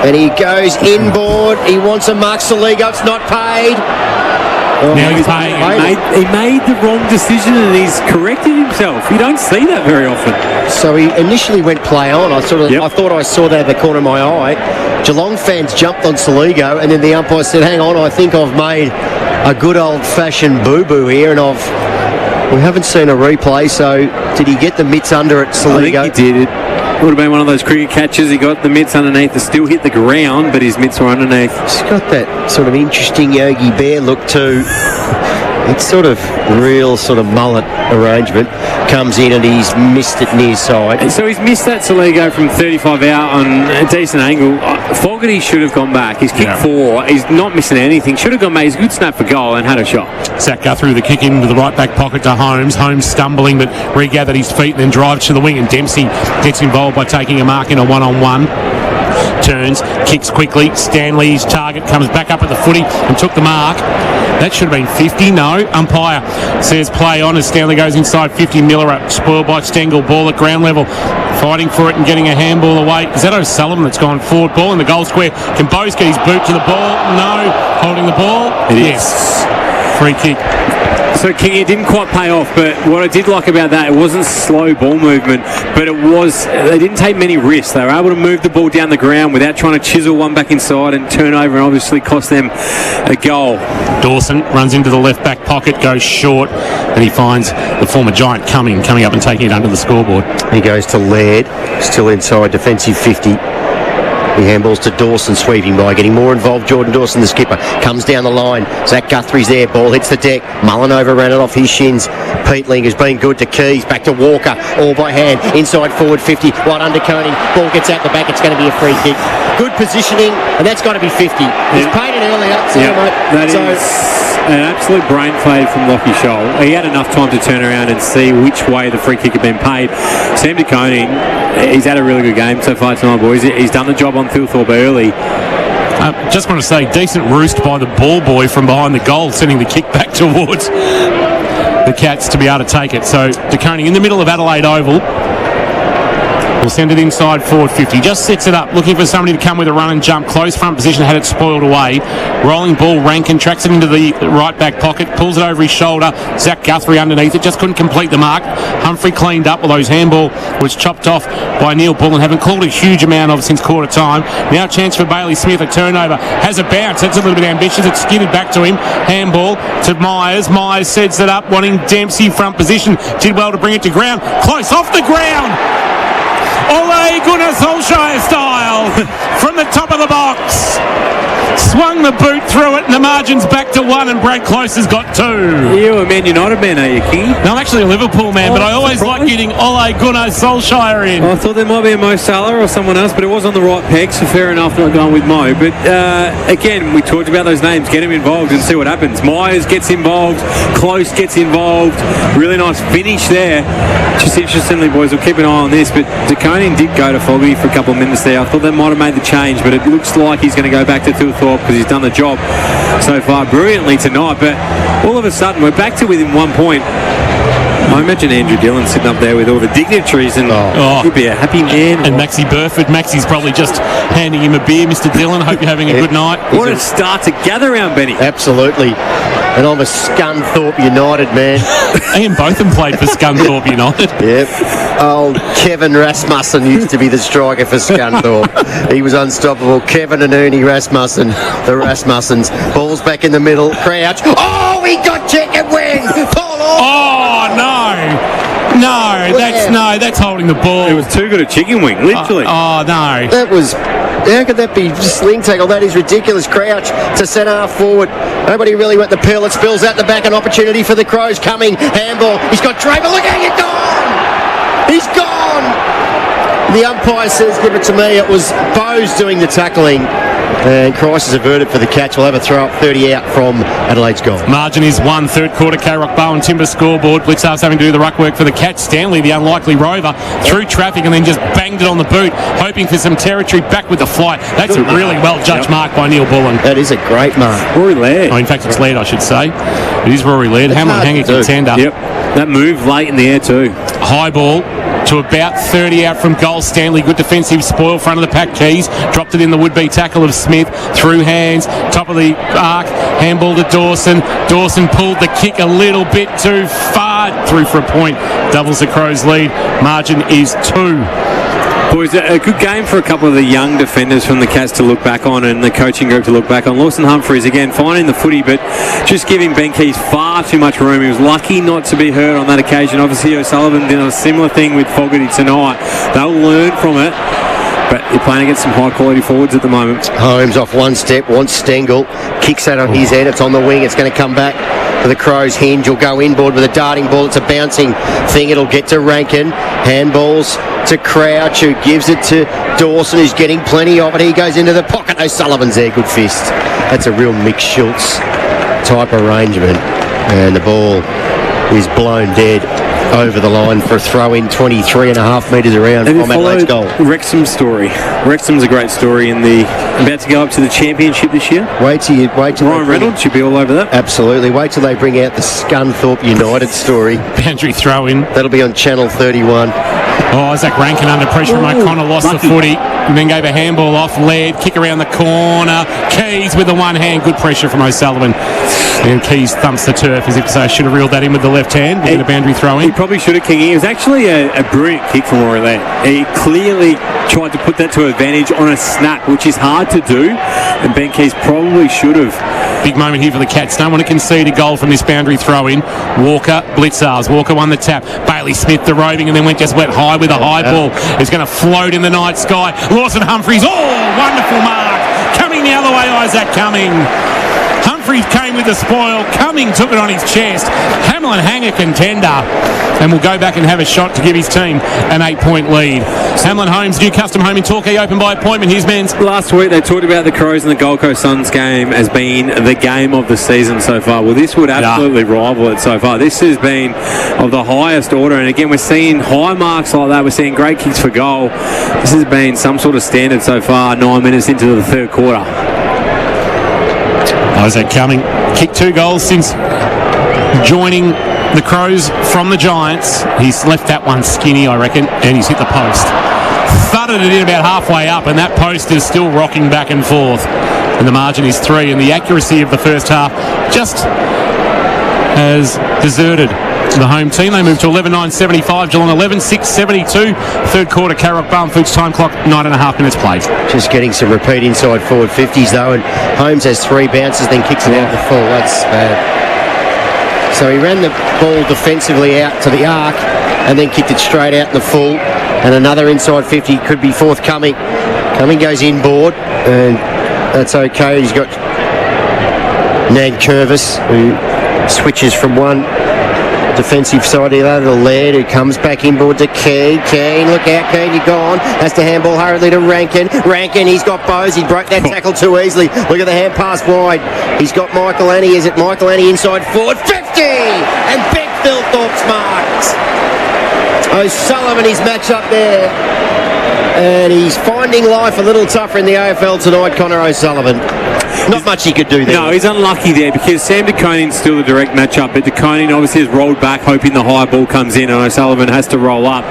And he goes inboard. He wants a mark. Saligo. It's not paid. Now he's paying. He made the wrong decision and he's corrected himself. You don't see that very often. So he initially went play on. I thought I saw that at the corner of my eye. Geelong fans jumped on Saligo, and then the umpire said, "Hang on, I think I've made a good old-fashioned boo-boo here," and we haven't seen a replay. So did he get the mitts under it, Saligo? I think he did. Would have been one of those cricket catches. He got the mitts underneath to still hit the ground, but his mitts were underneath. He's got that sort of interesting Yogi Bear look too. It's sort of real sort of mullet arrangement. Comes in and he's missed it near side. And so he's missed that Saligo from 35 out on a decent angle. Fogarty should have gone back. He's kicked 4. He's not missing anything. Should have gone back. He's a good snap for goal and had a shot. Zach Guthrie with the kick into the right back pocket to Holmes. Holmes stumbling but regathered his feet and then drives to the wing, and Dempsey gets involved by taking a mark in a one-on-one. Turns, kicks quickly. Stanley's target comes back up at the footy and took the mark. That should have been 50. No. Umpire says play on as Stanley goes inside 50. Miller up, spoiled by Stengel. Ball at ground level. Fighting for it and getting a handball away. Is that O'Sullivan that's gone forward? Ball in the goal square. Can Bose get his boot to the ball? No. Holding the ball? Yes. Free kick. So King, it didn't quite pay off, but what I did like about that, it wasn't slow ball movement, but it was, they didn't take many risks. They were able to move the ball down the ground without trying to chisel one back inside and turn over and obviously cost them a goal. Dawson runs into the left back pocket, goes short, and he finds the former Giant coming up and taking it under the scoreboard. He goes to Laird, still inside defensive 50. He handballs to Dawson, sweeping by, getting more involved. Jordan Dawson, the skipper, comes down the line. Zach Guthrie's there, ball hits the deck. Mullinover ran it off his shins. Peatling has been good to Keys, back to Walker, all by hand. Inside forward 50, right under Koning. Ball gets out the back, it's going to be a free kick. Good positioning, and that's got to be 50. He's paid it earlier, That is an absolute brain fade from Lockie Scholl. He had enough time to turn around and see which way the free kick had been paid. Sam de Koning, he's had a really good game so far tonight, boys. He's done the job on Thilthorpe early. Just want to say, decent roost by the ball boy from behind the goal, sending the kick back towards the Cats to be able to take it. So de Koning in the middle of Adelaide Oval. We'll send it inside forward 50. Just sets it up, looking for somebody to come with a run and jump. Close front position, had it spoiled away. Rolling ball, Rankin tracks it into the right back pocket, pulls it over his shoulder. Zach Guthrie underneath it, just couldn't complete the mark. Humphrey cleaned up, although his handball was chopped off by Neil Bullen. Haven't called a huge amount of since quarter time. Now a chance for Bailey Smith, a turnover. Has a bounce, that's a little bit ambitious. It's skidded back to him. Handball to Myers. Myers sets it up, wanting Dempsey front position. Did well to bring it to ground. Close off the ground. Ole Gunnar Solskjaer style from the top of the box. Swung the boot through it, and the margin's back to 1, and Brad Close has got 2. You're a Man United man, are you, King? No, I'm actually a Liverpool man, but I always like getting Ole Gunnar Solskjaer in. I thought there might be a Mo Salah or someone else, but it was on the right peg, so fair enough not going with Mo. But again, we talked about those names. Get him involved and see what happens. Myers gets involved. Close gets involved. Really nice finish there. Just interestingly, boys, we'll keep an eye on this, but de Koning did go to Fogarty for a couple of minutes there. I thought they might have made the change, but it looks like he's going to go back to Thilthorpe because he's done the job so far brilliantly tonight. But all of a sudden, we're back to within 1 point. I imagine Andrew Dillon sitting up there with all the dignitaries, and he'd be a happy man. And Maxie Burford. Maxie's probably just handing him a beer, Mr. Dillon. Hope you're having a good night. What a start to gather around, Benny. Absolutely. And I'm a Scunthorpe United man. Ian Botham played for Scunthorpe United. Yep. Old Kevin Rasmussen used to be the striker for Scunthorpe. He was unstoppable. Kevin and Ernie Rasmussen, the Rasmussens. Ball's back in the middle. Crouch. Oh, he got chicken wing. Oh, no, that's holding the ball. It was too good a chicken wing, literally. Oh, no. That was, how could that be sling tackle? That is ridiculous. Crouch to centre half forward. Nobody really went the pill. It spills out the back. An opportunity for the Crows coming. Handball. He's got Draper. Look how you're gone. He's gone. The umpire says, give it to me. It was Bose doing the tackling. And crisis averted for the Cats. We'll have a throw up 30 out from Adelaide's goal. Margin is 1. Third quarter, K-Rock Bowen Timber scoreboard. Blitzar's having to do the ruck work for the Cats. Stanley, the unlikely rover, through traffic and then just banged it on the boot, hoping for some territory back with the flight. That's a really well judged mark by Neil Bullen. That is a great mark. Rory Laird. Oh, in fact, it's Laird, I should say. It is Rory Laird. Hamlin Hanger contender. Yep. That move late in the air too. High ball to about 30 out from goal. Stanley, good defensive spoil, front of the pack. Keys dropped it in the would-be tackle of Smith, through hands, top of the arc, handball to Dawson. Dawson pulled the kick a little bit too far, through for a point, doubles the Crows lead. Margin is 2. Boys, a good game for a couple of the young defenders from the Cats to look back on and the coaching group to look back on. Lawson Humphries, again, finding the footy, but just giving Ben Keys far too much room. He was lucky not to be hurt on that occasion. Obviously, O'Sullivan did a similar thing with Fogarty tonight. They'll learn from it. But you're playing against some high-quality forwards at the moment. Holmes off one step, wants Stengel, kicks that on his head, it's on the wing, it's going to come back for the Crows. Hinge will go inboard with a darting ball, it's a bouncing thing, it'll get to Rankin. Handballs to Crouch, who gives it to Dawson, who's getting plenty of it. He goes into the pocket, O'Sullivan's there, good fist. That's a real Mick Schultz type arrangement. And the ball is blown dead over the line for a throw-in 23.5 metres around from Adelaide's goal. Wrexham's story. Wrexham's a great story in the about to go up to the championship this year. Wait till Ryan Reynolds should be all over that. Absolutely. Wait till they bring out the Scunthorpe United story. Boundary throw-in. That'll be on Channel 31. Oh, Isaac Rankin under pressure from O'Connor, lost the footy, and then gave a handball off. Laird, kick around the corner. Keys with the one hand, good pressure from O'Sullivan. And Keys thumps the turf as if to say, I should have reeled that in with the left hand. We'll get a boundary throw in. He probably should have, Kingy. It was actually a brilliant kick from Rory Laird. He clearly tried to put that to advantage on a snap, which is hard to do, and Ben Keys probably should have. Big moment here for the Cats. Don't want to concede a goal from this boundary throw-in. Walker, Blitzars. Walker won the tap. Bailey Smith, the roving, and then went high with a high ball. It's going to float in the night sky. Lawson Humphries. Oh, wonderful mark. Coming the other way, Isaac Cumming. Humphries came with the spoil. Cumming took it on his chest. Hamlin Hanger contender. And will go back and have a shot to give his team an 8-point lead. Hamlin Holmes, new custom home in Torquay, open by appointment. Here's men's. Last week they talked about the Crows and the Gold Coast Suns game as being the game of the season so far. Well, this would absolutely rival it so far. This has been of the highest order. And again, we're seeing high marks like that. We're seeing great kicks for goal. This has been some sort of standard so far, 9 minutes into the third quarter. Isaac Cumming kicked 2 goals since joining the Crows from the Giants. He's left that one skinny, I reckon, and he's hit the post. Thudded it in about halfway up, and that post is still rocking back and forth. And the margin is 3, and the accuracy of the first half just has deserted the home team. They move to 11.975, Geelong 11.672. Third quarter, Carrock Barnfoots time clock, 9.5 minutes played. Just getting some repeat inside forward 50s though, and Holmes has 3 bounces, then kicks it out the full. That's bad. So he ran the ball defensively out to the arc and then kicked it straight out in the full. And another inside 50 could be forthcoming. Cumming goes inboard, and that's okay. He's got Nankervis, who switches from one defensive side to the other. Laird, who comes back inboard to Keane. Look out, Keane, you're gone. Has to handball hurriedly to Rankin. He's got Bowes. He broke that tackle too easily. Look at the hand pass wide. He's got Michael Annie. Is it Michael Annie inside forward? 50! And Big Phil Thorpe's marked. O'Sullivan, his match up there. And he's finding life a little tougher in the AFL tonight, Connor O'Sullivan. Not much he could do there. No, he's unlucky there because Sam De Konin's still the direct matchup, but De Koning obviously has rolled back hoping the high ball comes in and O'Sullivan has to roll up.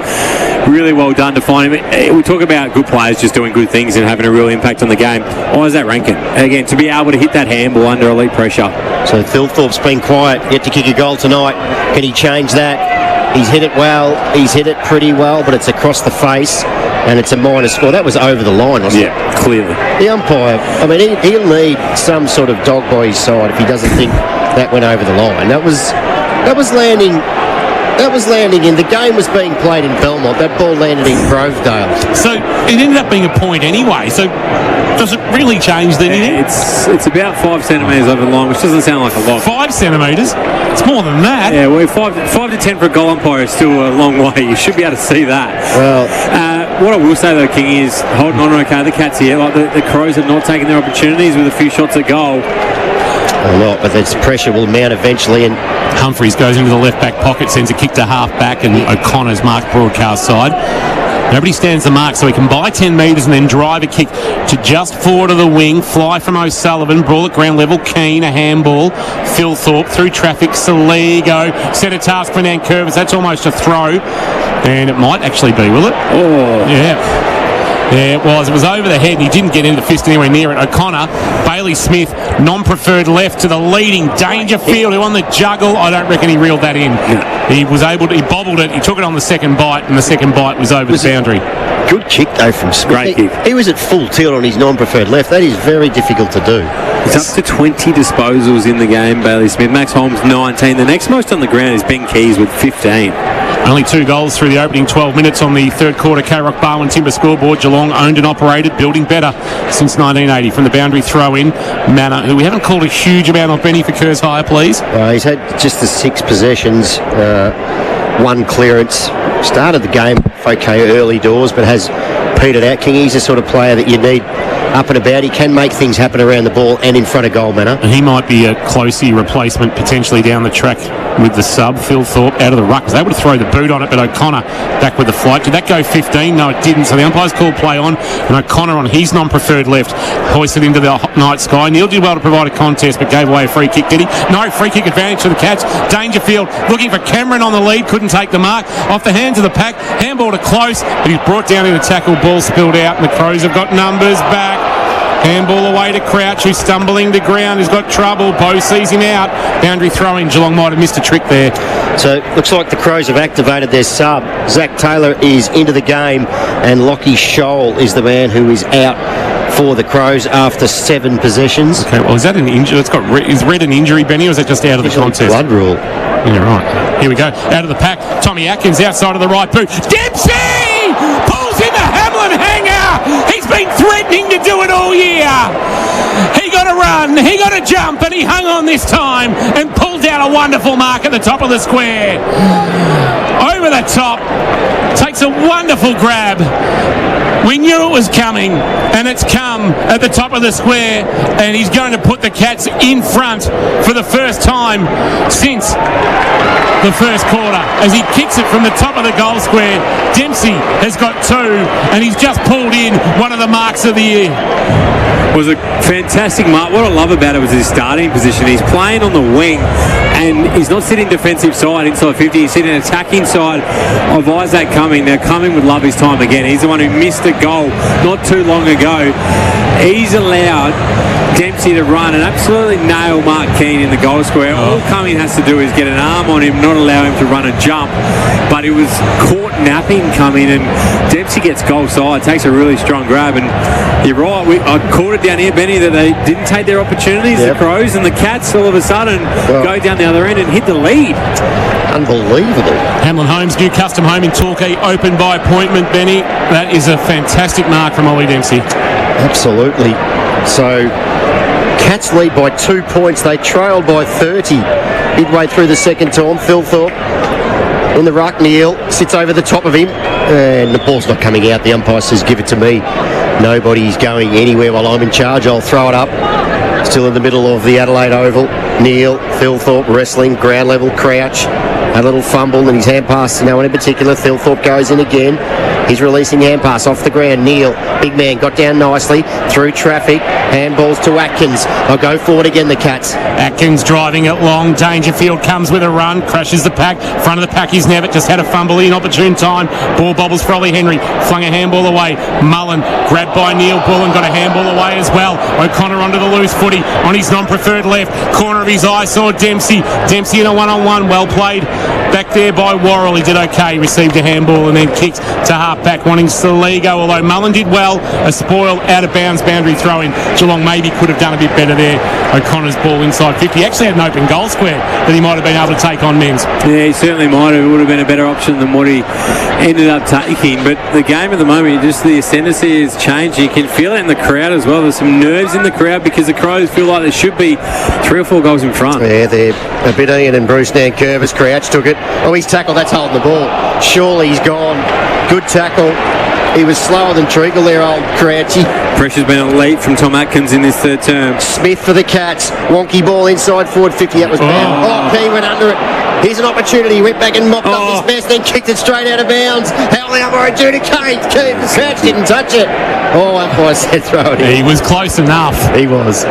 Really well done to find him. We talk about good players just doing good things and having a real impact on the game. Why is that Rankin? Again, to be able to hit that handball under elite pressure. So Phil Thorpe's been quiet, yet to kick a goal tonight. Can he change that? He's hit it well. He's hit it pretty well, but it's across the face. And it's a minor score. That was over the line, wasn't it? Yeah, clearly. The umpire, I mean, he'll need some sort of dog by his side if he doesn't think that went over the line. That was landing in. The game was being played in Belmont. That ball landed in Grovedale. So it ended up being a point anyway. So does it really change then? It's about 5 centimetres over the line, which doesn't sound like a lot. 5 centimetres? It's more than that. Yeah, well, 5 to 10 for a goal umpire is still a long way. You should be able to see that. Well, what I will say though, King, is holding on okay. The Cats here, like the Crows have not taken their opportunities with a few shots at goal. A lot, but this pressure will mount eventually. And Humphries goes into the left back pocket, sends a kick to half back, and O'Connor's marked broadcast side. Nobody stands the mark, so he can buy 10 metres and then drive a kick to just forward of the wing. Fly from O'Sullivan, brawl at ground level. Keane, a handball. Phil Thorpe through traffic. Saligo set a task for Nankervis. That's almost a throw, and it might actually be, will it? Oh, yeah. Yeah, it was. It was over the head, and he didn't get into the fist anywhere near it. O'Connor, Bailey Smith, non-preferred left to the leading Dangerfield, who on the juggle, I don't reckon he reeled that in. He was able to, he bobbled it, he took it on the second bite, and the second bite was over the boundary. Good kick, though, from Smith. Great kick. He was at full tilt on his non-preferred left. That is very difficult to do. He's up to 20 disposals in the game, Bailey Smith. Max Holmes, 19. The next most on the ground is Ben Keys with 15. Only 2 goals through the opening 12 minutes on the third quarter. K-Rock Barwon Timber scoreboard. Geelong owned and operated, building better since 1980 from the boundary throw-in manner, who we haven't called a huge amount of. Benny for Kerr's Hire, please. He's had just the 6 possessions, 1 clearance. Started the game okay early doors, but has petered out. King, he's the sort of player that you need up and about. He can make things happen around the ball and in front of goal, Manor. And he might be a closey replacement potentially down the track with the sub. Phil Thorpe out of the ruck was able to throw the boot on it, but O'Connor back with the flight. Did that go 15? No, it didn't. So the umpires called play on, and O'Connor on his non-preferred left hoisted into the night sky. Neil did well to provide a contest, but gave away a free kick, did he? No, free kick advantage to the Cats. Dangerfield looking for Cameron on the lead, couldn't take the mark. Off the hands of the pack, handball to Close, but he's brought down in the tackle, ball spilled out, and the Crows have got numbers back. Handball away to Crouch, who's stumbling to ground, has got trouble. Bo sees him out. Boundary throwing. Geelong might have missed a trick there. So looks like the Crows have activated their sub. Zach Taylor is into the game, and Lockie Scholl is the man who is out for the Crows after 7 possessions. Okay, well, is that an injury? Is red an injury, Benny, or is that just out of the contest? Blood rule. Yeah, right. Here we go. Out of the pack. Tommy Atkins outside of the right boot. Dempsey pulls in the Hamlin hanger. He's been threatening to do it all year. He got a run, he got a jump, and he hung on this time and pulled down a wonderful mark at the top of the square. Over the top. Takes a wonderful grab. We knew it was coming, and it's come at the top of the square, and he's going to put the Cats in front for the first time since the first quarter. As he kicks it from the top of the goal square, Dempsey has got 2, and he's just pulled in one of the marks of the year. Was a fantastic mark. What I love about it was his starting position. He's playing on the wing, and he's not sitting defensive side inside 50. He's sitting attacking side of Isaac Cumming. Now Cumming would love his time again. He's the one who missed a goal not too long ago. He's allowed Dempsey to run and absolutely nail Mark Keane in the goal square. All Cumming has to do is get an arm on him, not allow him to run a jump. But he was caught napping Cumming, and Dempsey gets goal side, takes a really strong grab. And you're right, I caught it down here, Benny, that they didn't take their opportunities, the Crows, and the Cats all of a sudden go down the other end and hit the lead. Unbelievable. Hamlin Homes, new custom home in Torquay, open by appointment, Benny. That is a fantastic mark from Ollie Dempsey. Absolutely. So Cats lead by 2 points. They trailed by 30 midway through the second time. Phil Thorpe in the ruck. Neil sits over the top of him, and the ball's not coming out. The umpire says, give it to me. Nobody's going anywhere while I'm in charge. I'll throw it up. Still in the middle of the Adelaide Oval. Neil, Phil Thorpe wrestling, ground level, Crouch. A little fumble, and his hand pass, no one in particular. Phil Thorpe goes in again. He's releasing hand pass off the ground. Neil, big man, got down nicely through traffic. Handballs to Atkins. They'll go forward again, the Cats. Atkins driving it long. Dangerfield comes with a run, crashes the pack. Front of the pack is Nevitt, just had a fumble in opportune time. Ball bobbles for Ollie Henry. Flung a handball away. Mullen grabbed by Neil Bullen, got a handball away as well. O'Connor onto the loose footy on his non-preferred left. Corner of his eye saw Dempsey. Dempsey in a one-on-one. Well played back there by Worrell. He did okay. Received a handball and then kicked to half-back, wanting Saligo, although Mullen did well. A spoil out of bounds boundary throw-in. Geelong maybe could have done a bit better there. O'Connor's ball inside 50. He actually had an open goal square that he might have been able to take on men's. Yeah, he certainly might have. It would have been a better option than what he ended up taking. But the game at the moment, just the ascendancy has changed. You can feel it in the crowd as well. There's some nerves in the crowd because the Crows feel like there should be 3 or 4 goals in front. Yeah, they're a bit Ian and Bruce Nankervis. Crouch took it. Oh, he's tackled. That's holding the ball. Surely he's gone. Good tackle. He was slower than Treacle there, old Crouchy. Pressure's been elite from Tom Atkins in this third term. Smith for the Cats. Wonky ball inside forward 50. That was bound. Oh, Key went under it. Here's an opportunity. He went back and mopped up this mess, then kicked it straight out of bounds. How the umpire adjudicates. Crouch didn't touch it. Oh, umpire said throw it in. He was close enough. He was.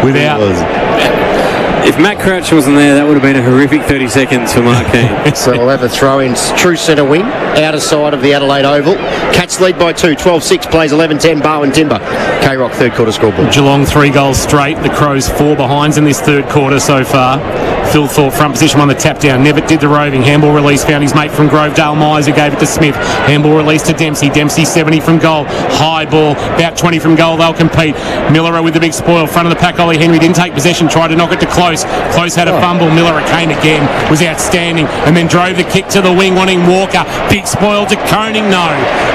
Without... He was. If Matt Crouch wasn't there, that would have been a horrific 30 seconds for Mark Keane. So we'll have a throw-in, true centre wing, outer side of the Adelaide Oval. Cats lead by 2, 12-6, plays 11-10, Barwon Timber. K-Rock third quarter scoreboard. Geelong 3 goals straight. The Crows 4 behinds in this third quarter so far. Phil Thorpe front position on the tap down. Nevitt did the roving. Handball release. Found his mate from Grovedale Myers who gave it to Smith. Handball release to Dempsey. Dempsey 70 from goal. High ball. About 20 from goal. They'll compete. Miller with the big spoil. Front of the pack. Ollie Henry didn't take possession. Tried to knock it to Close. Close had a fumble. Miller came again. Was outstanding. And then drove the kick to the wing wanting Walker. Big spoil to Koning. No.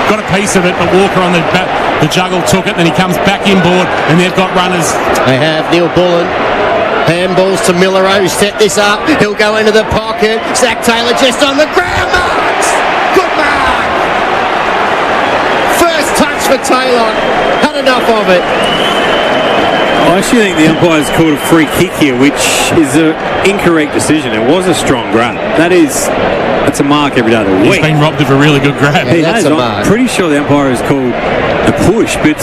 Got a piece of it, but Walker on the juggle took it. Then he comes back inboard and they've got runners. They have Neil Bullen. Handballs to Miller, who set this up. He'll go into the pocket. Zach Taylor just on the ground. Marks! Good mark! First touch for Taylor. Had enough of it. I actually think the umpire's called a free kick here, which is an incorrect decision. It was a strong grab. That's a mark every day of the week. He's been robbed of a really good grab. He has. I'm pretty sure the umpire has called a push, but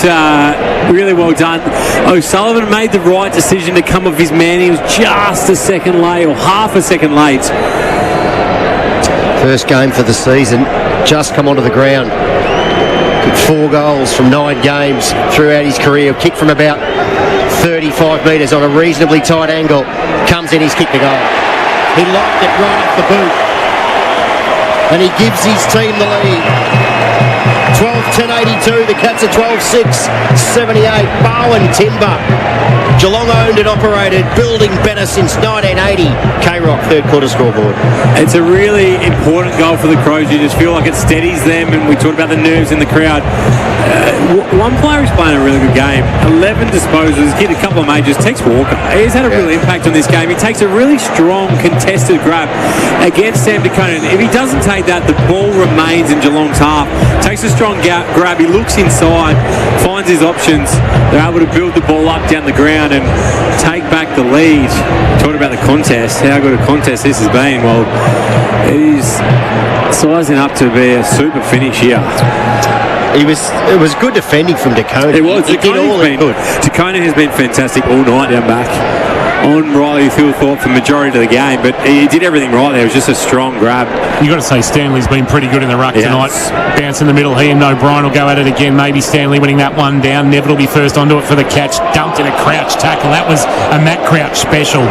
really well done. O'Sullivan made the right decision to come off his man. He was just a second late, or half a second late. First game for the season, just come onto the ground. 4 goals from 9 games throughout his career. Kick from about 35 metres on a reasonably tight angle. Comes in, he's kicked the goal. He locked it right off the boot. And he gives his team the lead. 12-10-82, the Cats are 12-6, 78. Barwon Timber. Geelong owned and operated, building better since 1980. K-Rock third quarter scoreboard. It's a really important goal for the Crows. You just feel like it steadies them, and we talked about the nerves in the crowd. One player is playing a really good game. 11 disposals, hit a couple of majors. Tex Walker, he's had a real impact on this game. He takes a really strong contested grab against Sam DeConan. If he doesn't take that, the ball remains in Geelong's half. Takes a strong grab, he looks inside, finds his options. They're able to build the ball up down the ground and take back the lead. Talking about the contest, how good a contest this has been. Well, it is sizing up to be a super finish here. It was good defending from DeConan. It was. He did all he could. DeConan has been fantastic all night down back on Riley Phil Thorpe for the majority of the game, but he did everything right there. It was just a strong grab. You've got to say Stanley's been pretty good in the ruck tonight. Bounce in the middle. He and O'Brien will go at it again. Maybe Stanley winning that one down. Nevitt will be first onto it for the catch. Dumped in a crouch tackle. That was a Matt Crouch special.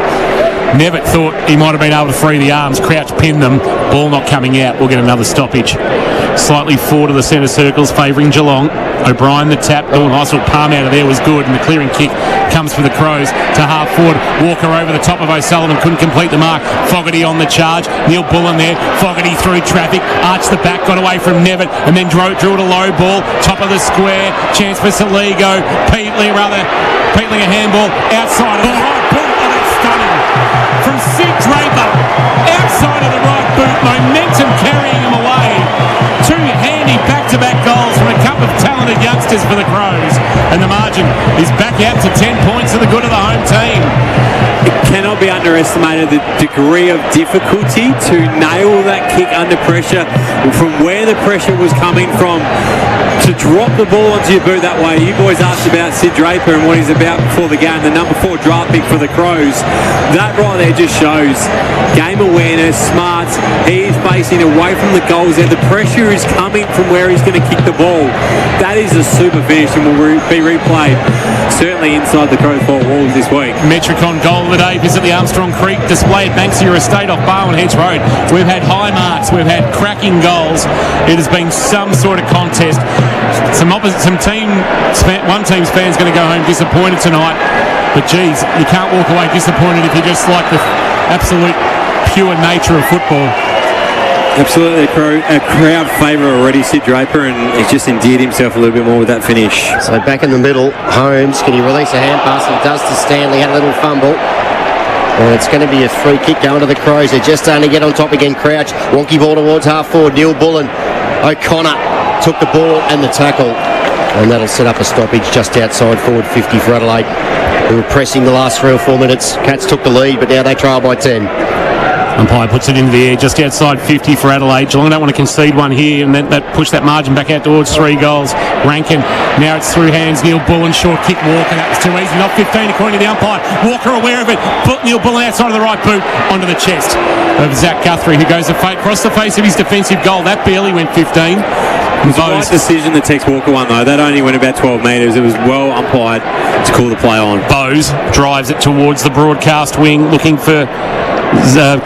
Nevitt thought he might have been able to free the arms. Crouch pinned them. Ball not coming out. We'll get another stoppage. Slightly forward of the centre circles, favouring Geelong. O'Brien the tap. Oh, nice little palm out of there was good. And the clearing kick comes for the Crows to half forward. Walker over the top of O'Sullivan. Couldn't complete the mark. Fogarty on the charge. Neil Bullen there. Fogarty through traffic. Arched the back. Got away from Nevitt. And then drew it a low ball. Top of the square. Chance for Saligo. Peatling a handball. Outside of the right boot. Oh, that's stunning. From Sid Draper. Outside of the right boot. Momentum carrying him away. 2 handy back-to-back goals from a couple of talented youngsters for the Crows. And the margin is back out to 10 points for the good of the home team. It cannot be underestimated the degree of difficulty to nail that kick under pressure from where the pressure was coming from. To drop the ball onto your boot that way. You boys asked about Sid Draper and what he's about before the game, the number 4 draft pick for the Crows. That right there just shows game awareness, smarts. He is facing away from the goals there. The pressure is coming from where he's going to kick the ball. That is a super finish and will be replayed certainly inside the Crows 4 walls this week. Metricon goal of the day. Visit the Armstrong Creek display at Banksia Estate off Barwon Hedge Road. We've had high marks. We've had cracking goals. It has been some sort of contest. One team's fans going to go home disappointed tonight. But geez, you can't walk away disappointed if you just like the absolute pure nature of football. Absolutely, a crowd favourite already, Sid Draper, and he's just endeared himself a little bit more with that finish. So back in the middle, Holmes, can he release a hand pass? He does to Stanley, had a little fumble. And it's going to be a free kick going to the Crows. They're just starting to get on top again. Crouch, wonky ball towards half forward. Neil Bullen, O'Connor took the ball and the tackle. And that'll set up a stoppage just outside forward 50 for Adelaide, who were pressing the last 3 or 4 minutes. Cats took the lead, but now they trail by 10. Umpire puts it into the air just outside 50 for Adelaide. Geelong don't want to concede one here, and that push that margin back out towards 3 goals. Rankin, now it's through hands. Neil Bullen, short kick Walker. That was too easy. Not 15 according to the umpire. Walker aware of it. Put Neil Bullen outside of the right boot onto the chest of Zach Guthrie, who goes across the face of his defensive goal. That barely went 15. It was the right decision that Tex Walker won, though. That only went about 12 metres. It was well umpired to call the play on. Bowes drives it towards the broadcast wing, looking for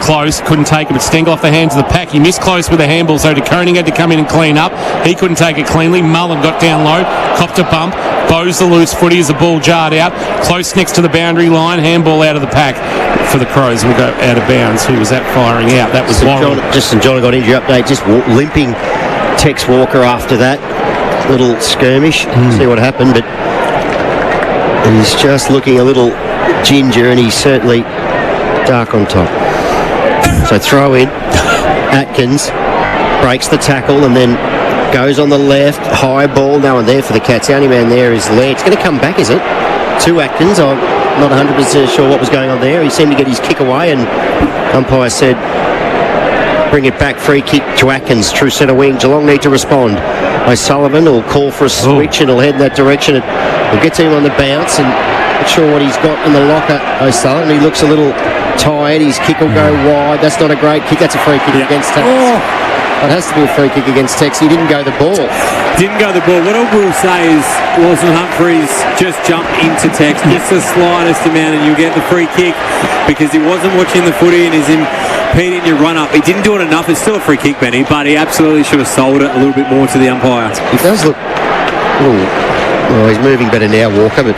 Close. Couldn't take it, but Stengel off the hands of the pack. He missed Close with a handball, so De Koning had to come in and clean up. He couldn't take it cleanly. Mullen got down low, copped a bump. Bowes the loose footy as the ball jarred out. Close next to the boundary line. Handball out of the pack for the Crows. Will go out of bounds. Who was that firing out? That was Warren. St John got injury update. Just limping Tex Walker after that little skirmish. See what happened, but he's just looking a little ginger, and he's certainly dark on top. So throw in. Atkins breaks the tackle and then goes on the left. High ball. No one there for the Cats. The only man there is Laird. It's going to come back, is it? To Atkins. I'm not 100% sure what was going on there. He seemed to get his kick away, and umpire said bring it back. Free kick to Atkins. True centre wing. Geelong need to respond. O'Sullivan will call for a switch and he'll head in that direction. We'll get to him on the bounce, and not sure what he's got in the locker, O'Sullivan. He looks a little tired. His kick will go wide. That's not a great kick. That's a free kick against Tex. It has to be a free kick against Tex. He didn't go the ball. Didn't go the ball. What I will say is Lawson Humphries just jumped into Tex just the slightest amount, and you'll get the free kick because he wasn't watching the footy and is impeding your run up. He didn't do it enough. It's still a free kick, Benny, but he absolutely should have sold it a little bit more to the umpire. He does look. Well, he's moving better now, Walker, but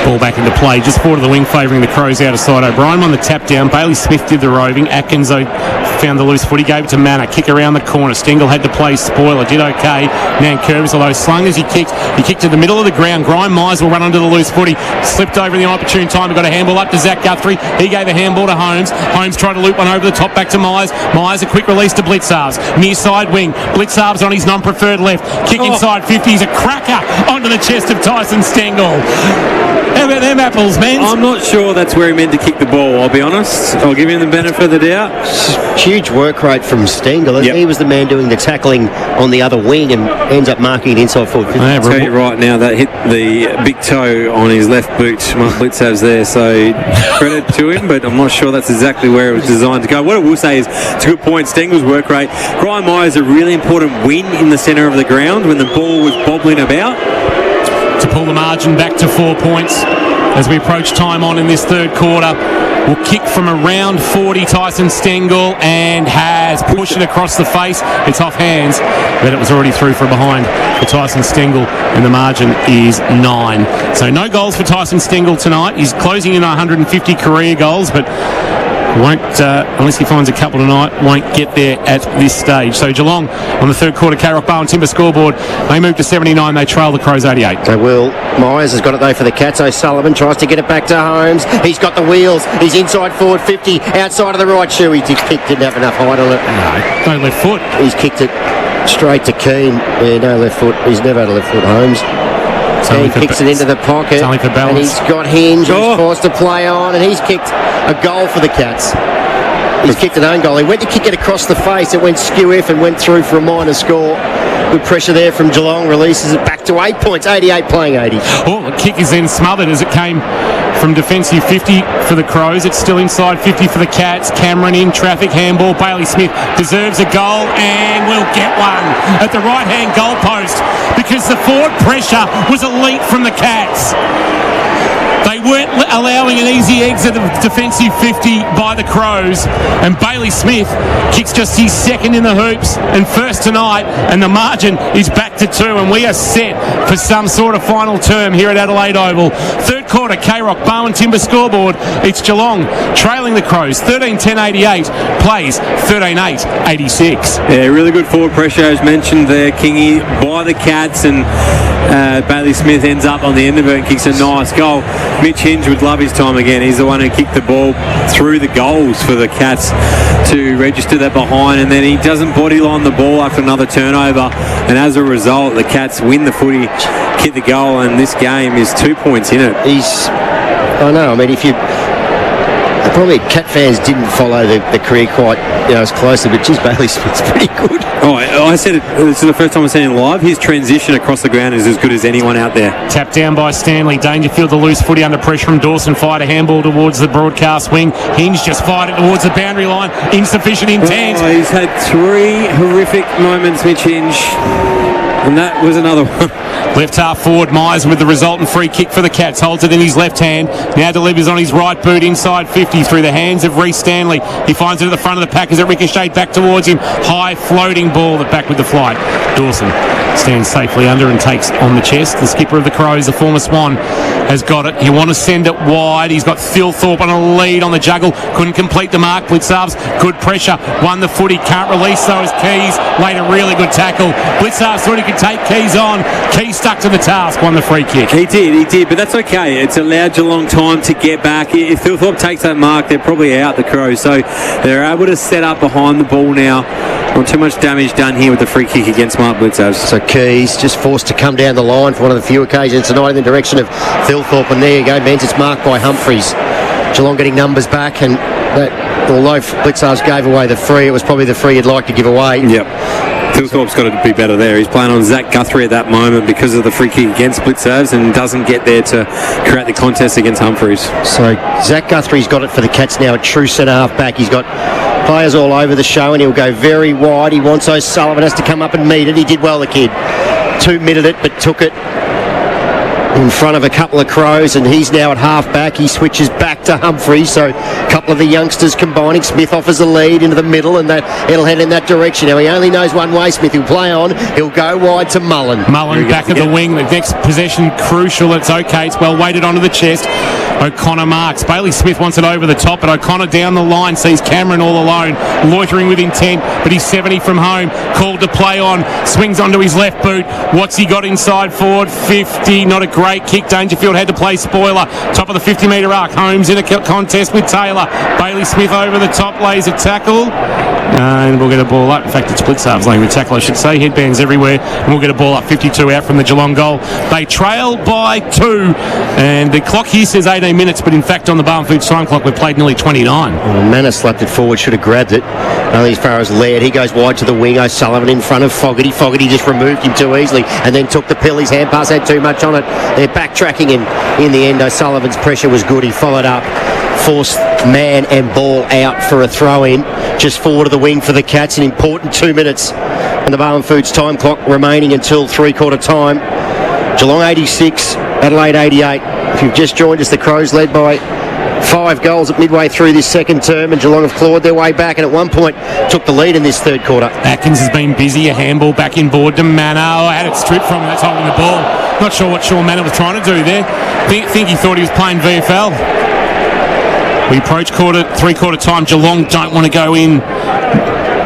ball back into play, just forward of the wing, favouring the Crows out of side. O'Brien on the tap down. Bailey Smith did the roving. Atkins found the loose footy, gave it to Manor. Kick around the corner. Stengel had to play spoiler. Did okay. Nankervis, although slung as he kicked to the middle of the ground. Grime Myers will run under the loose footy. Slipped over in the opportune time. He got a handball up to Zach Guthrie. He gave a handball to Holmes. Holmes tried to loop one over the top back to Myers. Myers a quick release to Blitzarves. Near side wing. Blitzarves on his non-preferred left. Kick inside 50. He's a cracker onto the chest of Tyson Stengel. How about them apples, man? I'm not sure that's where he meant to kick the ball, I'll be honest. I'll give him the benefit of the doubt. Huge work rate from Stengel. He was the man doing the tackling on the other wing and ends up marking it inside forward. I'll tell you right now, that hit the big toe on his left boot. Mark Blitzav's there, so credit to him, but I'm not sure that's exactly where it was designed to go. What I will say is, it's a good point, Stengel's work rate. Grime Myers a really important win in the centre of the ground when the ball was bobbling about. To pull the margin back to 4 points as we approach time on in this third quarter. Will kick from around 40, Tyson Stengel, and has pushed it across the face. It's off hands, but it was already through from behind for Tyson Stengel, and the margin is 9. So no goals for Tyson Stengel tonight. He's closing in on 150 career goals, but won't, unless he finds a couple tonight, won't get there at this stage. So Geelong on the third quarter, K-Rock Bowen Timber scoreboard. They move to 79. They trail the Crows 88. They will. Myers has got it though for the Cats. O'Sullivan tries to get it back to Holmes. He's got the wheels. He's inside forward 50, outside of the right shoe. He didn't have enough height on it. No left foot. He's kicked it straight to Keane. Yeah, no left foot. He's never had a left foot, Holmes. He kicks it into the pocket, and he's got Hinge, who's forced to play on, and he's kicked a goal for the Cats. He's kicked an own goal. He went to kick it across the face. It went skew-if and went through for a minor score. Good pressure there from Geelong. Releases it back to 8 points. 88 playing 80. Oh, the kick is then smothered as it came from defensive 50 for the Crows. It's still inside 50 for the Cats. Cameron in traffic, handball. Bailey Smith deserves a goal and will get one at the right-hand goal post because the forward pressure was elite from the Cats. They weren't allowing an easy exit of defensive 50 by the Crows, and Bailey Smith kicks just his second in the hoops and first tonight, and the margin is back to 2, and we are set for some sort of final term here at Adelaide Oval. Third quarter, K-Rock Bowen Timber scoreboard. It's Geelong trailing the Crows 13-10-88, plays 13-8-86. Yeah, really good forward pressure as mentioned there, Kingy, by the Cats, and Bailey Smith ends up on the end of it and kicks a nice goal. Mitch Hinge would love his time again. He's the one who kicked the ball through the goals for the Cats to register that behind, and then he doesn't bodyline the ball after another turnover, and as a result the Cats win the footy, kick the goal, and this game is 2 points in it. I know, I mean, if you probably Cat fans didn't follow the career quite as closely, but geez, Bailey Smith's pretty good. Oh, I said it. This is the first time I've seen him live. His transition across the ground is as good as anyone out there. Tapped down by Stanley. Dangerfield, the loose footy under pressure from Dawson. Fired a handball towards the broadcast wing. Hinge just fired it towards the boundary line. Insufficient intent. Oh, he's had 3 horrific moments, Mitch Hinge. And that was another one. Left half forward, Myers with the resultant free kick for the Cats. Holds it in his left hand. Now delivers on his right boot inside 50 through the hands of Reece Stanley. He finds it at the front of the pack as it ricocheted back towards him. High floating ball that back with the flight. Dawson stands safely under and takes on the chest. The skipper of the Crows, the former Swan, has got it. He want to send it wide. He's got Thilthorpe on a lead on the juggle. Couldn't complete the mark. Blitzarves, good pressure. Won the footy. Can't release those Keys. Laid a really good tackle. Blitzarves thought he could take Keys on. Keys stuck to the task. Won the free kick. He did, but that's okay. It's allowed Geelong time to get back. If Thilthorpe takes that mark, they're probably out, the Crows. So they're able to set up behind the ball now. Not too much damage done here with the free kick against Mark Blitzarves. So Keys just forced to come down the line for one of the few occasions tonight in the direction of Thilthorpe, and there you go, Benz. It's marked by Humphreys. Geelong getting numbers back, and that, although Blitzarves gave away the free, it was probably the free he'd like to give away. Yep. Thilthorpe's got to be better there. He's playing on Zach Guthrie at that moment because of the free kick against Blitzarves and doesn't get there to create the contest against Humphreys. So Zach Guthrie's got it for the Cats now, a true centre-half back. He's got players all over the show and he'll go very wide. He wants O'Sullivan, has to come up and meet it. He did well, the kid. 2-minute it, but took it in front of a couple of Crows, and he's now at half back. He switches back to Humphreys, so a couple of the youngsters combining. Smith offers a lead into the middle, and that it'll head in that direction. Now he only knows one way. Smith will play on. He'll go wide to Mullen. Mullen back of the wing. The next possession crucial. It's okay. It's well weighted onto the chest. O'Connor marks. Bailey Smith wants it over the top, but O'Connor down the line sees Cameron all alone, loitering with intent, but he's 70 from home. Called to play on. Swings onto his left boot. What's he got inside forward? 50. Not a great kick. Dangerfield had to play spoiler. Top of the 50-metre arc. Holmes in a contest with Taylor. Bailey Smith over the top, lays a tackle. And we'll get a ball up. In fact, it's Blitzarves laying the tackle, I should say. Headbands everywhere. And we'll get a ball up. 52 out from the Geelong goal. They trail by 2. And the clock here says 18 minutes, but in fact on the Barn Foods time clock we've played nearly 29. Well, Manor slapped it forward, should have grabbed it. Only as far as Laird. He goes wide to the wing. O'Sullivan in front of Fogarty. Fogarty just removed him too easily and then took the pill. His hand pass had too much on it. They're backtracking, and in the end O'Sullivan's pressure was good. He followed up, forced man and ball out for a throw-in just forward of the wing for the Cats. An important 2 minutes and the Barn Foods time clock remaining until three-quarter time. Geelong 86, Adelaide 88. If you've just joined us, the Crows led by 5 goals at midway through this second term, and Geelong have clawed their way back and at one point took the lead in this third quarter. Atkins has been busy. A handball back in board to Mano. I had it stripped from him. That's holding the ball. Not sure what Sean Mano was trying to do there. Think he thought he was playing VFL. We approach three-quarter time. Geelong don't want to go in.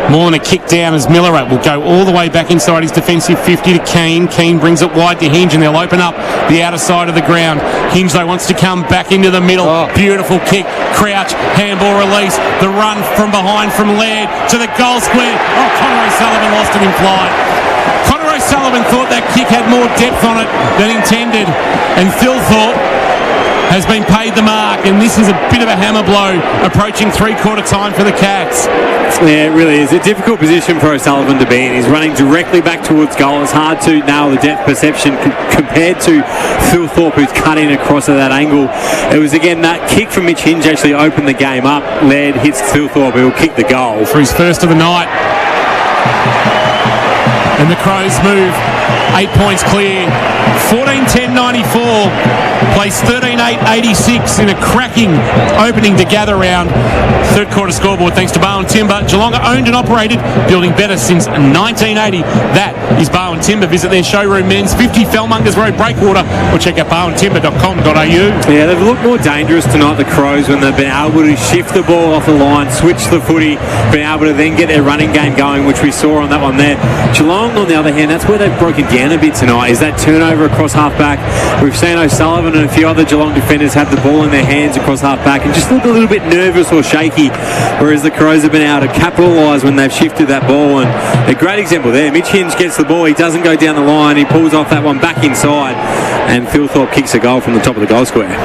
More than a kick down as Miller will go all the way back inside his defensive 50 to Keane. Keane brings it wide to Hinge and they'll open up the outer side of the ground. Hinge though wants to come back into the middle. Beautiful kick. Crouch. Handball release. The run from behind from Laird to the goal square. Oh, Connor O'Sullivan lost it in flight. Connor O'Sullivan thought that kick had more depth on it than intended, and Thilthorpe has been paid the mark, and this is a bit of a hammer blow approaching three-quarter time for the Cats. Yeah, it really is. A difficult position for O'Sullivan to be in. He's running directly back towards goal. It's hard to nail the depth perception compared to Thilthorpe, who's cut in across at that angle. It was, again, that kick from Mitch Hinge actually opened the game up. Laird hits Thilthorpe, who will kick the goal. For his first of the night. And the Crows move 8 points clear. 14-10-94. Place 13-8-86 in a cracking opening to gather round. Third quarter scoreboard thanks to Bowen Timber. Geelong are owned and operated, building better since 1980. That is Bowen Timber. Visit their showroom, men's 50 Fellmongers Road, Breakwater, or check out bowentimber.com.au. Yeah, they've looked more dangerous tonight, the Crows, when they've been able to shift the ball off the line, switch the footy, been able to then get their running game going, which we saw on that one there. Geelong, on the other hand, that's where they've broken down a bit tonight, is that turnover across half-back. We've seen O'Sullivan and a few other Geelong defenders have the ball in their hands across half-back and just look a little bit nervous or shaky, whereas the Crows have been able to capitalise when they've shifted that ball. And a great example there, Mitch Hinge gets the ball, he doesn't go down the line, he pulls off that one back inside, and Thilthorpe kicks a goal from the top of the goal square.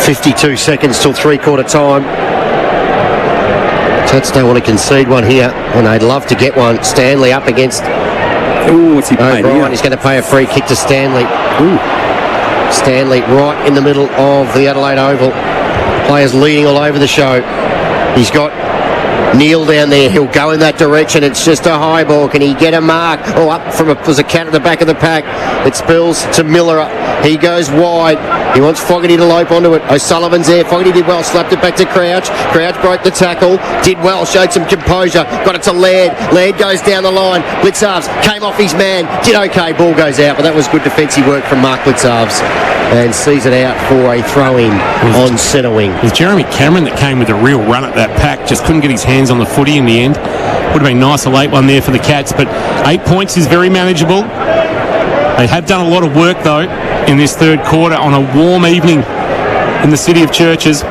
52 seconds till three-quarter time. Jets don't want to concede one here, and they'd love to get one. Stanley up against what's he paid? O'Brien. He's going to pay a free kick to Stanley. Stanley right in the middle of the Adelaide Oval. Players leading all over the show. He's got Neil down there. He'll go in that direction. It's just a high ball. Can he get a mark? Oh, up from there's a cat at the back of the pack. It spills to Miller. He goes wide. He wants Fogarty to lope onto it. O'Sullivan's there. Fogarty did well. Slapped it back to Crouch. Crouch broke the tackle. Did well. Showed some composure. Got it to Laird. Laird goes down the line. Blitzarves came off his man. Did okay. Ball goes out. But that was good defensive work from Mark Blitzarves. And sees it out for a throw-in on centre wing. It was Jeremy Cameron that came with a real run at that pack. Just couldn't get his hands on the footy in the end. Would have been nice, a late one there for the Cats. But 8 points is very manageable. They have done a lot of work, though, in this third quarter on a warm evening in the city of Churches.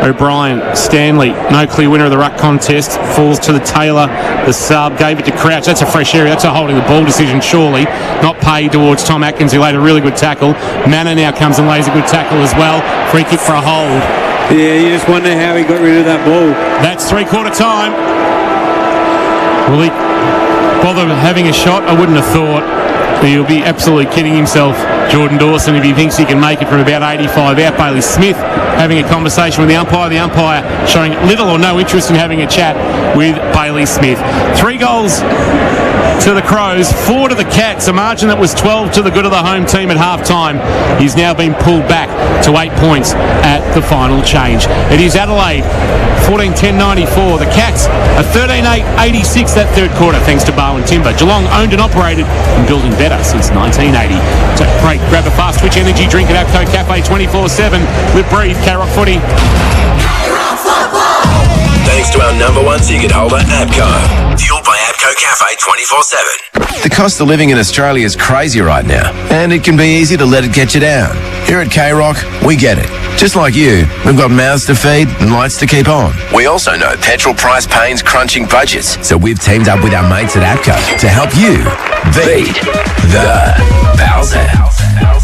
O'Brien, Stanley, no clear winner of the ruck contest, falls to the Taylor, the sub, gave it to Crouch. That's a fresh area. That's a holding the ball decision, surely. Not paid towards Tom Atkins, who laid a really good tackle. Manor now comes and lays a good tackle as well. Free kick for a hold. Yeah, you just wonder how he got rid of that ball. That's three-quarter time. Will he bother having a shot? I wouldn't have thought. He'll be absolutely kidding himself, Jordan Dawson, if he thinks he can make it from about 85 out. Bailey Smith having a conversation with the umpire showing little or no interest in having a chat with Bailey Smith. 3 goals to the Crows, 4 to the Cats, a margin that was 12 to the good of the home team at half-time. He's now been pulled back to 8 points at the final change. It is Adelaide 14-10-94. The Cats are 13-8-86 that third quarter, thanks to Barwon Timber. Geelong owned and operated and building better since 1980. Take a break, grab a fast twitch energy drink at AFL Cafe 24/7 with Breathe K-Rock Footy. Thanks to our number one ticket holder, APCO. Fueled by APCO Cafe 24/7. The cost of living in Australia is crazy right now, and it can be easy to let it get you down. Here at K-Rock, we get it. Just like you, we've got mouths to feed and lights to keep on. We also know petrol price pains crunching budgets, so we've teamed up with our mates at APCO to help you beat the Bowser.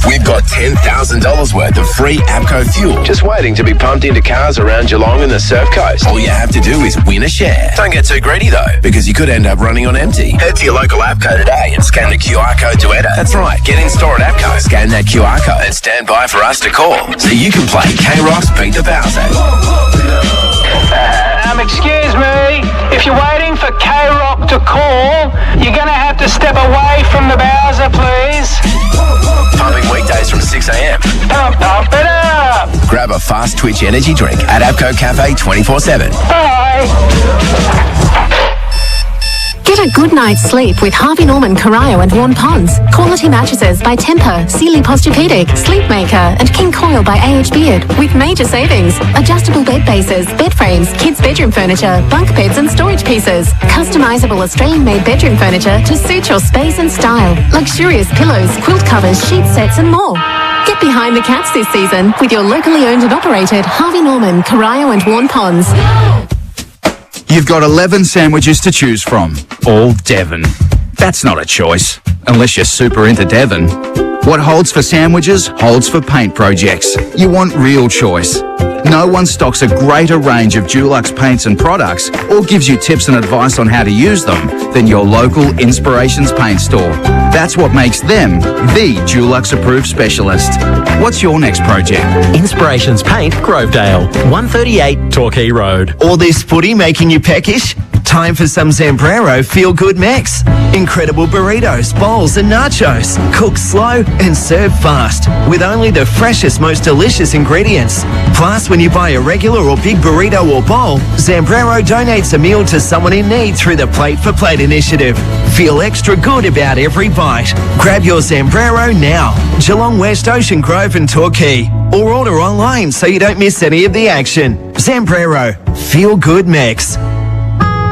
We've got $10,000 worth of free APCO fuel just waiting to be pumped into cars around Geelong and the Surf Coast. All you have to do is win a share. Don't get too greedy though, because you could end up running on empty. Head to your local APCO today and scan the QR code to enter. That's right, get in store at APCO, scan that QR code and stand by for us to call so you can play K-Rock's Beat the Bowser. Excuse me, if you're waiting for K-Rock to call, you're going to have to step away from the Bowser, please. Pumping weekdays from 6 a.m. Pump it up. Grab a fast twitch energy drink at APCO Cafe 24/7. Bye. Get a good night's sleep with Harvey Norman, Corio and Warn Ponds. Quality mattresses by Tempur, Sealy Posturepedic, Sleepmaker and King Coil by AH Beard with major savings. Adjustable bed bases, bed frames, kids' bedroom furniture, bunk beds and storage pieces. Customizable Australian-made bedroom furniture to suit your space and style. Luxurious pillows, quilt covers, sheet sets and more. Get behind the Cats this season with your locally owned and operated Harvey Norman, Corio and Warn Ponds. You've got 11 sandwiches to choose from. All Devon. That's not a choice, unless you're super into Devon. What holds for sandwiches holds for paint projects. You want real choice. No one stocks a greater range of Dulux paints and products or gives you tips and advice on how to use them than your local Inspirations paint store. That's what makes them the Dulux approved specialist. What's your next project? Inspirations Paint, Grovedale, 138 Torquay Road. All this footy making you peckish? Time for some Zambrero feel-good mix. Incredible burritos, bowls and nachos. Cooked slow and served fast with only the freshest, most delicious ingredients. Plus, when you buy a regular or big burrito or bowl, Zambrero donates a meal to someone in need through the Plate for Plate initiative. Feel extra good about every bite. Grab your Zambrero now. Geelong West, Ocean Grove and Torquay. Or order online so you don't miss any of the action. Zambrero, feel-good mix.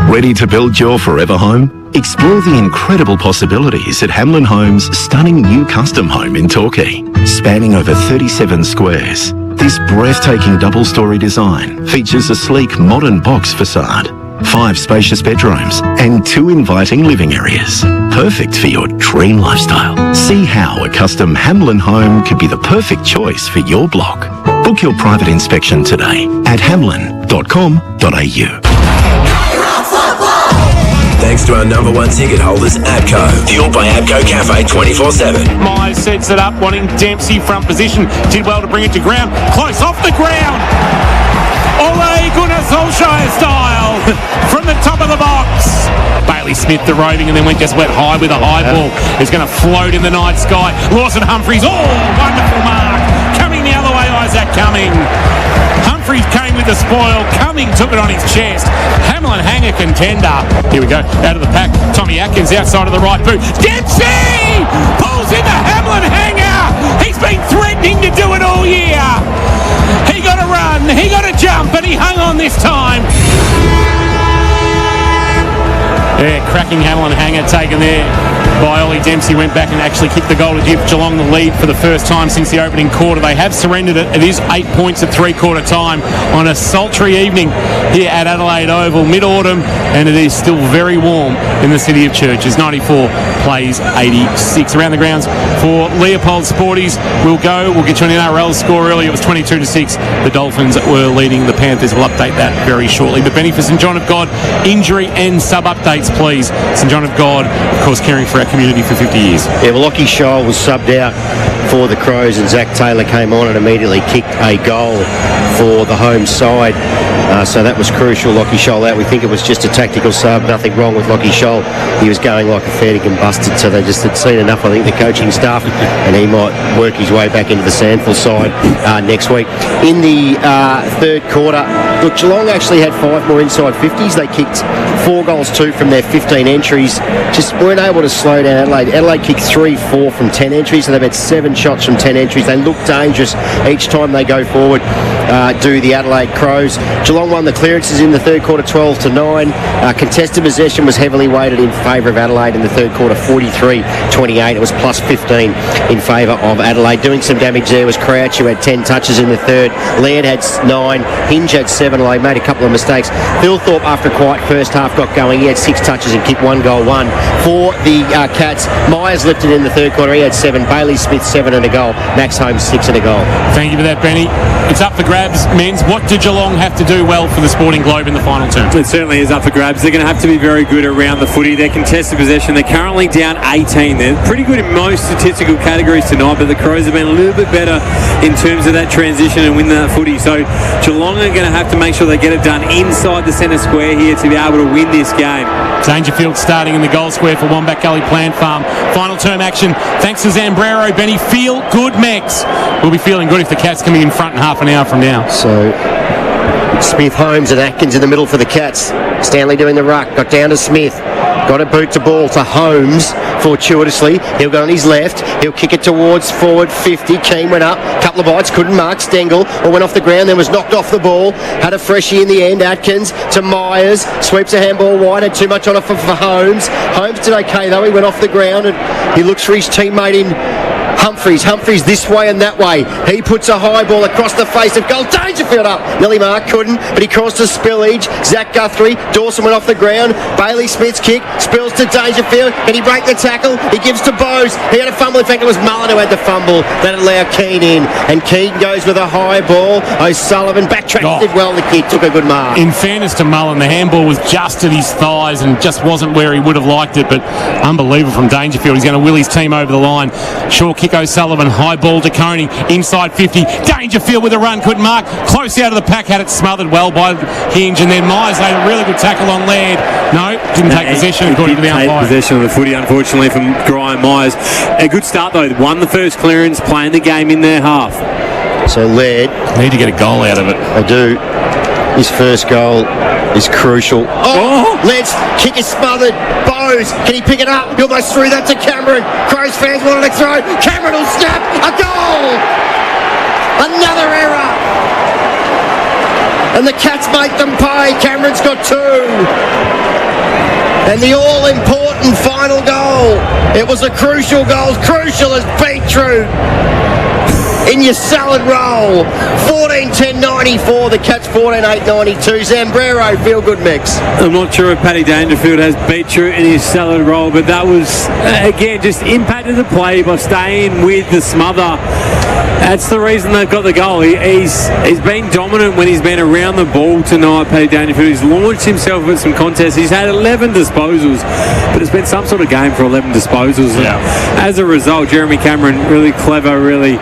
Ready to build your forever home? Explore the incredible possibilities at Hamlin Homes' stunning new custom home in Torquay. Spanning over 37 squares, this breathtaking double-storey design features a sleek modern box facade, 5 spacious bedrooms and 2 inviting living areas. Perfect for your dream lifestyle. See how a custom Hamlin home could be the perfect choice for your block. Book your private inspection today at hamlin.com.au. Thanks to our number one ticket holders, ABCO. Fueled by ABCO Cafe 24/7. Myers sets it up, wanting Dempsey front position. Did well to bring it to ground. Close off the ground. Ole Gunnar Solskjaer style from the top of the box. Bailey Smith the roving and then went high with a high ball. It's going to float in the night sky. Lawson Humphries, wonderful mark. Coming the other way, Isaac Cumming. Humphries came with the spoil. Cumming took it on his chest. Hamlin hanger contender. Here we go. Out of the pack. Tommy Atkins outside of the right boot. Dempsey pulls in the Hamlin hanger. He's been threatening to do it all year. He got a run. He got a jump, and he hung on this time. Yeah, cracking Hamlin hanger taken there by Ollie Dempsey. Went back and actually kicked the goal to give Geelong the lead for the first time since the opening quarter. They have surrendered it. It is 8 points at three-quarter time on a sultry evening here at Adelaide Oval, mid-autumn, and it is still very warm in the city of Churches. 94 plays 86. Around the grounds for Leopold Sporties. We'll get you an NRL score early. It was 22-6. The Dolphins were leading the Panthers. We'll update that very shortly. But Benny, for St John of God, injury and sub-updates, please. St John of God, of course, caring for our community for 50 years. Yeah, well, Lockie Scholl was subbed out for the Crows and Zach Taylor came on and immediately kicked a goal for the home side. So that was crucial. Lockie Scholl out. We think it was just a tactical sub. Nothing wrong with Lockie Scholl. He was going like a fair and busted, so they just had seen enough, I think, the coaching staff, and he might work his way back into the Sandful side next week. In the third quarter, look, Geelong actually had 5 more inside 50s. They kicked 4 goals, 2 from their 15 entries. Just weren't able to slow down Adelaide. Adelaide kicked 3-4 from 10 entries, so they've had 7 shots from 10 entries. They look dangerous each time they go forward, do the Adelaide Crows. Geelong won the clearances in the third quarter 12-9. Contested possession was heavily weighted in favour of Adelaide in the third quarter, 43-28. It was plus 15 in favour of Adelaide. Doing some damage there was Crouch, who had 10 touches in the third. Laird had 9. Hinge had 7. They made a couple of mistakes. Philthorpe, after a quiet first half, got going. He had 6 touches and kicked 1 goal. For the Cats, Myers lifted in the third quarter. He had 7. Bailey Smith, 7 and a goal. Max Holmes, 6 and a goal. Thank you for that, Benny. It's up for grabs, men's. What do Geelong have to do well for the Sporting Globe in the final term? It certainly is up for grabs. They're going to have to be very good around the footy. Their contested possession, they're currently down 18. They're pretty good in most statistical categories tonight, but the Crows have been a little bit better in terms of that transition and win that footy. So Geelong are going to have to make sure they get it done inside the centre square here to be able to win this game. Dangerfield starting in the goal square for Wombat Gully Plant Farm. Final term action thanks to Zambrero. Benny, feel good, Mex. We'll be feeling good if the Cats can be in front in half an hour from now. So Smith, Holmes and Atkins in the middle for the Cats. Stanley doing the ruck. Got down to Smith. Got a boot to ball to Holmes fortuitously. He'll go on his left. He'll kick it towards forward 50. Keane went up. Couple of bites. Couldn't mark. Stengel went off the ground. Then was knocked off the ball. Had a freshie in the end. Atkins to Myers. Sweeps a handball wide. Had too much on it for Holmes. Holmes did okay though. He went off the ground and he looks for his teammate in Humphries this way and that way. He puts a high ball across the face of goal. Dangerfield up. Nearly mark, couldn't, but he crossed to Spillage. Zach Guthrie. Dawson went off the ground. Bailey Smith's kick. Spills to Dangerfield. Can he break the tackle? He gives to Bowes. He had a fumble. In fact, it was Mullen who had the fumble. That allowed Keane in. And Keane goes with a high ball. O'Sullivan backtracked. Did well. The kick took a good mark. In fairness to Mullen, the handball was just at his thighs and just wasn't where he would have liked it, but unbelievable from Dangerfield. He's going to will his team over the line. Short kick O'Sullivan, high ball to Coney, inside 50. Dangerfield with a run, couldn't mark. Close out of the pack, had it smothered well by Hinge, and then Myers laid a really good tackle on Laird. No, didn't take possession according to the umpire. Possession of the footy, unfortunately, from Graham Myers. A good start though. Won the first clearance, playing the game in their half. So Laird need to get a goal out of it. I do. His first goal is crucial. Laird's kick is smothered. Bowes, can he pick it up? He almost threw that to Cameron. Crows fans wanted to throw. Cameron will snap. A goal! Another error. And the Cats make them pay. Cameron's got 2. And the all-important final goal. It was a crucial goal. Crucial as beetroot. In your salad roll. 14-10-94. The Cats 14-8-92. Zambrero, feel good mix. I'm not sure if Paddy Dangerfield has beetroot in his salad roll, but that was, again, just impacted the play by staying with the smother. That's the reason they've got the goal. He's been dominant when he's been around the ball tonight, Paddy Dangerfield. He's launched himself with some contests. He's had 11 disposals, but it's been some sort of game for 11 disposals. Yeah. As a result, Jeremy Cameron, really clever, really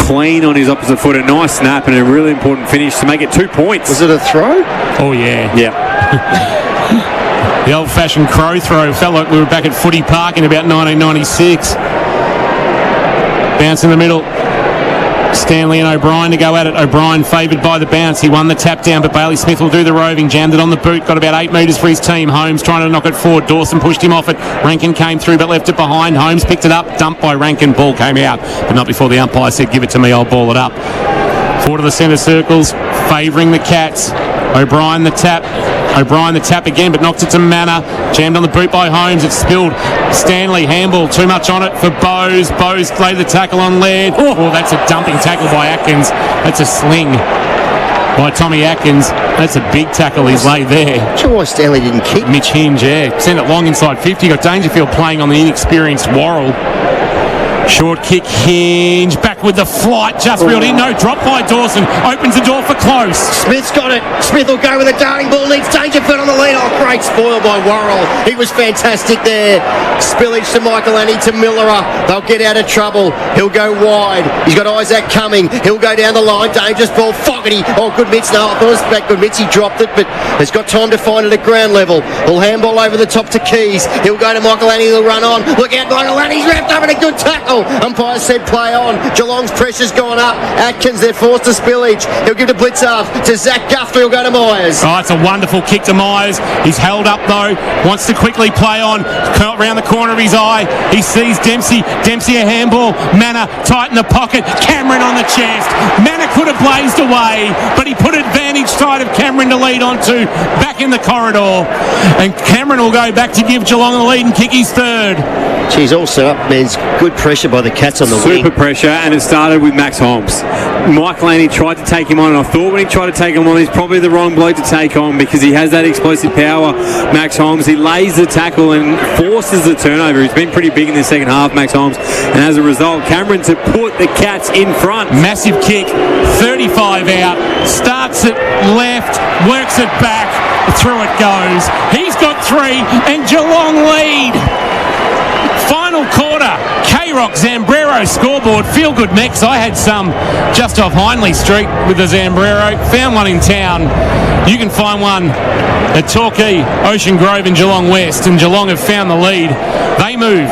clean on his opposite foot. A nice snap and a really important finish to make it 2 points. Was it a throw? Oh, yeah. Yeah. The old-fashioned crow throw. Felt like we were back at Footy Park in about 1996. Bounce in the middle. Stanley and O'Brien to go at it. O'Brien favoured by the bounce. He won the tap down, but Bailey Smith will do the roving. Jammed it on the boot. Got about 8 metres for his team. Holmes trying to knock it forward. Dawson pushed him off it. Rankin came through but left it behind. Holmes picked it up. Dumped by Rankin. Ball came out, but not before the umpire said, give it to me, I'll ball it up. Forward to the centre circles, favouring the Cats. O'Brien the tap again, but knocked it to Manor. Jammed on the boot by Holmes. It's spilled. Stanley, handball, too much on it for Bowes. Bowes laid the tackle on Laird. Oh, that's a dumping tackle by Atkins. That's a sling by Tommy Atkins. That's a big tackle he's laid there. Not sure why Stanley didn't kick. Mitch Hinge, sent it long inside 50. Got Dangerfield playing on the inexperienced Worrell. Short kick, Hinge, back with the flight, just reeled in, no drop by Dawson, opens the door for Close. Smith's got it, Smith will go with a darting ball, leads Dangerfield on the lead. Oh, great spoil by Worrell, he was fantastic there. Spillage to Michael Annie, to Millerer, they'll get out of trouble, he'll go wide, he's got Isaac coming, he'll go down the line, dangerous ball, Fogarty, oh good mitts, no, I thought it was back, good mitts, he dropped it, but has got time to find it at ground level. He'll handball over the top to Keys, he'll go to Michael Annie, he'll run on, look out Michael Annie, he's wrapped up in a good tackle. Umpire said play on. Geelong's pressure's gone up. Atkins, they're forced to Spillage. He'll give to Blitzarf. To Zach Guthrie, he'll go to Myers. Oh, it's a wonderful kick to Myers. He's held up though. Wants to quickly play on. Around the corner of his eye. He sees Dempsey. Dempsey a handball. Manor tight in the pocket. Cameron on the chest. Manor could have blazed away, but he put advantage side of Cameron to lead onto. Back in the corridor. And Cameron will go back to give Geelong the lead and kick his third. She's also up. There's good pressure by the Cats on the wing. Super pressure, and it started with Max Holmes. Mike Laney tried to take him on, and I thought when he tried to take him on, he's probably the wrong bloke to take on because he has that explosive power, Max Holmes. He lays the tackle and forces the turnover. He's been pretty big in the second half, Max Holmes, and as a result, Cameron to put the Cats in front. Massive kick, 35 out, starts it left, works it back, through it goes. He's got 3, and Geelong lead. Final quarter, K-Rock Zambrero scoreboard. Feel good mix. I had some just off Hindley Street with the Zambrero. Found one in town. You can find one at Torquay, Ocean Grove and Geelong West, and Geelong have found the lead. They move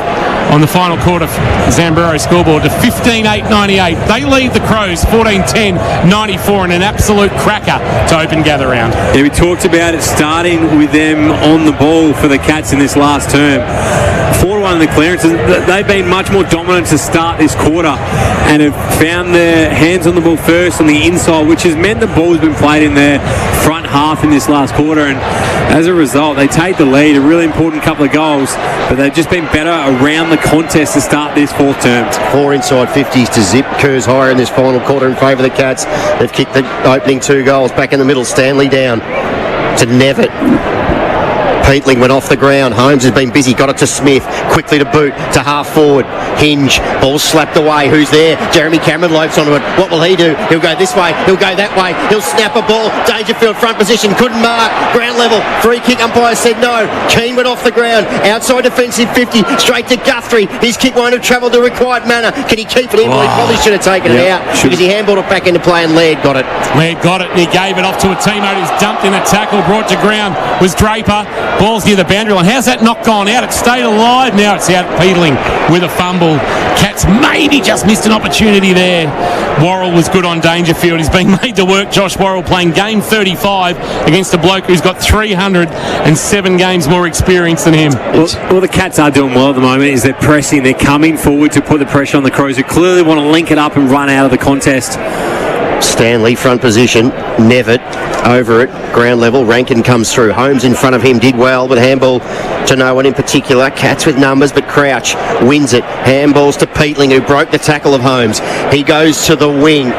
on the final quarter Zambrero scoreboard to 15-8-98. They lead the Crows 14-10-94 in an absolute cracker to open gather round. Yeah, we talked about it starting with them on the ball for the Cats in this last term. 4-1 in the clearances. They've been much more dominant to start this quarter and have found their hands on the ball first on the inside, which has meant the ball's been played in their front half in this last quarter, and as a result they take the lead. A really important couple of goals, but they've just been better around the contest to start this fourth term. 4 inside 50s to zip. Kerr's higher in this final quarter in favour of the Cats. They've kicked the opening 2 goals. Back in the middle, Stanley down to Nevitt. Peatling went off the ground. Holmes has been busy. Got it to Smith. Quickly to boot. To half forward. Hinge. Ball slapped away. Who's there? Jeremy Cameron lopes onto it. What will he do? He'll go this way. He'll go that way. He'll snap a ball. Dangerfield front position. Couldn't mark. Ground level. Free kick. Umpire said no. Keane went off the ground. Outside defensive 50. Straight to Guthrie. His kick won't have travelled the required manner. Can he keep it in? Well, he probably should have taken it out because he handballed it back into play and Laird got it. Laird got it and he gave it off to a teammate who's dumped in a tackle. Brought to ground was Draper. Ball's near the boundary line. How's that not gone out? It stayed alive. Now it's out Peatling with a fumble. Cats maybe just missed an opportunity there. Worrell was good on Dangerfield. He's been made to work. Josh Worrell playing game 35 against a bloke who's got 307 games more experience than him. Well, the Cats are doing well at the moment. Is they're pressing. They're coming forward to put the pressure on the Crows, who clearly want to link it up and run out of the contest. Stanley front position, Nevitt over it, ground level. Rankin comes through. Holmes in front of him did well, but handball to no one in particular. Cats with numbers, but Crouch wins it. Handballs to Peatling, who broke the tackle of Holmes. He goes to the wing.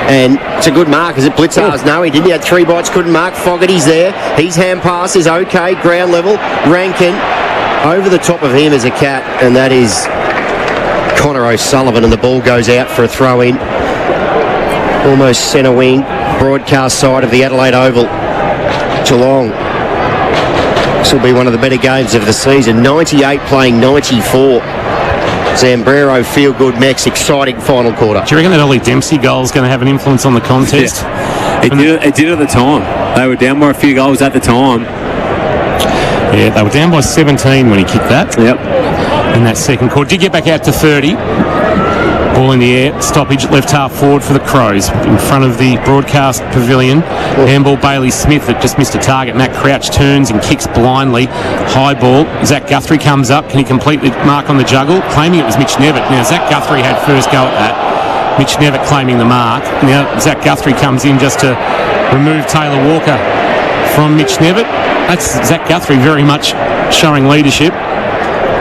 And it's a good mark. Is it Blitzar's? No, he didn't. He had 3 bites, couldn't mark. Fogarty's there. His hand pass is okay. Ground level. Rankin over the top of him as a Cat, and that is Connor O'Sullivan, and the ball goes out for a throw in. almost centre wing, broadcast side of the Adelaide Oval. Geelong. This will be one of the better games of the season. 98 playing 94. Zambrero, feel good, Max, exciting final quarter. Do you reckon that Ollie Dempsey goal is going to have an influence on the contest? Yeah. It did at the time. They were down by a few goals at the time. Yeah, they were down by 17 when he kicked that. Yep. In that second quarter. Did get back out to 30. Ball in the air. Stoppage left half forward for the Crows. In front of the broadcast pavilion. Handball Bailey Smith that just missed a target. Matt Crouch turns and kicks blindly. High ball. Zach Guthrie comes up. Can he complete the mark on the juggle? Claiming it was Mitch Nevitt. Now, Zach Guthrie had first go at that. Mitch Nevitt claiming the mark. Now, Zach Guthrie comes in just to remove Taylor Walker from Mitch Nevitt. That's Zach Guthrie very much showing leadership.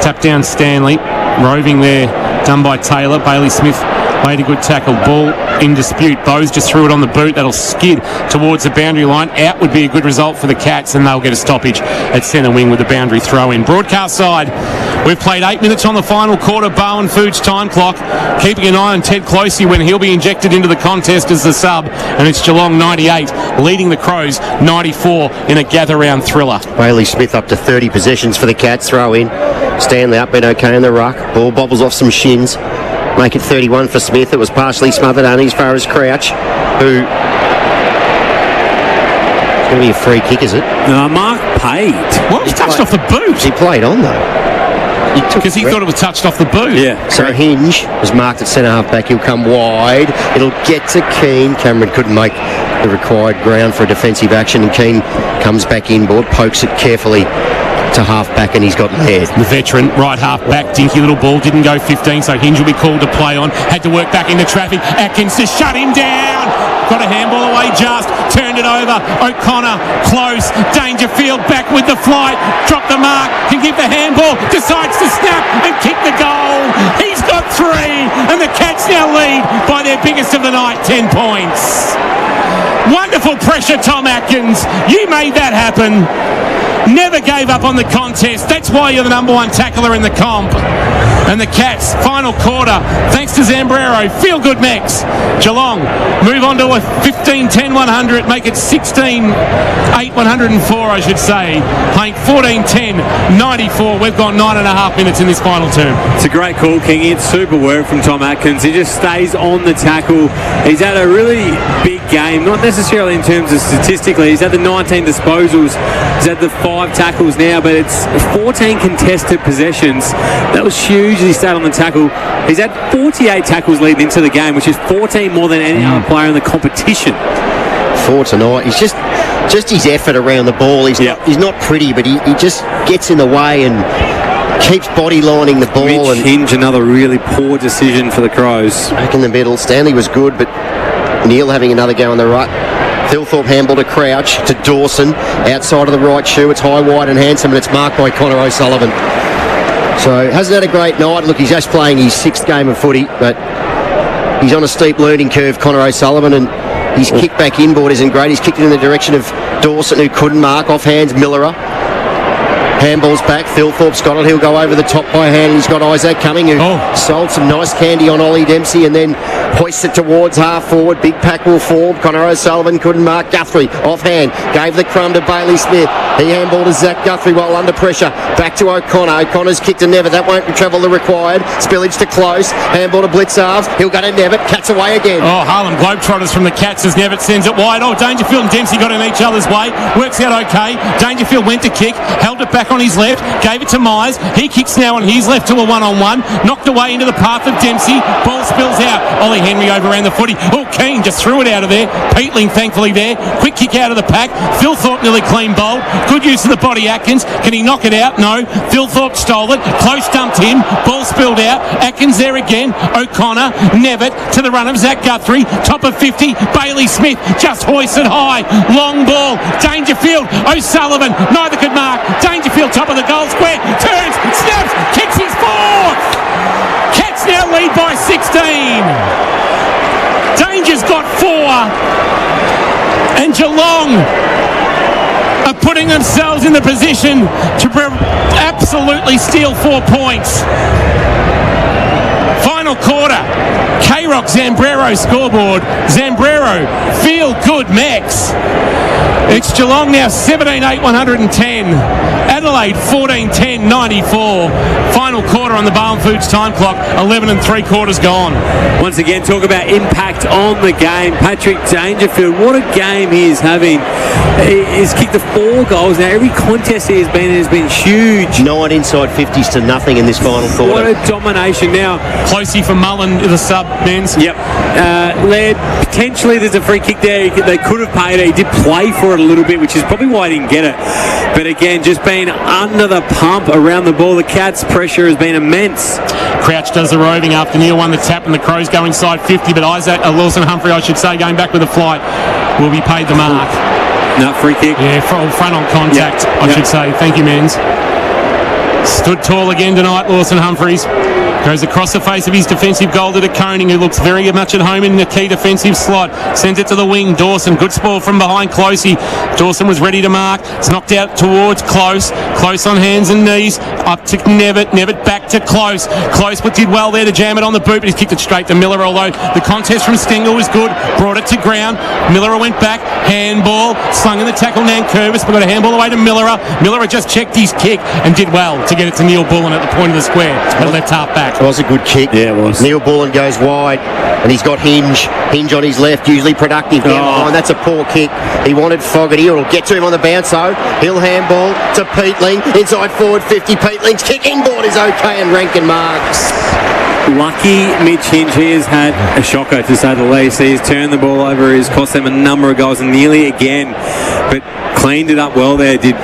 Tap down Stanley. Roving there, done by Taylor. Bailey Smith made a good tackle. Ball in dispute. Bowes just threw it on the boot. That'll skid towards the boundary line. Out would be a good result for the Cats, and they'll get a stoppage at centre wing with the boundary throw in. Broadcast side, we've played 8 minutes on the final quarter. Bowen Foods time clock. Keeping an eye on Ted Closey when he'll be injected into the contest as the sub, and it's Geelong 98 leading the Crows 94 in a gather round thriller. Bailey Smith up to 30 possessions for the Cats. Throw in. Stanley up, been okay in the ruck. Ball bobbles off some shins. Make it 31 for Smith. It was partially smothered only as far as Crouch, who... It's going to be a free kick, is it? No, Mark paid. What? He touched off the boot. He played on, though. Because he thought it was touched off the boot. Yeah. So Hinge was marked at centre half back. He'll come wide. It'll get to Keane. Cameron couldn't make the required ground for a defensive action, and Keane comes back inboard, pokes it carefully to half back, and he's got Laird. The veteran, right half back, dinky little ball, didn't go 15, so Hinge will be called to play on. Had to work back into traffic. Atkins to shut him down. Got a handball away just. Turned it over. O'Connor, close. Dangerfield back with the flight. Dropped the mark. Can give the handball. Decides to snap and kick the goal. He's got 3, and the Cats now lead by their biggest of the night, 10 points. Wonderful pressure, Tom Atkins. You made that happen. Never gave up on the contest. That's why you're the number 1 tackler in the comp. And the Cats, final quarter, thanks to Zambrero. Feel good, Max. Geelong move on to a 15-10-100, make it 16-8-104, I should say. Playing 14-10-94. We've got 9.5 minutes in this final term. It's a great call, Kingy. It's super work from Tom Atkins. He just stays on the tackle. He's had a really big game, not necessarily in terms of statistically. He's had the 19 disposals. He's had the 5 tackles now, but it's 14 contested possessions. That was huge. He stayed on the tackle. He's had 48 tackles leading into the game, which is 14 more than any other player in the competition. 4 tonight. He's just his effort around the ball. He's not pretty, but he just gets in the way and keeps body lining the ball. Mitch Hinge, another really poor decision for the Crows. Back in the middle. Stanley was good, but Neil having another go on the right. Thilthorpe handball to Crouch, to Dawson, outside of the right shoe. It's high, wide and handsome, and it's marked by Connor O'Sullivan. So hasn't had a great night. Look, he's just playing his 6th game of footy, but he's on a steep learning curve, Connor O'Sullivan, and his kick back inboard isn't great. He's kicked it in the direction of Dawson, who couldn't mark. Off hands, Millerer. Handball's back. Thilthorpe's got it. He'll go over the top by hand. He's got Isaac coming, who sold some nice candy on Ollie Dempsey and then hoists it towards half forward. Big pack will form. Connor O'Sullivan couldn't mark. Guthrie off hand. Gave the crumb to Bailey Smith. He handballed to Zach Guthrie while under pressure. Back to O'Connor. O'Connor's kicked to Nevitt. That won't travel the required. Spillage to Close. Handball to Blitzarves. He'll go to Nevitt. Cats away again. Oh, Harlem Globetrotters from the Cats as Nevitt sends it wide. Oh, Dangerfield and Dempsey got in each other's way. Works out okay. Dangerfield went to kick. Held it back on his left. Gave it to Myers. He kicks now on his left to a 1-on-1. Knocked away into the path of Dempsey. Ball spills out. Ollie Henry overran the footy. Oh, Keane just threw it out of there. Peatling thankfully there. Quick kick out of the pack. Thilthorpe nearly clean bowled. Good use of the body, Atkins. Can he knock it out? No. Thilthorpe stole it. Close dumped him. Ball spilled out. Atkins there again. O'Connor. Nevitt to the run of Zach Guthrie. Top of 50. Bailey Smith just hoisted high. Long ball. Dangerfield. O'Sullivan. Neither could mark. Dangerfield top of the goal square. Turns. Snaps. Kicks his 4th. Cats now lead by 16. Danger's got 4. And Geelong are putting themselves in the position to absolutely steal 4 points. Final Final quarter. K-Rock Zambrero scoreboard. Zambrero, feel good Max. It's Geelong now 17-8, 110. Adelaide 14-10, 94. Final quarter on the Barwon Foods time clock. 11 3/4 gone. Once again, talk about impact on the game. Patrick Dangerfield, what a game he is having. He's kicked the 4 goals. Now, every contest he has been in has been huge. 9 inside 50s to nothing in this final quarter. What a domination. Now, Closey for Mullen, the sub, Men's. Yep. Laird, potentially there's a free kick there. They could have paid it. He did play for it a little bit, which is probably why he didn't get it. But again, just being under the pump around the ball, the Cats' pressure has been immense. Crouch does the roving after Neil won the tap, and the Crows go inside 50, but Lawson Humphrey, I should say, going back with the flight, will be paid the mark. No, free kick. Yeah, front on contact, I should say. Thank you, Men's. Stood tall again tonight, Lawson Humphreys. Goes across the face of his defensive goal to Koning, who looks very much at home in the key defensive slot. Sends it to the wing. Dawson, good spoil from behind Closey. Dawson was ready to mark. It's knocked out towards Close. Close on hands and knees. Up to Nevitt. Nevitt back to Close. Close, but did well there to jam it on the boot, but he's kicked it straight to Miller, although the contest from Stengel was good. Brought it to ground. Miller went back. Handball. Slung in the tackle, Nankervis, but got a handball away to Miller. Miller just checked his kick and did well to get it to Neil Bullen at the point of the square. The left half back. It was a good kick. Yeah, it was. Neil Bullen goes wide, and he's got Hinge. Hinge on his left, usually productive. Down behind. That's a poor kick. He wanted Fogarty. It'll get to him on the bounce, though. He'll handball to Peatling. Inside forward 50. Peatling's kick inboard is okay, and Rankin marks. Lucky Mitch Hinge, he has had a shocker to say the least. He's turned the ball over, he's cost them a number of goals, and nearly again, but cleaned it up well there, did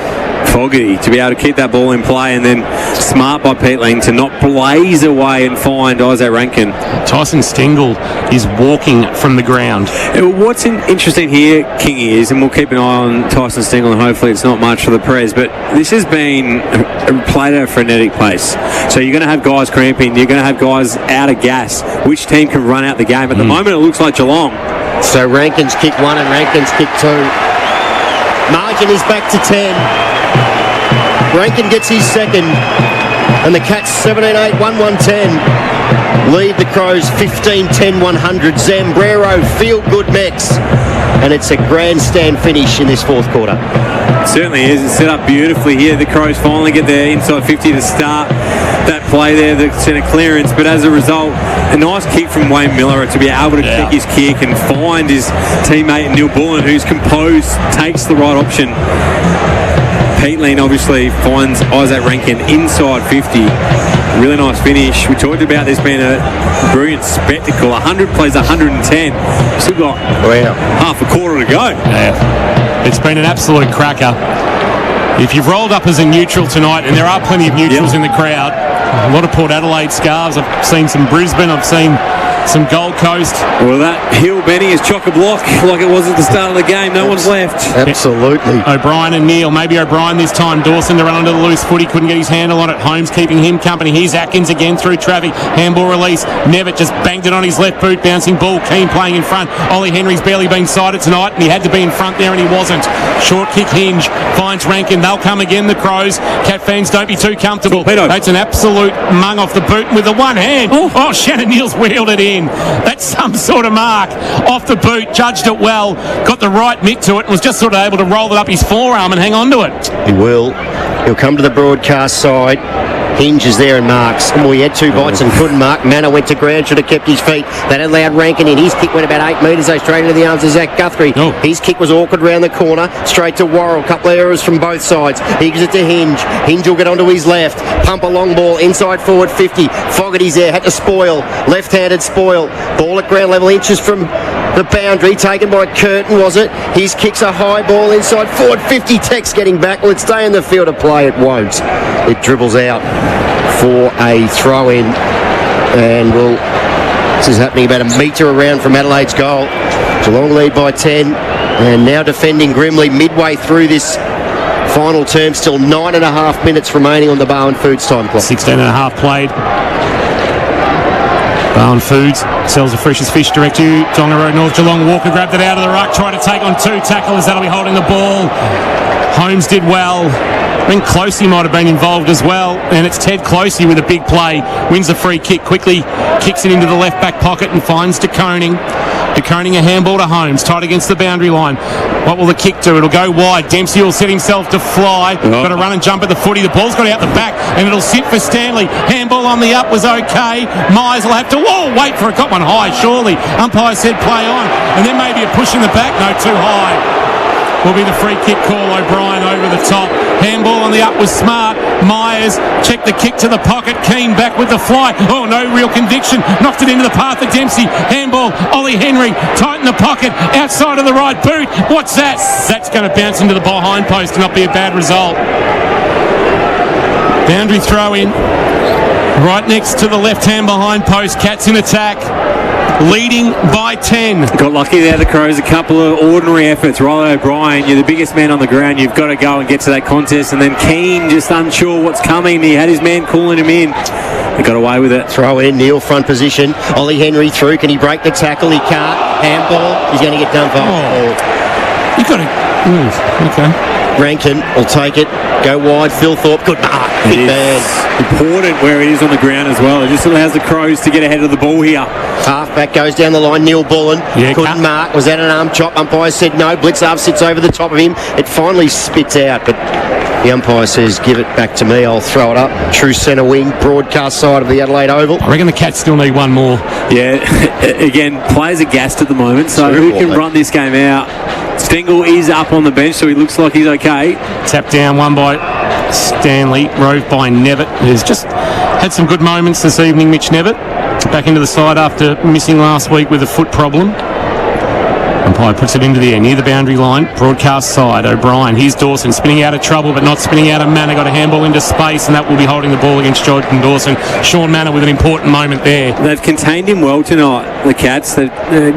Fogarty, to be able to keep that ball in play, and then smart by Peatling to not blaze away and find Isaac Rankin. Tyson Stengel is walking from the ground. What's interesting here, King, is, and we'll keep an eye on Tyson Stengel, and hopefully it's not much for the Prez, but this has been played at a frenetic pace. So you're going to have guys cramping, you're going to have guys out of gas. Which team can run out the game? At the moment, it looks like Geelong. So Rankin's kick 1 and Rankin's kick 2. Margin is back to 10. Rankin gets his second, and the Cats 17-8, 1-1-10. Lead the Crows 15-10, 100. Zambrero, feel good Mex. And it's a grandstand finish in this fourth quarter. It certainly is. It's set up beautifully here. The Crows finally get their inside 50 to start that play there, the centre clearance. But as a result, a nice kick from Wayne Miller to be able to kick his kick and find his teammate Neil Bullen, who's composed, takes the right option. Peatling obviously finds Isaac Rankin inside 50. Really nice finish. We talked about this being a brilliant spectacle. 100 plays 110. Still got half a quarter to go. Yeah. It's been an absolute cracker. If you've rolled up as a neutral tonight, and there are plenty of neutrals in the crowd, a lot of Port Adelaide scarves. I've seen some Brisbane. I've seen some Gold Coast. Well, that Hill Benny is chock-a-block like it was at the start of the game. No one's left. Absolutely. O'Brien and Neil. Maybe O'Brien this time. Dawson to run under the loose foot. He couldn't get his handle on it. Holmes keeping him company. Here's Atkins again through traffic. Handball release. Nevitt just banged it on his left boot. Bouncing ball. Keane playing in front. Ollie Henry's barely been sighted tonight, and he had to be in front there, and he wasn't. Short kick Hinge. Finds Rankin. They'll come again, the Crows. Cat fans, don't be too comfortable. That's an absolute mung off the boot with the one hand. Oh, Shannon Neal's wheeled it in. That's some sort of mark off the boot. Judged it well. Got the right mitt to it and was just sort of able to roll it up his forearm and hang on to it. He will. He'll come to the broadcast side. Hinge is there and marks. And we had 2 bites and couldn't mark. Manor went to ground, should have kept his feet. That allowed Rankin in. His kick went about 8 metres, though, straight into the arms of Zach Guthrie. His kick was awkward round the corner, straight to Worrell. Couple of errors from both sides. He gives it to Hinge. Hinge will get onto his left. Pump a long ball, inside forward 50. Fogarty's there, had to spoil. Left-handed spoil. Ball at ground level, inches from the boundary, taken by Curtin, was it? His kick's a high ball inside forward 50. Tex getting back. Will it stay in the field of play? It won't. It dribbles out for a throw-in, and this is happening about a metre around from Adelaide's goal. Geelong lead by 10, and now defending grimly midway through this final term. Still 9.5 minutes remaining on the Barwon Foods time clock. 16.5 played. Barwon Foods sells the freshest fish direct to Tonga Road, North Geelong. Walker grabbed it out of the ruck, tried to take on 2 tacklers. That'll be holding the ball. Holmes did well. I think Closey might have been involved as well, and it's Ted Closey with a big play, wins the free kick, quickly kicks it into the left back pocket and finds De Koning. De Koning a handball to Holmes, tight against the boundary line. What will the kick do? It'll go wide. Dempsey will set himself to fly. Got to run and jump at the footy. The ball's got out the back, and it'll sit for Stanley. Handball on the up was okay. Myers will have to, wait for it. Got one high, surely. Umpire said play on. And then maybe a push in the back. No, too high. Will be the free kick call. O'Brien over the top. Handball on the up was smart. Myers checked the kick to the pocket. Keane back with the fly. Oh, no real conviction. Knocked it into the path of Dempsey. Handball. Ollie Henry tight in the pocket. Outside of the right boot. What's that? That's going to bounce into the behind post and not be a bad result. Boundary throw in. Right next to the left hand behind post. Cats in attack. Leading by 10. Got lucky there, the Crows. A couple of ordinary efforts. Riley O'Brien, you're the biggest man on the ground. You've got to go and get to that contest. And then Keane just unsure what's coming. He had his man calling him in. He got away with it. Throw in, Neil front position. Ollie Henry through. Can he break the tackle? He can't. Handball. He's going to get done for. You've got to move. Okay. Rankin will take it. Go wide. Phil Thorpe. Good mark. Big man. Important where it is on the ground as well. It just allows the Crows to get ahead of the ball here. Halfback goes down the line. Neil Bullen. Couldn't mark. Was that an arm chop? Umpire said no. Blitzarve sits over the top of him. It finally spits out, but the umpire says give it back to me. I'll throw it up. True centre wing. Broadcast side of the Adelaide Oval. I reckon the Cats still need one more. Yeah. Again, players are gassed at the moment, so who can run this game out? Stengel is up on the bench, so he looks like he's okay. Tap down, one by Stanley, rove by Nevitt, who's just had some good moments this evening. Mitch Nevitt back into the side after missing last week with a foot problem. Umpire puts it into the air near the boundary line. Broadcast side, O'Brien. Here's Dawson spinning out of trouble, but not spinning out of Manor. Got a handball into space, and that will be holding the ball against Jordan Dawson. Sean Manor with an important moment there. They've contained him well tonight, the Cats.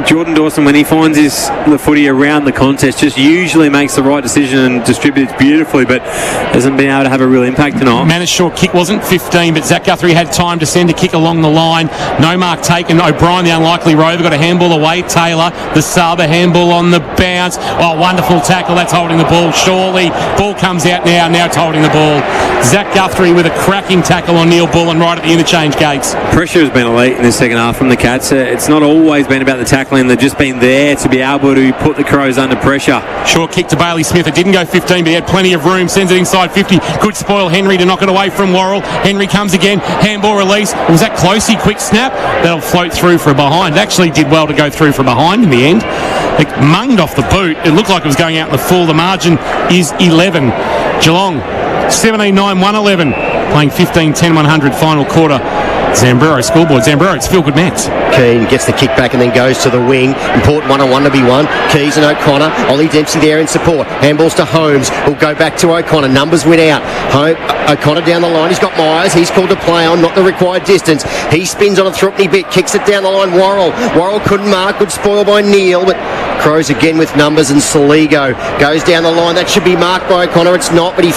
Jordan Dawson, when he finds the footy around the contest, just usually makes the right decision and distributes beautifully, but hasn't been able to have a real impact tonight. Manor's short kick wasn't 15, but Zach Guthrie had time to send a kick along the line. No mark taken. O'Brien, the unlikely rover, got a handball away. Taylor, the sub, a handball on the bounce. Oh, wonderful tackle. That's holding the ball, surely. Ball comes out now. Now it's holding the ball. Zach Guthrie with a cracking tackle on Neil Bullen right at the interchange gates. Pressure has been elite in the second half from the Cats. It's not always been about the tackling. They've just been there to be able to put the Crows under pressure. Short kick to Bailey Smith. It didn't go 15, but he had plenty of room. Sends it inside 50. Good spoil Henry to knock it away from Worrell. Henry comes again. Handball release. Was that Closey? Quick snap. That'll float through for a behind. It actually did well to go through for a behind in the end. It munged off the boot. It looked like it was going out in the full. The margin is 11. Geelong 17-9-1-11. Playing 15-10, 100 final quarter. Zambrero scoreboard. Zambrero, it's feel good Max. Keane gets the kick back and then goes to the wing. Important one-on-one to be won. Keys and O'Connor. Ollie Dempsey there in support. Handballs to Holmes. Will go back to O'Connor. Numbers win out. O'Connor down the line. He's got Myers. He's called to play on, not the required distance. He spins on a threepenny bit. Kicks it down the line. Worrell couldn't mark. Good spoil by Neil, but Crows again with numbers, and Saligo goes down the line. That should be marked by O'Connor. It's not, but he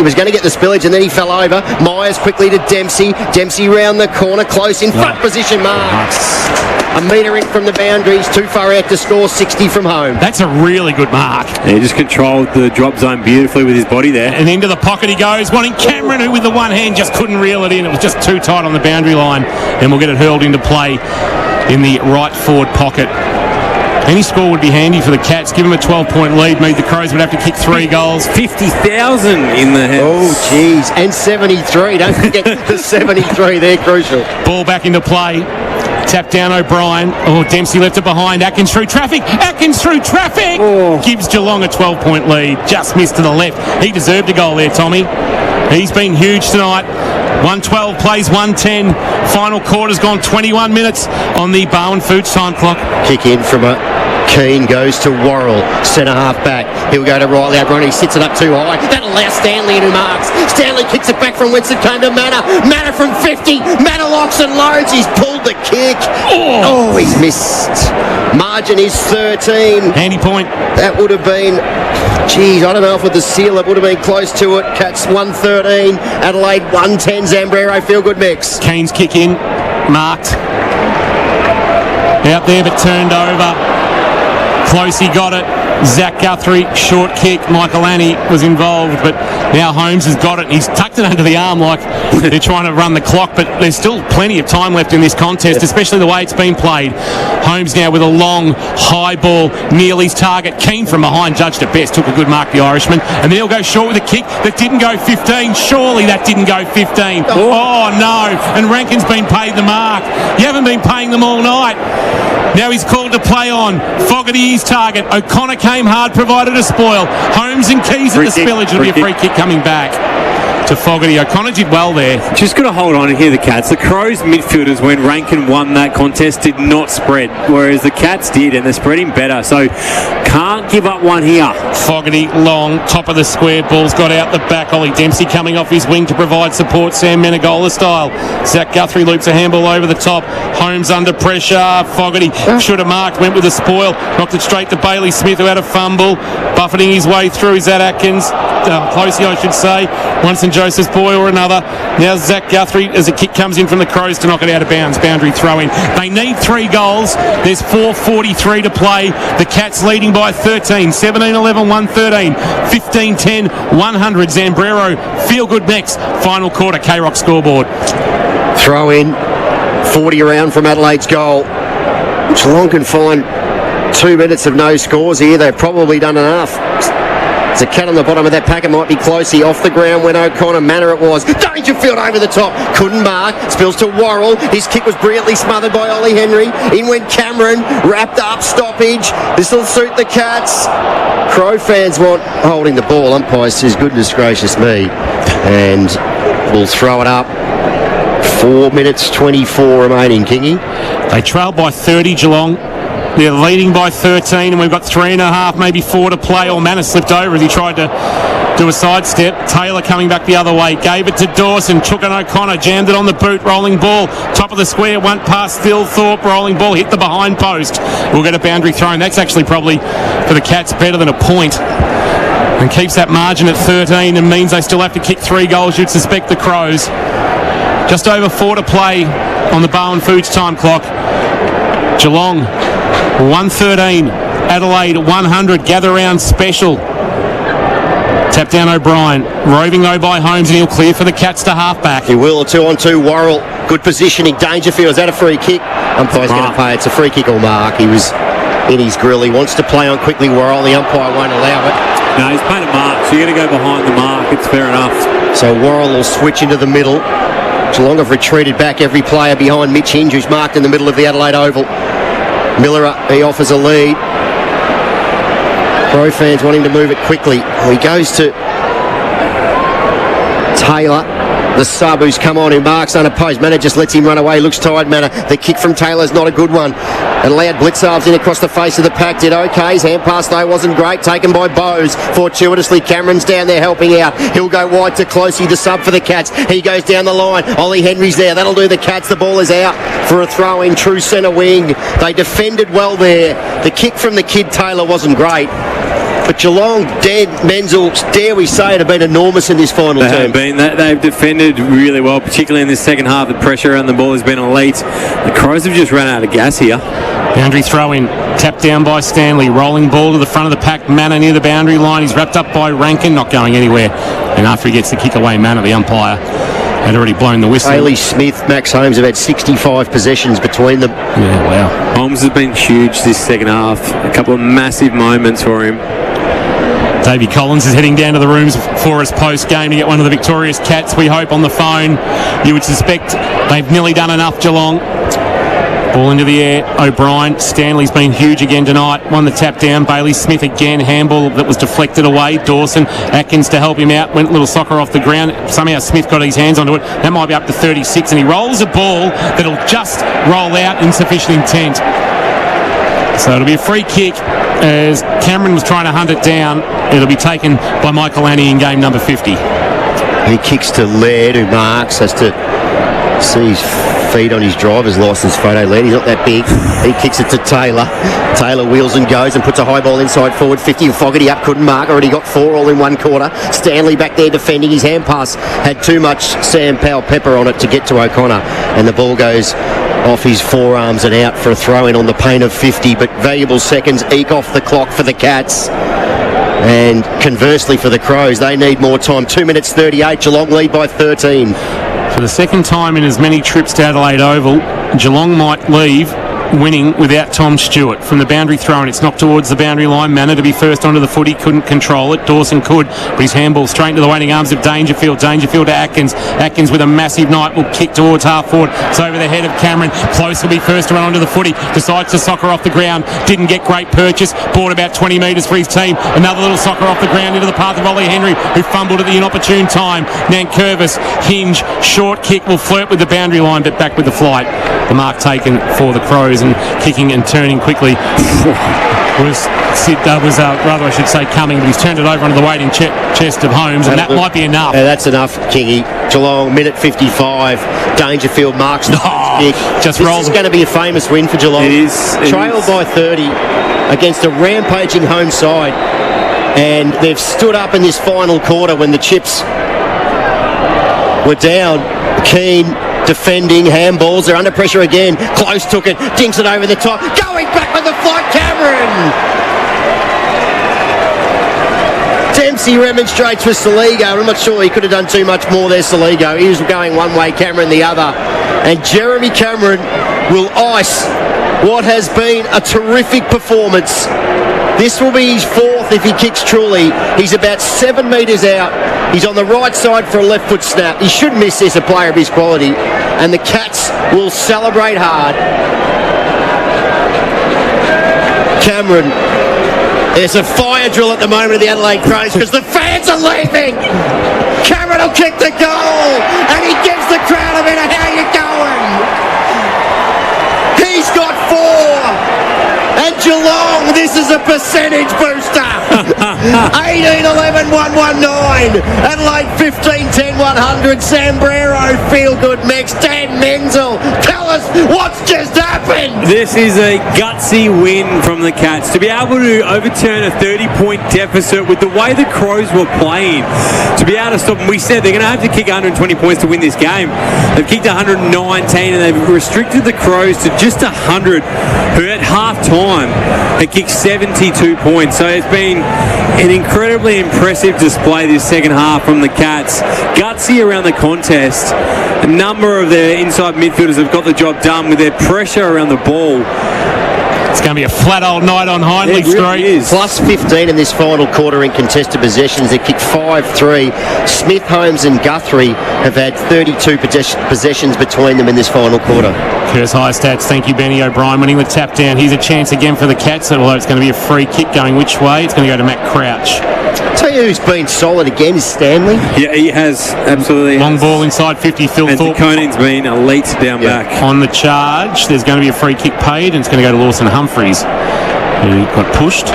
was going to get the spillage and then he fell over. Myers quickly to Dempsey. Dempsey round the corner, close in front position. Marks. A metre in from the boundaries, too far out to score. 60 from home. That's a really good mark. Yeah, he just controlled the drop zone beautifully with his body there. And into the pocket he goes, wanting Cameron, who with the one hand just couldn't reel it in. It was just too tight on the boundary line, and we'll get it hurled into play in the right forward pocket. Any score would be handy for the Cats. Give them a 12-point lead. Means the Crows would have to kick 3 goals. 50,000 in the head. Oh, jeez. And 73. Don't forget the 73. They're crucial. Ball back into play. Tap down O'Brien. Oh, Dempsey left it behind. Atkins through traffic. Oh. Gives Geelong a 12-point lead. Just missed to the left. He deserved a goal there, Tommy. He's been huge tonight. 112 plays 110. Final quarter's gone 21 minutes on the Barwon Foods time clock. Kick in from a Keane goes to Worrell, centre half back. He'll go to Riley O'Brien. He sits it up too high. That allows Stanley in who marks. Stanley kicks it back from whence it came to Manor. Manor from 50. Manor locks and loads. He's pulled the kick. Oh, he's missed. Margin is 13. Handy point. That would have been, I don't know if with the seal it would have been close to it. Cats 113. Adelaide 110. Zambrero feel good mix. Kane's kick in. Marked. Out there but turned over. Closey got it. Zach Guthrie, short kick. Michael Annie was involved, but now Holmes has got it. And he's tucked it under the arm like they're trying to run the clock, but there's still plenty of time left in this contest, especially the way it's been played. Holmes now with a long, high ball near his target. Keane from behind, judged it best, took a good mark, the Irishman. And then he'll go short with a kick that didn't go 15. Surely that didn't go 15. Oh, no. And Rankin's been paid the mark. You haven't been paying them all night. Now he's called to play on. Fogarty his target. O'Connor came hard, provided a spoil. Holmes and Keys at the spillage. It'll be a free kick coming back to Fogarty. O'Connor did well there. Just got to hold on and hear the Cats. The Crows midfielders, when Rankin won that contest, did not spread, whereas the Cats did, and they're spreading better. So can't give up one here. Fogarty long, top of the square. Ball's got out the back. Ollie Dempsey coming off his wing to provide support. Sam Menegola style. Zach Guthrie loops a handball over the top. Holmes under pressure. Fogarty should have marked, went with a spoil, knocked it straight to Bailey Smith, who had a fumble, buffeting his way through. Is that Atkins? Closey, I should say. One St Joseph's boy or another. Now Zach Guthrie, as a kick comes in from the Crows to knock it out of bounds. Boundary throw in. They need 3 goals. There's 4:43 to play. The Cats leading by 13. 17-11, 113. 15-10, 100. Zambrero, feel good next. Final quarter, K-Rock scoreboard. Throw in. 40 around from Adelaide's goal. Geelong can find 2 minutes of no scores here. They've probably done enough. There's a cat on the bottom of that pack. It might be Closey. Off the ground went O'Connor. Manor it was. Dangerfield over the top. Couldn't mark. Spills to Worrell. His kick was brilliantly smothered by Ollie Henry. In went Cameron. Wrapped up. Stoppage. This will suit the Cats. Crow fans want holding the ball. Umpire says, goodness gracious me. And we'll throw it up. 4 minutes 24 remaining, Kingy. They trail by 30, Geelong. They're leading by 13, and we've got 3.5, maybe 4 to play. Or Manor slipped over as he tried to do a sidestep. Taylor coming back the other way. Gave it to Dawson. Took an O'Connor. Jammed it on the boot. Rolling ball. Top of the square. Went past Thilthorpe. Rolling ball. Hit the behind post. We'll get a boundary thrown. That's actually probably for the Cats better than a point. And keeps that margin at 13 and means they still have to kick 3 goals. You'd suspect the Crows. Just over 4 to play on the Bowen Foods time clock. Geelong 113, Adelaide 100. Gather round special. Tap down O'Brien. Roving though by Holmes, and he'll clear for the Cats to halfback. He will. 2-on-2. Worrell. Good positioning. Dangerfield. Is that a free kick? Umpire's going to pay. It's a free kick or mark. He was in his grill. He wants to play on quickly. Worrell. The umpire won't allow it. No, he's playing a mark, so you're going to go behind the mark. It's fair enough. So Worrell will switch into the middle. Geelong have retreated back every player behind Mitch Hinge, who's marked in the middle of the Adelaide Oval. Miller, he offers a lead. Crow fans want him to move it quickly. He goes to Taylor, the sub who's come on, who marks unopposed. Manor just lets him run away. Looks tired, Manor. The kick from Taylor's not a good one. Allowed Blitzarves in across the face of the pack. Did okay. His hand pass though wasn't great. Taken by Bowes. Fortuitously, Cameron's down there helping out. He'll go wide to Closey, the sub for the Cats. He goes down the line. Ollie Henry's there. That'll do the Cats. The ball is out for a throw in. True centre wing. They defended well there. The kick from the kid Taylor wasn't great. But Geelong, Menzel, dare we say it, have been enormous in this final term. They've defended really well, particularly in this second half. The pressure around the ball has been elite. The Crows have just run out of gas here. Boundary throw in, tapped down by Stanley. Rolling ball to the front of the pack. Manor near the boundary line. He's wrapped up by Rankin, not going anywhere. And after he gets the kick away, Manor, the umpire, had already blown the whistle. Bailey Smith, Max Holmes have had 65 possessions between them. Yeah, wow. Holmes has been huge this second half. A couple of massive moments for him. Davey Collins is heading down to the rooms for us post-game to get one of the victorious Cats, we hope, on the phone. You would suspect they've nearly done enough, Geelong. Ball into the air. O'Brien. Stanley's been huge again tonight. Won the tap down. Bailey Smith again. Handball that was deflected away. Dawson. Atkins to help him out. Went a little soccer off the ground. Somehow Smith got his hands onto it. That might be up to 36. And he rolls a ball that'll just roll out. Insufficient intent. So it'll be a free kick as Cameron was trying to hunt it down. It'll be taken by Michael Annie in game number 50. He kicks to Laird, who marks, has to see his feet on his driver's licence photo. Laird, he's not that big. He kicks it to Taylor. Taylor wheels and goes and puts a high ball inside forward 50. Fogarty up, couldn't mark. Already got 4 all in one quarter. Stanley back there defending. His hand pass had too much Sam Powell Pepper on it to get to O'Connor. And the ball goes off his forearms and out for a throw-in on the pain of 50, but valuable seconds eke off the clock for the Cats. And conversely for the Crows, they need more time. 2 minutes 38, Geelong lead by 13. For the second time in as many trips to Adelaide Oval, Geelong might leave winning without Tom Stewart. From the boundary throw, and it's knocked towards the boundary line. Manner to be first onto the footy, couldn't control it. Dawson could, but his handball straight into the waiting arms of Dangerfield. Dangerfield to Atkins. Atkins with a massive night will kick towards half forward. It's over the head of Cameron. Close will be first to run onto the footy. Decides to soccer off the ground. Didn't get great purchase. Bought about 20 metres for his team. Another little soccer off the ground into the path of Ollie Henry, who fumbled at the inopportune time. Nankervis, hinge, short kick will flirt with the boundary line, but back with the flight. The mark taken for the Crows, and kicking and turning quickly was coming, but he's turned it over onto the waiting chest of Holmes, and that might be enough. Yeah, that's enough, Kingy. Geelong, minute 55. Dangerfield marks the kick. This is going to be a famous win for Geelong. It is. Trailed by 30 against a rampaging home side, and they've stood up in this final quarter when the Chips were down. Keane defending, handballs, they're under pressure again. Close took it, dinks it over the top, going back with the flight, Cameron! Dempsey remonstrates with Saligo. I'm not sure he could have done too much more there, Saligo. He was going one way, Cameron the other. And Jeremy Cameron will ice what has been a terrific performance. This will be his fourth if he kicks truly. He's about 7 metres out. He's on the right side for a left foot snap. He should miss this, a player of his quality. And the Cats will celebrate hard. Cameron, there's a fire drill at the moment of the Adelaide Crows because the fans are leaving. Cameron will kick the goal and he gives the crowd a bit of how you going. He's got 4. And Geelong, this is a percentage booster. 18-11-119. Adelaide 15-10-100. Sambrero, feel good mix. Dan Menzel, tell us what's just happened. This is a gutsy win from the Cats. To be able to overturn a 30-point deficit with the way the Crows were playing, to be able to stop them. We said they're going to have to kick 120 points to win this game. They've kicked 119 and they've restricted the Crows to just 100, who at half-time had kicked 72 points. So it's been an incredibly impressive display this second half from the Cats. Gutsy around the contest. A number of their inside midfielders have got the job done with their pressure around the ball. It's going to be a flat old night on Hindley Street. Really plus 15 in this final quarter in contested possessions. They kicked 5-3. Smith, Holmes and Guthrie have had 32 possessions between them in this final quarter. Curse high stats. Thank you, Benny O'Brien, winning the tap down. Here's a chance again for the Cats, although it's going to be a free kick going which way? It's going to go to Matt Crouch. Tell you who's been solid again is Stanley. Yeah, he has. Absolutely. Long ball inside 50. Phil and Thorpe. Coning's been elite down back. On the charge, there's going to be a free kick paid, and it's going to go to Lawson Humphries, who got pushed.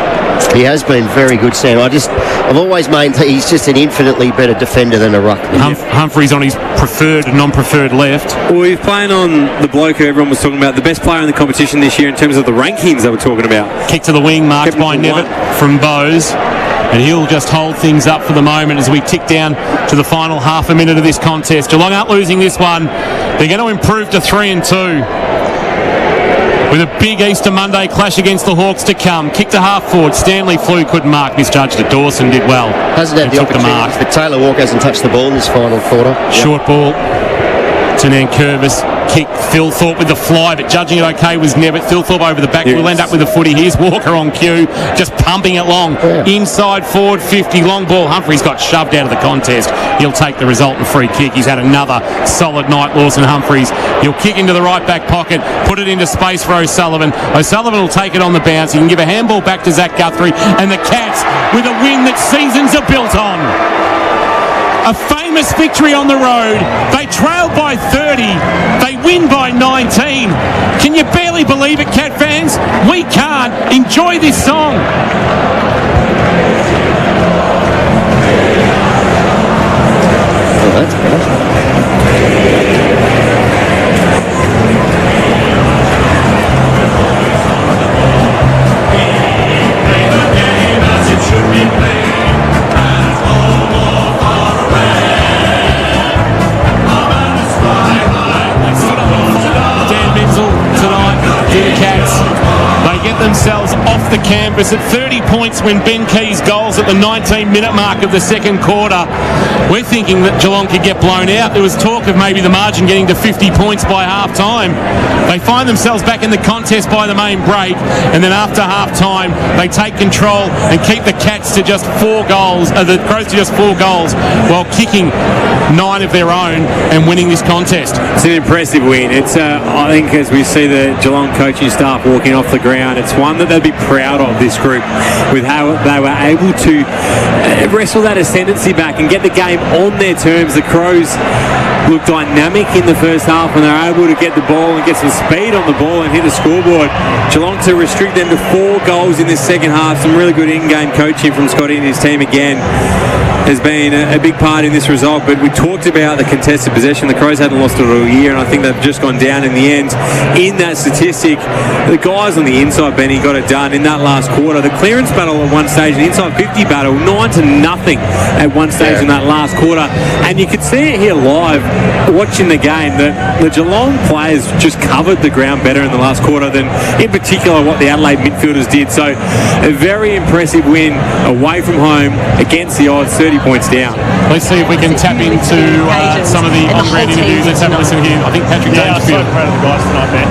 He has been very good, Sam. I've always maintained he's just an infinitely better defender than a ruckman. Humphries on his preferred and non-preferred left. Well, he's playing on the bloke who everyone was talking about, the best player in the competition this year in terms of the rankings they were talking about. Kick to the wing, marked by Nevitt from Bowes. And he'll just hold things up for the moment as we tick down to the final half a minute of this contest. Geelong aren't losing this one. They're going to improve to 3-2. With a big Easter Monday clash against the Hawks to come. Kick to half forward. Stanley flew, couldn't mark. Misjudged it. Dawson did well. Hasn't had the opportunity, but Taylor Walker hasn't touched the ball in this final quarter. Short ball to Nankervis. Kick. Phil Thorpe with the fly, but judging it okay was Nevitt. Phil Thorpe over the back. We'll end up with the footy. Here's Walker on cue, just pumping it long. Inside forward 50. Long ball. Humphries got shoved out of the contest. He'll take the resultant free kick. He's had another solid night, Lawson Humphries. He'll kick into the right back pocket, put it into space for O'Sullivan. O'Sullivan will take it on the bounce. He can give a handball back to Zach Guthrie, and the Cats with a win that seasons are built on. A famous victory on the road. They trail by 30. They win by 19. Can you barely believe it, Cat fans? We can't. Enjoy this song. Oh, that's better. us at 30 points when Ben Key's goals at the 19-minute mark of the second quarter. We're thinking that Geelong could get blown out. There was talk of maybe the margin getting to 50 points by half-time. They find themselves back in the contest by the main break, and then after half-time, they take control and keep the Cats to just 4 goals, the Crows to just 4 goals, while kicking 9 of their own and winning this contest. It's an impressive win. It's, I think, as we see the Geelong coaching staff walking off the ground, it's one that they'd be proud of, this group, with how they were able to wrestle that ascendancy back and get the game on their terms. The Crows looked dynamic in the first half when they were able to get the ball and get some speed on the ball and hit the scoreboard. Geelong to restrict them to 4 goals in this second half. Some really good in-game coaching from Scotty and his team again has been a big part in this result. But we talked about the contested possession. The Crows hadn't lost it all year, and I think they've just gone down in the end in that statistic. The guys on the inside, Benny, got it done in that last quarter. The clearance battle at one stage, the inside 50 battle, 9-0 at one stage in that last quarter. And you could see it here live watching the game that the Geelong players just covered the ground better in the last quarter than in particular what the Adelaide midfielders did. So a very impressive win away from home against the odds, 30 points down. Let's see if we can tap into some of the on-ground interviews. Let's have a listen here. I think Patrick Dangerfield. I'm so proud of the guys tonight, man.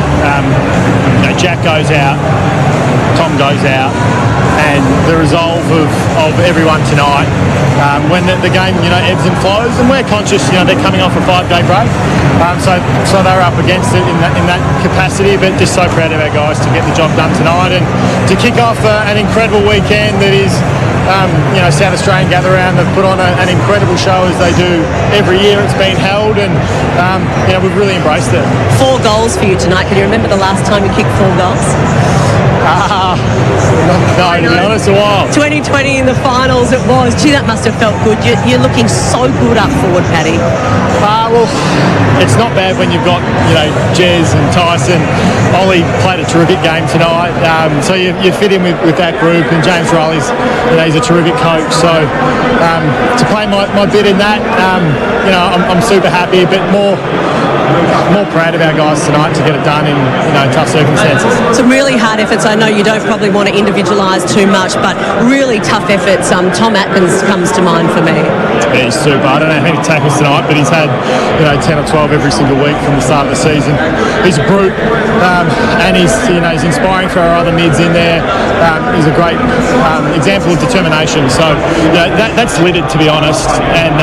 Jack goes out, Tom goes out, and the resolve of everyone tonight. When the game, ebbs and flows, and we're conscious, they're coming off a 5-day break, so they're up against it in that capacity. But just so proud of our guys to get the job done tonight and to kick off an incredible weekend that is. South Australian gather round. They've put on an incredible show as they do every year. It's been held, and we've really embraced it. 4 goals for you tonight. Can you remember the last time you kicked 4 goals? No, to be honest, a while. 2020 in the finals it was. Gee, that must have felt good. You're looking so good up forward, Paddy. Well, it's not bad when you've got, Jez and Tyson. Ollie played a terrific game tonight. So you fit in with that group, and James Riley's, he's a terrific coach. So to play my bit in that, I'm super happy, but more proud of our guys tonight to get it done in tough circumstances. Some really hard efforts. I know you don't probably want to individualise too much, but really tough efforts. Tom Atkins comes to mind for me. Yeah, he's super. I don't know how many tackles tonight, but he's had 10 or 12 every single week from the start of the season. He's a brute, and he's inspiring for our other mids in there. He's a great example of determination. So that's littered, to be honest. And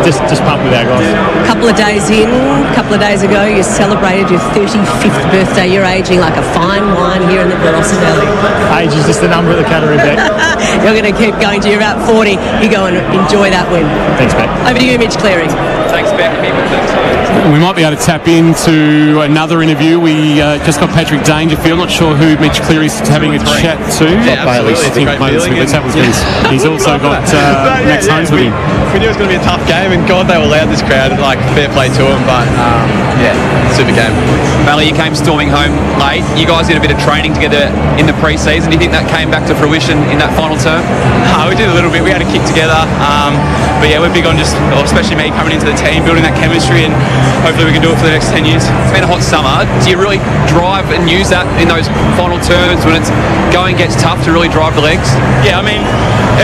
just pumped with our guys. A couple of days ago, you celebrated your 35th birthday. You're aging like a fine wine here in the Barossa Valley. Age is just a number at the Cattery Beck. You're going to keep going to you're about 40. You go and enjoy that win. Thanks, Beck. Over to you, Mitch Cleary. Thanks, Beck. We might be able to tap into another interview. We just got Patrick Dangerfield. Not sure who Mitch Cleary's having a chat to. Yeah, absolutely. Let's have a listen. He's also got Max Holmes with him. We knew it was going to be a tough game, and God, they were loud, this crowd. Fair play to them, but super game. Bailey, you came storming home late. You guys did a bit of training together in the pre-season. Do you think that came back to fruition in that final term? We did a little bit. We had a kick together. But yeah, we're big on especially me coming into the team, building that chemistry, and hopefully we can do it for the next 10 years. It's been a hot summer. Do you really drive and use that in those final terms when it's going gets tough to really drive the legs? Yeah, I mean,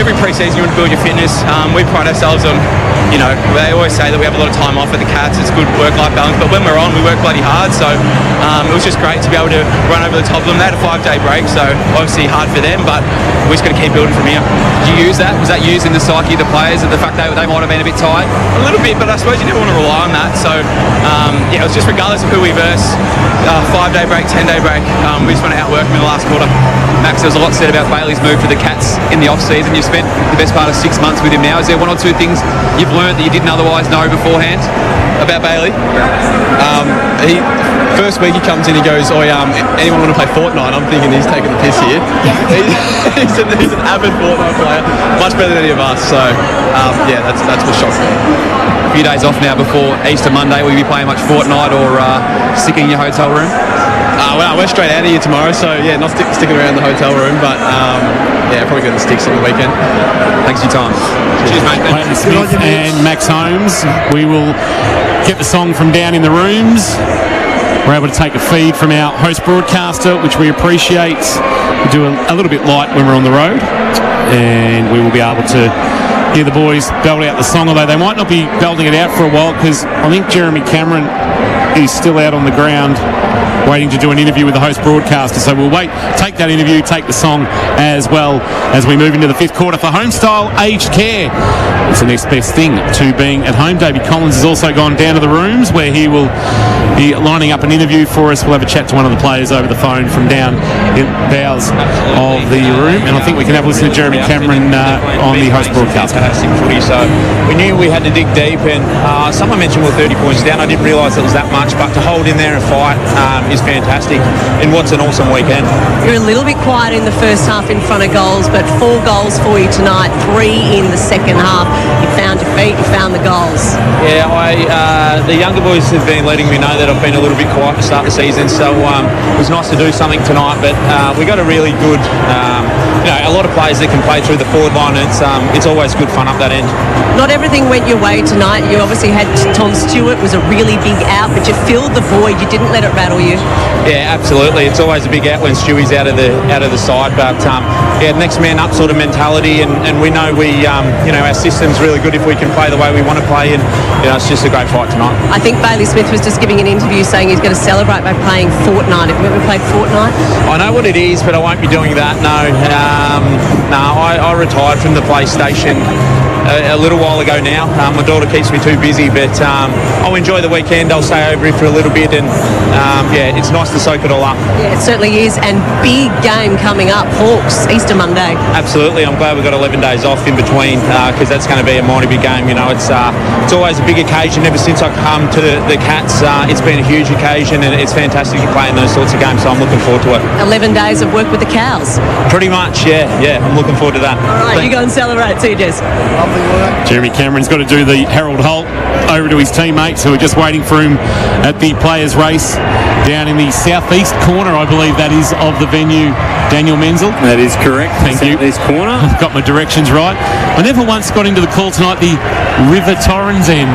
every pre-season you want to build your fitness. We pride ourselves on, they always say that we have a lot of time off at the Cats. It's good work-life balance, but when we're on, we work bloody hard. So it was just great to be able to run over the top of them. They had a 5-day break, so obviously hard for them, but we're just going to keep building from here. Did you use that? Was that used in the psyche of the players, and the fact that they might have been a bit tired? A little bit, but I suppose you never want to rely on that. So it was just regardless of who we verse, 5-day break, 10-day break, we just want to outwork them in the last quarter. Max, there was a lot said about Bailey's move to the Cats in the off-season. You've spent the best part of 6 months with him now. Is there 1 or 2 things you've learned that you didn't otherwise know beforehand? About Bailey? First week he comes in, he goes, anyone want to play Fortnite? I'm thinking he's taking the piss here. he's an avid Fortnite player, much better than any of us. So that's what shocked me. A few days off now before Easter Monday. Will you be playing much Fortnite or sticking in your hotel room? We're straight out of here tomorrow, so not sticking around the hotel room, but probably going to sticks on the weekend. Thanks for your time. Cheers, mate. Clayton Smith and Max Holmes. We will get the song from down in the rooms. we're able to take a feed from our host broadcaster, which we appreciate. We do a little bit light when we're on the road, and we will be able to hear the boys belt out the song, although they might not be belting it out for a while because I think Jeremy Cameron is still out on the ground waiting to do an interview with the host broadcaster. So we'll take that interview, take the song as well as we move into the fifth quarter for Homestyle Aged Care. It's the next best thing to being at home. Davey Collins has also gone down to the rooms where he will be lining up an interview for us. We'll have a chat to one of the players over the phone from down in bowels of the room, and I think we can have a listen to Jeremy Cameron on the host broadcast. Fantastic footy, so we knew we had to dig deep, and someone mentioned we're 30 points down. I didn't realise it was that much, but to hold in there and fight is fantastic in what's an awesome weekend. You're a little bit quiet in the first half in front of goals, but 4 goals for you tonight, 3 in the second half. You found your feet, you found the goals. Yeah, the younger boys have been letting me know that I've been a little bit quiet to start the season, so it was nice to do something tonight, but we got a really good, a lot of players that can play through the forward line, and it's always good fun up that end. Not everything went your way tonight. You obviously had Tom Stewart, was a really big out, but you filled the void. You didn't let it rattle you. Yeah, absolutely. It's always a big out when Stewie's out of the side, but next man up sort of mentality, and we know our system's really good if we can play the way we want to play, and it's just a great fight tonight. I think Bailey Smith was just giving an interview saying he's going to celebrate by playing Fortnite. Have you ever played Fortnite? I know what it is, but I won't be doing that. No, I retired from the PlayStation a little while ago now. My daughter keeps me too busy, but I'll enjoy the weekend. I'll stay over here for a little bit, and it's nice to soak it all up. Yeah, it certainly is, and big game coming up, Hawks, Easter Monday. Absolutely, I'm glad we've got 11 days off in between because that's going to be a mighty big game. It's always a big occasion. Ever since I come to the Cats, it's been a huge occasion, and it's fantastic to play in those sorts of games, so I'm looking forward to it. 11 days of work with the Cows. Pretty much, yeah, I'm looking forward to that. All right, you go and celebrate too, Jess. Jeremy Cameron's got to do the Harold Holt over to his teammates who are just waiting for him at the players' race down in the southeast corner, I believe that is, of the venue. Daniel Menzel. That is correct. Thank you. Southeast corner. I've got my directions right. I never once got into the call tonight the River Torrens end.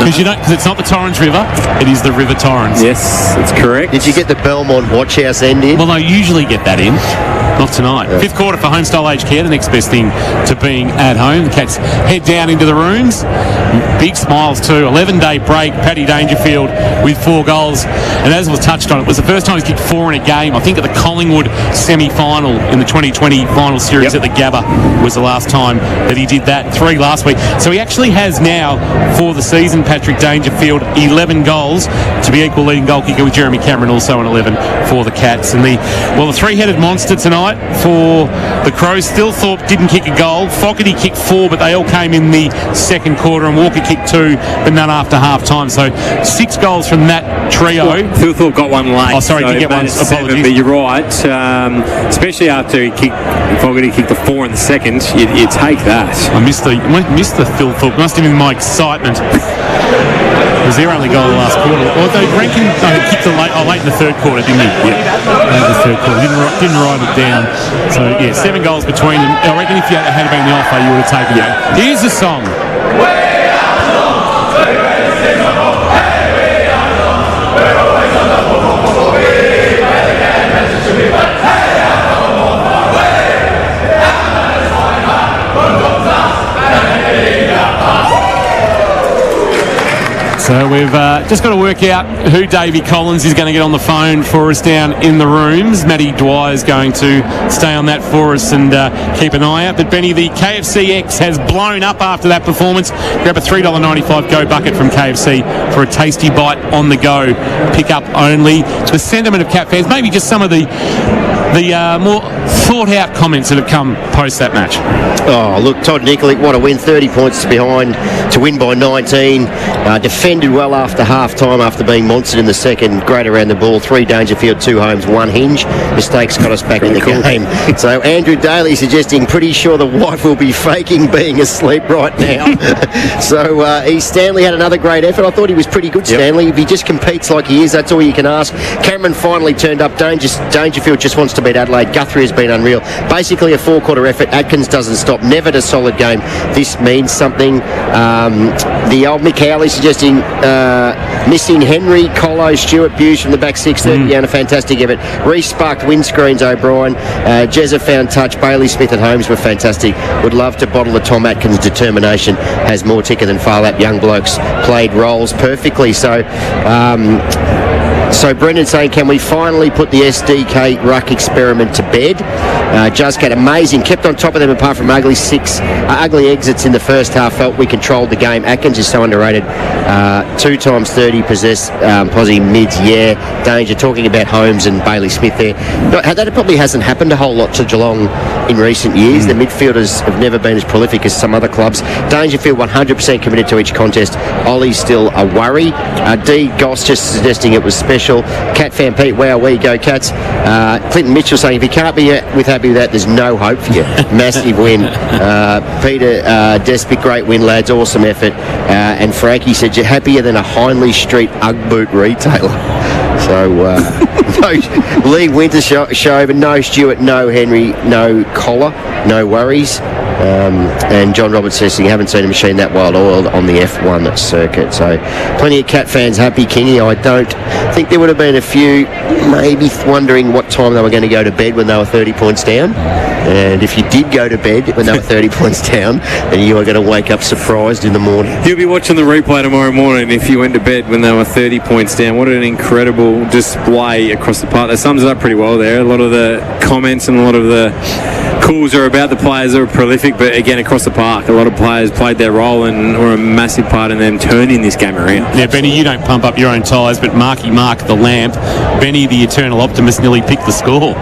Because it's not the Torrens River, it is the River Torrens. Yes, that's correct. Did you get the Belmont Watch House end in? Well, I usually get that in. Not tonight. Yeah. Fifth quarter for Homestyle Aged Care, the next best thing to being at home. The Cats head down into the rooms. Big smiles too. 11-day break. Paddy Dangerfield with 4 goals. And as was touched on, it was the first time he's kicked 4 in a game. I think at the Collingwood semi-final in the 2020 final series at the Gabba was the last time that he did that. 3 last week. So he actually has now, for the season, Patrick Dangerfield, 11 goals to be equal leading goal kicker with Jeremy Cameron also on 11 for the Cats. And the three-headed monster tonight for the Crows. Stillthorpe didn't kick a goal. Fogarty kicked 4, but they all came in the second quarter, and Walker kicked 2, but none after half-time. So 6 goals from that trio. Stillthorpe got one late. Oh, sorry, so did get one. 7, Apologies. but you're right. Especially after Fogarty kicked the 4 in the second, you take that. I missed the Stillthorpe. Must have been my excitement. It was their only goal the last quarter. Although Rankin kicked late in the third quarter, didn't he? Yeah, late in the third quarter. Didn't ride it down. So, 7 goals between them. I reckon if you had been the offer, you would have taken it. Here's the song. So we've just got to work out who Davey Collins is going to get on the phone for us down in the rooms. Matty Dwyer is going to stay on that for us and keep an eye out. But Benny, the KFC X has blown up after that performance. Grab a $3.95 Go bucket from KFC for a tasty bite on the go. Pick up only. The sentiment of Cat fans, maybe just some of the more thought-out comments that have come post that match. Oh, look, Todd Nicollick, what a win, 30 points behind to win by 19. Defended well after half-time after being monstered in the second. Great around the ball, 3 Dangerfield, 2 Holmes, 1 Hinge. Mistakes got us back in the game. So Andrew Daly suggesting pretty sure the wife will be faking being asleep right now. So Stanley had another great effort. I thought he was pretty good, Stanley. If he just competes like he is, that's all you can ask. Cameron finally turned up. Dangerfield just wants to beat Adelaide. Guthrie has been unreal. Basically a 4-quarter effort. Atkins doesn't stop. Never a solid game. This means something. The old Mick Howley suggesting missing Henry, Colo, Stewart, Buse from the back six. Down a fantastic effort. Reece sparked windscreens, O'Brien. Jezza found touch. Bailey Smith and Holmes were fantastic. Would love to bottle the Tom Atkins determination. Has more ticker than Farlap. Young blokes played roles perfectly. So Brendan saying, can we finally put the SDK ruck experiment to bed? Just got amazing, kept on top of them apart from ugly exits in the first half. Felt we controlled the game. Atkins is so underrated. 2 times 30 possessed, Posy mids, danger. Talking about Holmes and Bailey Smith there. That probably hasn't happened a whole lot to Geelong in recent years. The midfielders have never been as prolific as some other clubs. Dangerfield 100% committed to each contest. Ollie's still a worry. D. Goss just suggesting it was special. Cat fan Pete, wow, we go Cats. Clinton Mitchell saying, if you can't be happy with that, there's no hope for you. Massive win. Peter Despic, great win, lads. Awesome effort. And Frankie said, you're happier than a Hindley Street Ugg boot retailer. So, no, Lee Winter show, but no Stewart, no Henry, no Collar, no worries. And John Roberts says you haven't seen a machine that wild oiled on the F1 circuit. So plenty of Cat fans happy, Kingy. I don't think there would have been a few maybe wondering what time they were going to go to bed when they were 30 points down. And if you did go to bed when they were 30 points down, then you are going to wake up surprised in the morning. You'll be watching the replay tomorrow morning if you went to bed when they were 30 points down. What an incredible display across the park. That sums it up pretty well there. A lot of the comments and a lot of the calls are about the players that are prolific, but again, across the park, a lot of players played their role and were a massive part in them turning this game around. Yeah, Benny, you don't pump up your own tyres, but Marky Mark, the lamp, Benny, the eternal optimist, nearly picked the score.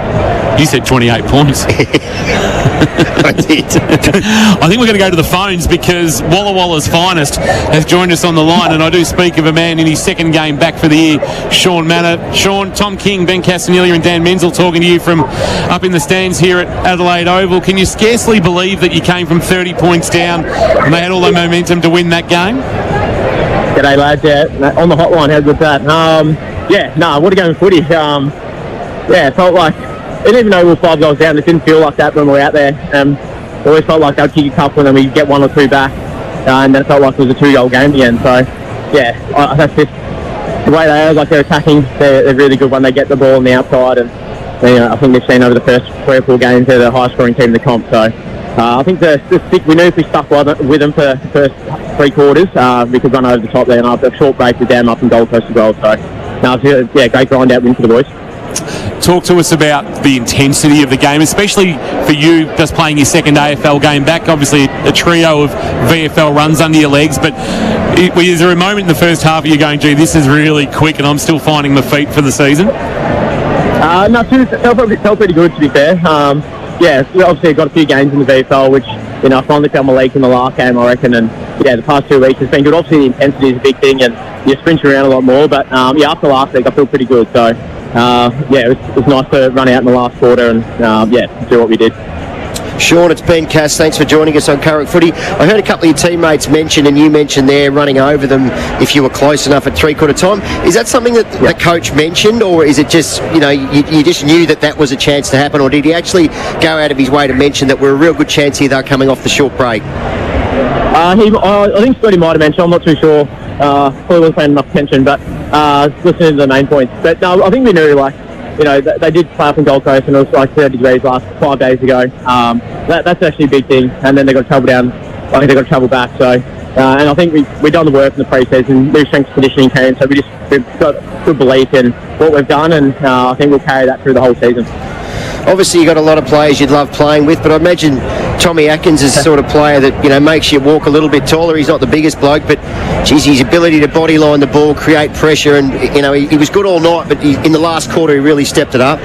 You said 28 points. I did. I think we're going to go to the phones because Walla Walla's finest has joined us on the line, and I do speak of a man in his second game back for the year, Sean Manor. Sean, Tom King, Ben Castanelia and Dan Menzel talking to you from up in the stands here at Adelaide Oval. Can you scarcely believe that you came from 30 points down and they had all the momentum to win that game? G'day lads, yeah, on the hotline, how's with that? What a game of footy. It felt like, and even though we were 5 goals down, it didn't feel like that when we were out there. Always felt like they'd kick a couple and then we'd get 1 or 2 back, and then it felt like it was a 2-goal game again. So, that's just the way they are. Like they're attacking, they're really good when they get the ball on the outside, and I think they've seen over the first 3 or 4 games they're the highest scoring team in the comp. So, I think we knew if we stuck with them for the first 3 quarters, we could run over the top there, and after a short break with them up in Gold Coast as well. So, great grind out win for the boys. Talk to us about the intensity of the game, especially for you just playing your second AFL game back. Obviously, a trio of VFL runs under your legs, but is there a moment in the first half you're going, gee, this is really quick and I'm still finding my feet for the season? It felt pretty good, to be fair. Obviously I got a few games in the VFL, which, I finally found my legs in the last game, I reckon, and the past 2 weeks has been good. Obviously the intensity is a big thing and you sprint around a lot more, but after last week I feel pretty good. So it was nice to run out in the last quarter and do what we did. Sean, it's Ben Cass. Thanks for joining us on Current Footy. I heard a couple of your teammates mention, and you mentioned there, running over them if you were close enough at 3/4 time. Is that something that the coach mentioned, or is it just, you just knew that was a chance to happen, or did he actually go out of his way to mention that we're a real good chance here, they're coming off the short break? I think Scotty might have mentioned, I'm not too sure. Probably wasn't paying enough attention, but listening to the main points. But no, I think we knew, they did play up in Gold Coast and it was like 30 degrees last 5 days ago. That's actually a big thing. And then they got to travel down. I think they got to travel back. So, and I think we've done the work in the pre-season. New strength and conditioning came, so we've got good belief in what we've done, and I think we'll carry that through the whole season. Obviously, you've got a lot of players you'd love playing with, but I imagine Tommy Atkins is the sort of player that, makes you walk a little bit taller. He's not the biggest bloke, but, geez, his ability to body line the ball, create pressure, and, he was good all night, but in the last quarter, he really stepped it up.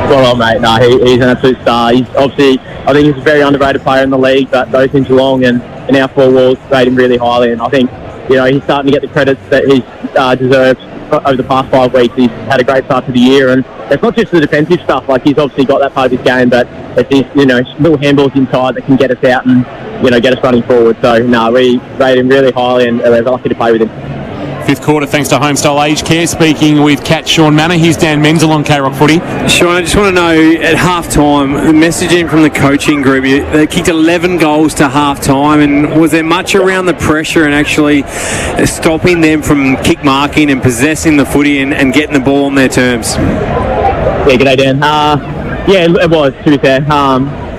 Well, mate, no, he's an absolute star. He's obviously, I think he's a very underrated player in the league, but those in Geelong and our 4 walls rate him really highly, and I think, he's starting to get the credits that he's deserved over the past 5 weeks. He's had a great start to the year, and it's not just the defensive stuff. He's obviously got that part of his game, but it's these, little handballs inside that can get us out and, get us running forward. So, we rate him really highly, and we're lucky to play with him. fifth quarter thanks to Homestyle Aged Care. Speaking with Cat Sean Manor, here's Dan Menzel on K-Rock Footy. Sean, I just want to know, at half-time, the messaging from the coaching group, they kicked 11 goals to half-time, and was there much around the pressure and actually stopping them from kick marking and possessing the footy and getting the ball on their terms? Yeah, g'day, Dan. It was, to be fair.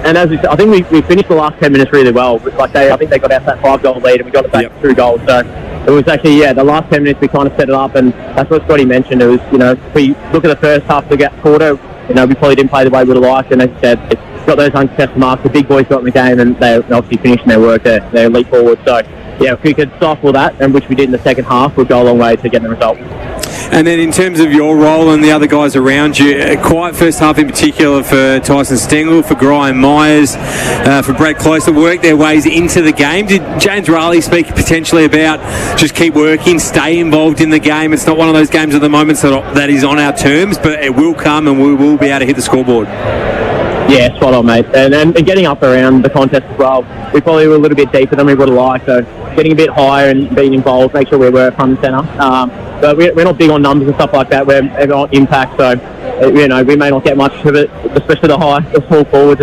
And as I think we finished the last 10 minutes really well. I think they got out that 5-goal lead and we got it back to 2 goals. So it was actually, the last 10 minutes we kind of set it up, and that's what Scotty mentioned. It was, if we look at the first half of the quarter, we probably didn't play the way we would have liked, and as you said, it's got those uncontested marks. The big boys got in the game, and they're obviously finishing their work. They're elite forward. So, if we could stifle that, and which we did in the second half, we'd go a long way to getting the result. And then in terms of your role and the other guys around you, a quiet first half in particular for Tyson Stengel, for Graham Myers, for Brad Close, that worked their ways into the game. Did James Raleigh speak potentially about just keep working, stay involved in the game? It's not one of those games at the moment that is on our terms, but it will come and we will be able to hit the scoreboard. Yeah, spot on, mate. And getting up around the contest as well, we probably were a little bit deeper than we would have liked, so getting a bit higher and being involved, make sure we were front and centre. But we're not big on numbers and stuff like that. We're on impact, so we may not get much of it, especially the small forwards.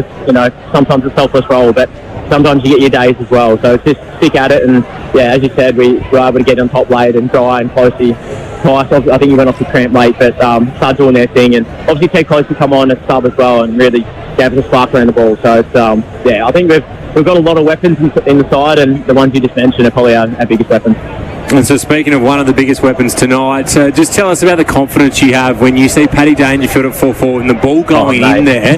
Sometimes it's a selfless role, but sometimes you get your days as well. So just stick at it, and as you said, we were able to get on top late and dry and Closey twice. I think he went off the cramp late, but started doing their thing, and obviously Ted Closey come on as sub as well, and really gave us a spark around the ball. So it's I think we've got a lot of weapons in the side, and the ones you just mentioned are probably our biggest weapons. And so speaking of one of the biggest weapons tonight, just tell us about the confidence you have when you see Paddy Dangerfield at 4-4 and the ball going in there.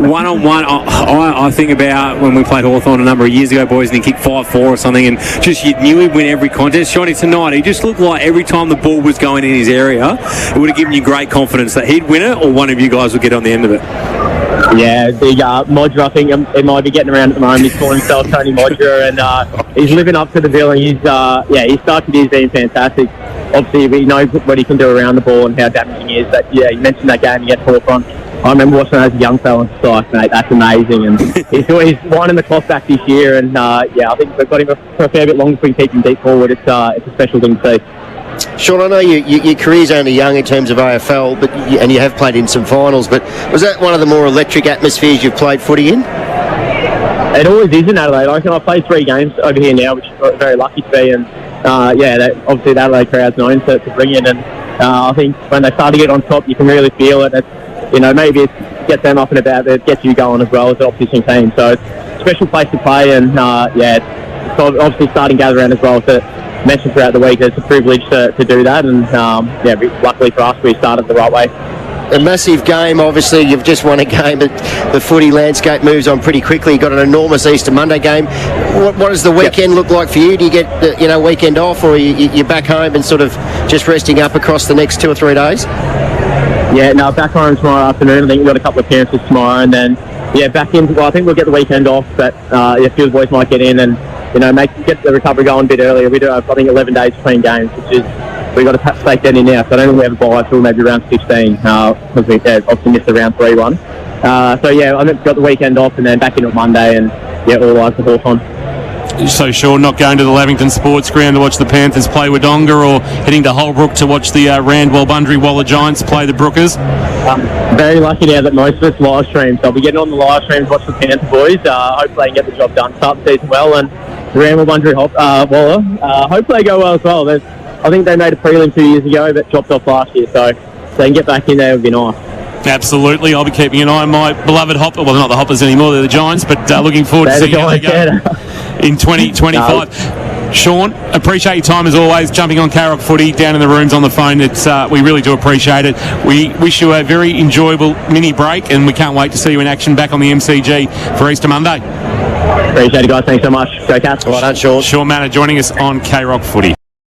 One-on-one, I think about when we played Hawthorn a number of years ago, boys, and he kicked 5-4 or something, and just you knew he'd win every contest. Shawnee, tonight, he just looked like every time the ball was going in his area, it would have given you great confidence that he'd win it or one of you guys would get on the end of it. Yeah, big Modra, I think it might be getting around at the moment. He's calling himself Tony Modra, and he's living up to the bill, and he's started his being fantastic. Obviously, we know what he can do around the ball and how damaging he is. But you mentioned that game against Hawthorn. I remember watching that as a young fella and just like, mate, that's amazing. And he's winding the clock back this year, and I think we've got him for a fair bit longer if we can keep him deep forward. It's a special thing to see. Sean, I know your career's only young in terms of AFL, and you have played in some finals, but was that one of the more electric atmospheres you've played footy in? It always is in Adelaide. I've played 3 games over here now, which I'm very lucky to be, and obviously the Adelaide crowd's known to bring in, and I think when they start to get on top, you can really feel it. Maybe it gets them up and about, but it gets you going as well as the opposition team. So it's a special place to play, and it's obviously starting gather around as well. So mentioned throughout the week, it's a privilege to do that, and luckily for us, we started the right way. A massive game, obviously. You've just won a game, but the footy landscape moves on pretty quickly. You've got an enormous Easter Monday game. What does the weekend look like for you? Do you get weekend off, or you're back home and sort of just resting up across the next 2 or 3 days? Yeah, no, back home tomorrow afternoon. I think we've got a couple of appearances tomorrow, and then back in. Well, I think we'll get the weekend off, but a few of the boys might get in and get the recovery going a bit earlier. We do have, I think, 11 days between games, which is we've got to stake that in now. So I don't think we have a bye until maybe round 16 because we obviously missed the round 3 one. I think we've got the weekend off and then back in on Monday, and all eyes to Hawthorn. So sure, not going to the Lavington Sports Ground to watch the Panthers play Wodonga, or heading to Holbrook to watch the Randwell-Bundry Waller Giants play the Brookers? Very lucky now that most of it's live streams. So I'll be getting on the live streams, watch the Panther boys. Hopefully I can get the job done, start the season well, and the Randwell-Bundry Waller, hopefully they go well as well. I think they made a prelim 2 years ago, but dropped off last year, so they can get back in there would be nice. Absolutely, I'll be keeping an eye on my beloved Hopper. Well, they're not the Hoppers anymore, they're the Giants, but looking forward to seeing how they go in 2025. Sean, appreciate your time as always, jumping on K-Rock Footy down in the rooms on the phone. We really do appreciate it. We wish you a very enjoyable mini break, and we can't wait to see you in action back on the MCG for Easter Monday. Appreciate it, guys. Thanks so much. Go Cats. Well done, Sean. Sean Manor joining us on K-Rock Footy.